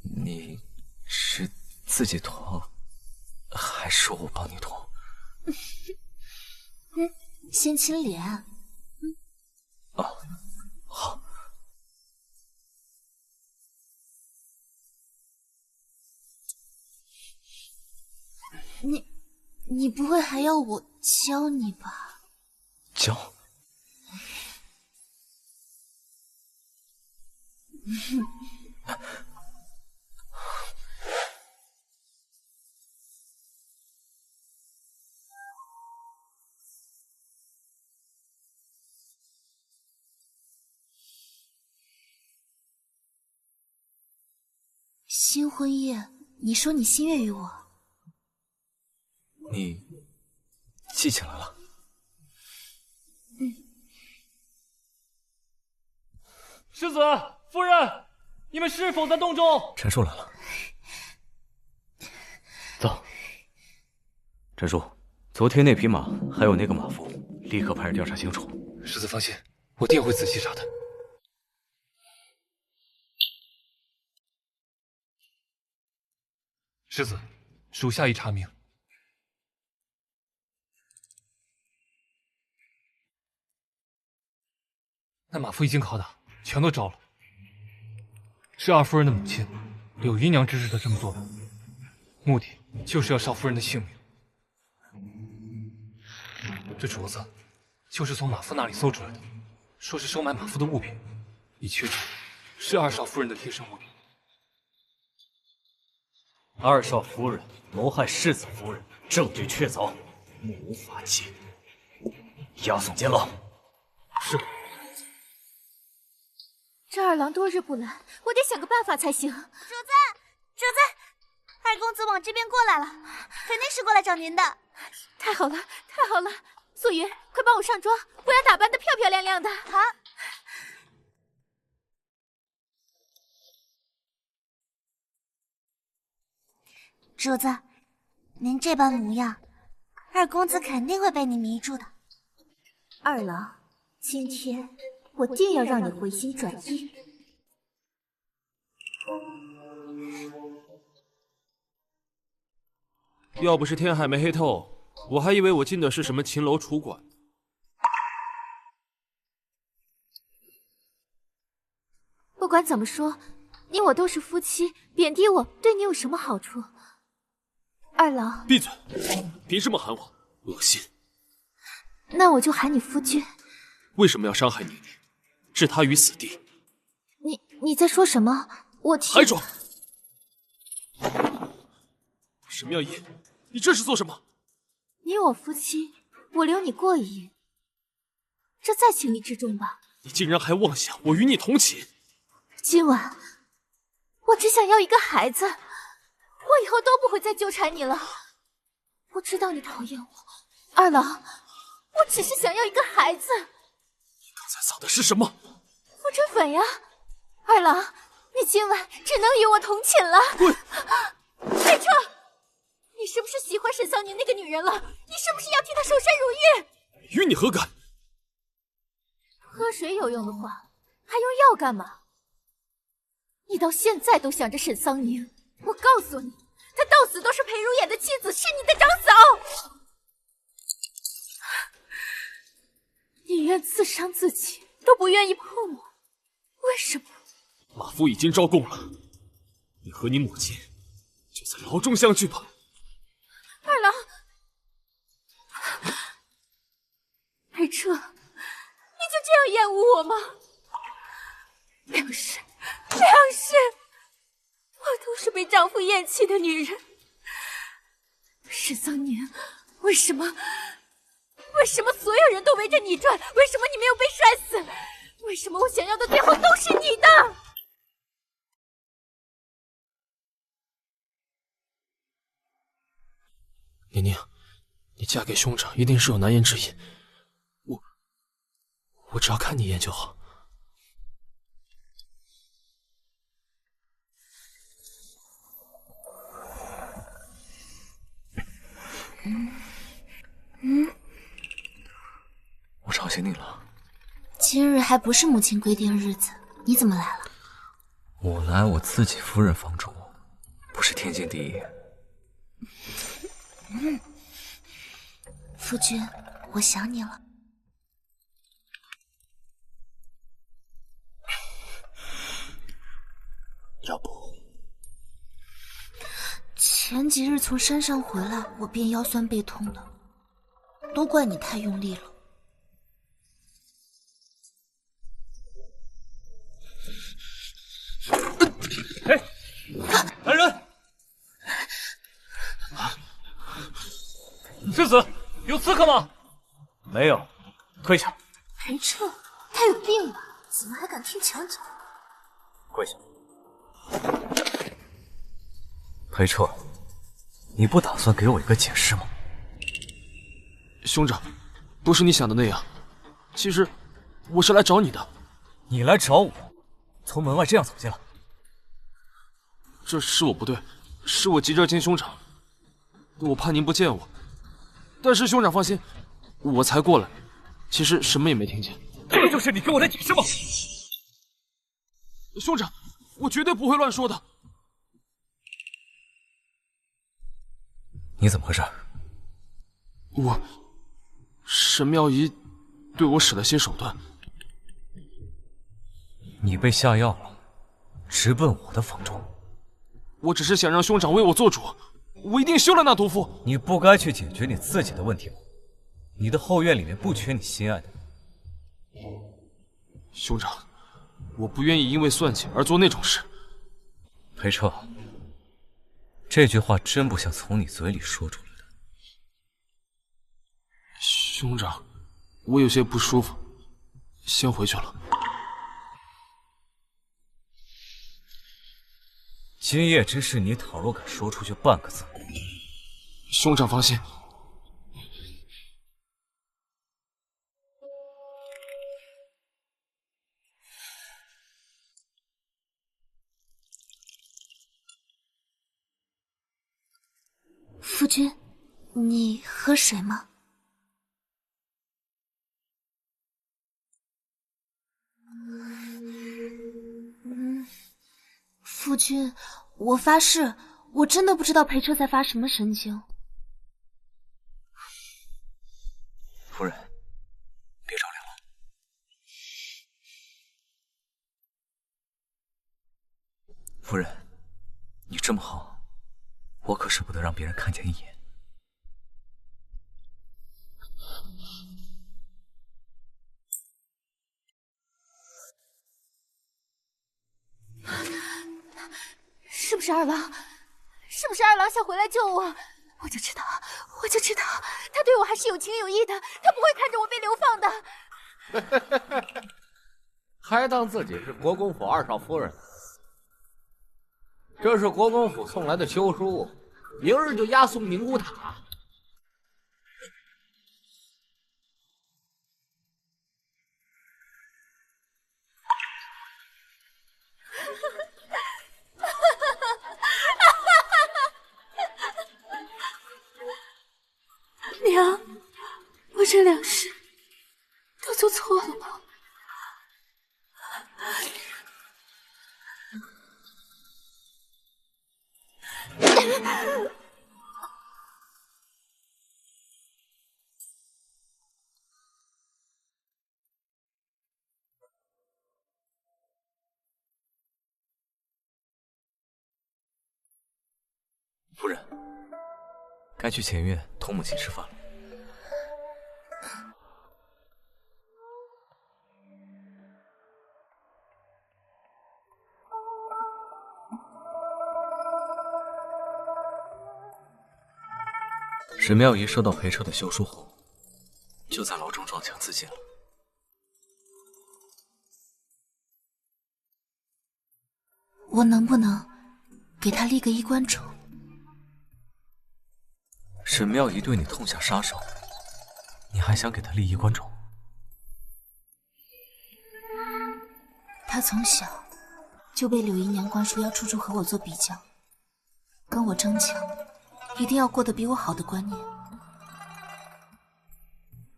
Speaker 2: 你是自己脱，还是我帮你脱？
Speaker 1: 先亲脸。
Speaker 2: 哦，好。
Speaker 1: 你不会还要我教你吧？
Speaker 2: 教？
Speaker 1: 新婚夜，你说你心悦于我，
Speaker 2: 你记起来了？
Speaker 12: 世子夫人，你们是否在洞中？
Speaker 2: 陈叔来了，走。陈叔，昨天那匹马还有那个马夫，立刻派人调查清楚。
Speaker 6: 世子放心，我定会仔细查的。世子，属下已查明，那马夫一经拷打，全都招了。是二夫人的母亲柳姨娘指使他这么做的，目的就是要少夫人的性命。这镯子就是从马夫那里搜出来的，说是收买马夫的物品，已确诊是二少夫人的贴身物品。
Speaker 2: 二少夫人谋害世子夫人，证据确凿，目无法纪，押送监牢。
Speaker 6: 是。
Speaker 3: 这二郎多日不来，我得想个办法才行。
Speaker 13: 主子，二公子往这边过来了，肯定是过来找您的。
Speaker 3: 太好了，太好了！素云，快帮我上妆，我要打扮得漂漂亮亮的。
Speaker 13: 好。主子，您这般模样，二公子肯定会被你迷住的。
Speaker 3: 二郎，今天我定要让你回心转意。
Speaker 5: 要不是天还没黑透，我还以为我进的是什么秦楼楚馆。
Speaker 3: 不管怎么说，你我都是夫妻，贬低我对你有什么好处？二郎，
Speaker 5: 闭嘴！凭什么喊我？恶心！
Speaker 3: 那我就喊你夫君。
Speaker 5: 为什么要伤害宁宁，置她于死地？
Speaker 3: 你在说什么？我听。
Speaker 5: 还说！沈妙仪，你这是做什么？
Speaker 3: 你我夫妻，我留你过一夜，这在情理之中吧？
Speaker 5: 你竟然还妄想我与你同寝！
Speaker 3: 今晚，我只想要一个孩子，我以后都不会再纠缠你了。我知道你讨厌我，二郎，我只是想要一个孩子。
Speaker 5: 你刚才撒的是什么？
Speaker 3: 覆尘粉呀！二郎，你今晚只能与我同寝了。
Speaker 5: 滚！
Speaker 3: 海彻，你是不是喜欢沈桑宁那个女人了？你是不是要替她守身如玉？
Speaker 5: 与你何干？
Speaker 3: 喝水有用的话，还用药干嘛？你到现在都想着沈桑宁，我告诉你，她到死都是裴如眼的妻子，是你的长嫂。宁愿自伤自己，都不愿意碰我，为什么？
Speaker 5: 马夫已经招供了，你和你母亲就在牢中相聚吧。
Speaker 3: 二郎，海彻，你就这样厌恶我吗？梁氏，我都是被丈夫厌弃的女人。沈桑宁，为什么所有人都围着你转？为什么你没有被摔死？为什么我想要的最后都是你的？
Speaker 5: 宁宁，你嫁给兄长一定是有难言之隐，我只要看你一眼就好。
Speaker 2: 我吵醒你了。
Speaker 1: 今日还不是母亲规定日子，你怎么来了？
Speaker 2: 我来我自己夫人房中，不是天经地义。
Speaker 1: 夫君，我想你了。
Speaker 5: 要不，
Speaker 1: 前几日从山上回来，我便腰酸背痛的，都怪你太用力了。
Speaker 2: 哎，来人！世子，有刺客吗？没有，跪下。
Speaker 1: 裴彻，他有病吧？怎么还敢听墙角？
Speaker 2: 跪下。裴彻，你不打算给我一个解释吗？
Speaker 5: 兄长，不是你想的那样。其实，我是来找你的。
Speaker 2: 你来找我，从门外这样走进来。
Speaker 5: 这是我不对，是我急着见兄长，我怕您不见我。但是兄长放心，我才过来，其实什么也没听见。
Speaker 2: 这就是你给我的解释吗？
Speaker 5: 兄长，我绝对不会乱说的。
Speaker 2: 你怎么回事？
Speaker 5: 沈妙仪对我使了些手段。
Speaker 2: 你被下药了，直奔我的房中。
Speaker 5: 我只是想让兄长为我做主，我一定休了那毒妇。
Speaker 2: 你不该去解决你自己的问题吗？你的后院里面不缺你心爱的。
Speaker 5: 兄长，我不愿意因为算计而做那种事。
Speaker 2: 裴彻，这句话真不像从你嘴里说出来的。
Speaker 5: 兄长，我有些不舒服，先回去了。
Speaker 2: 今夜之事，你倘若敢说出去半个字，
Speaker 5: 兄长放心。
Speaker 1: 夫君，你喝水吗？夫君，我发誓，我真的不知道裴彻在发什么神经。
Speaker 2: 夫人，别着凉了。夫人，你这么好，我可舍不得让别人看见一眼。
Speaker 10: 是不是二郎？是不是二郎想回来救我？我就知道，他对我还是有情有义的，他不会看着我被流放的。
Speaker 14: 还当自己是国公府二少夫人？这是国公府送来的休书，明日就押送宁古塔。
Speaker 10: 娘，我这两世都做错了吗？
Speaker 2: 夫人，该去前院同母亲吃饭了。沈妙仪收到裴彻的休书后，就在牢中撞墙自尽了。
Speaker 1: 我能不能给他立个衣冠冢？
Speaker 2: 沈妙仪对你痛下杀手，你还想给她利益关注？
Speaker 1: 她从小就被柳姨娘灌输要处处和我做比较，跟我争强，一定要过得比我好的观念。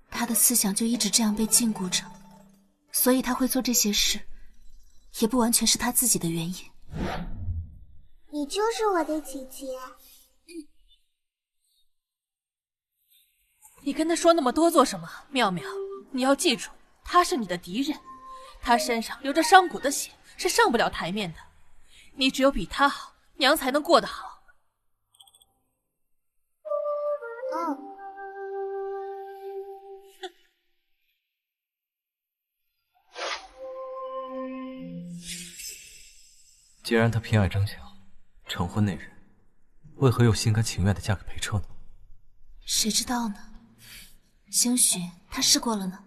Speaker 1: 她的思想就一直这样被禁锢着，所以她会做这些事，也不完全是她自己的原因。
Speaker 13: 你就是我的姐姐。
Speaker 9: 你跟他说那么多做什么？妙妙，你要记住，他是你的敌人，他身上流着商贾的血，是上不了台面的。你只有比他好，娘才能过得好。
Speaker 2: 既然他偏爱争强，成婚那日，为何又心甘情愿地嫁给裴彻呢？
Speaker 1: 谁知道呢？兴许他试过了呢。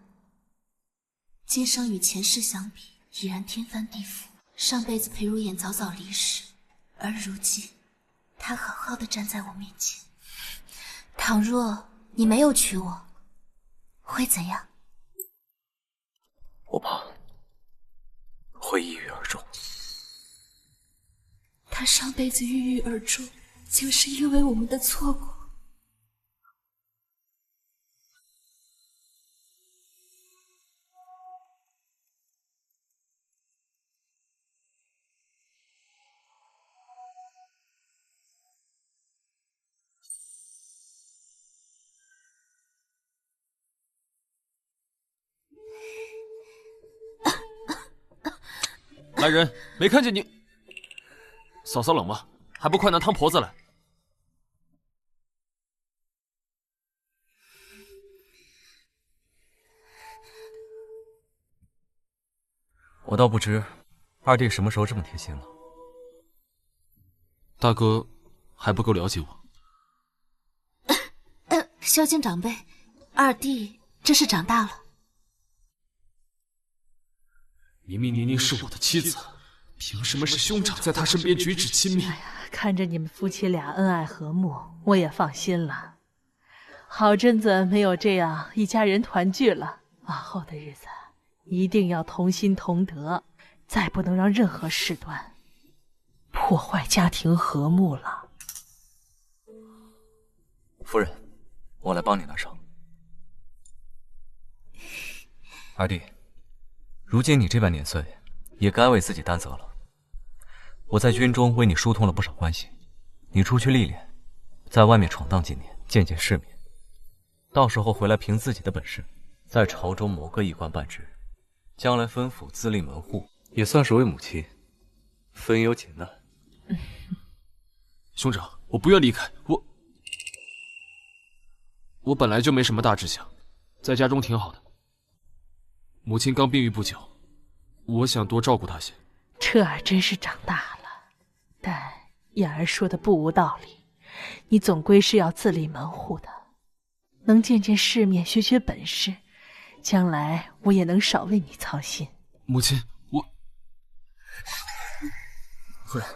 Speaker 1: 今生与前世相比，已然天翻地覆。上辈子裴如眼早早离世，而如今，他好好的站在我面前。倘若你没有娶我，会怎样？
Speaker 2: 我怕会抑郁而终。
Speaker 1: 他上辈子郁郁而终，就是因为我们的错过。
Speaker 5: 来人，没看见你。嫂嫂冷吗？还不快拿汤婆子来！
Speaker 2: 我倒不知二弟什么时候这么贴心了。
Speaker 5: 大哥还不够了解我。
Speaker 1: 孝敬长辈，二弟这是长大了。
Speaker 5: 明明妮妮是我的妻子，凭什么是兄长在她身边举止亲密？
Speaker 4: 看着你们夫妻俩恩爱和睦，我也放心了。好阵子没有这样一家人团聚了，往后的日子一定要同心同德，再不能让任何事端破坏家庭和睦了。
Speaker 2: 夫人，我来帮你拿上。二弟，如今你这般年岁，也该为自己担责了。我在军中为你疏通了不少关系，你出去历练，在外面闯荡几年，见见世面，到时候回来凭自己的本事，在朝中谋个一官半职，将来分府自立门户，也算是为母亲分忧解难。
Speaker 5: 兄长，我不愿离开，我本来就没什么大志向，在家中挺好的。母亲刚病愈不久，我想多照顾她些。
Speaker 4: 彻儿真是长大了，但燕儿说的不无道理，你总归是要自立门户的，能见见世面，学学本事，将来我也能少为你操心。
Speaker 5: 母亲，
Speaker 2: 夫人，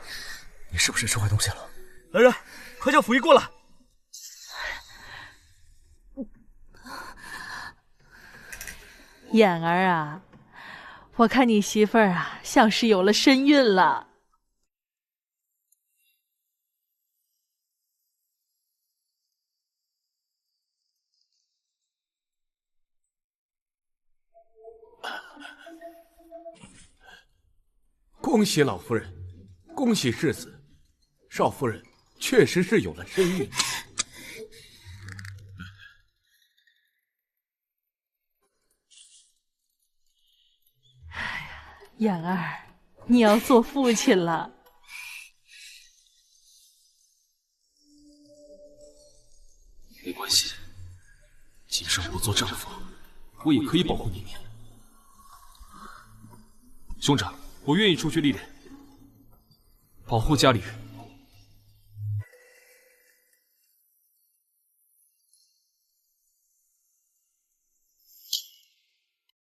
Speaker 2: 你是不是吃坏东西了？
Speaker 16: 来人，快叫府医过来！
Speaker 4: 燕儿啊，我看你媳妇儿啊，像是有了身孕了。
Speaker 14: 恭喜老夫人，恭喜世子，少夫人确实是有了身孕。
Speaker 4: 燕儿，你要做父亲了。
Speaker 5: 没关系，今生不做丈夫，我也可以保护妮妮。兄长，我愿意出去历练，保护家里人。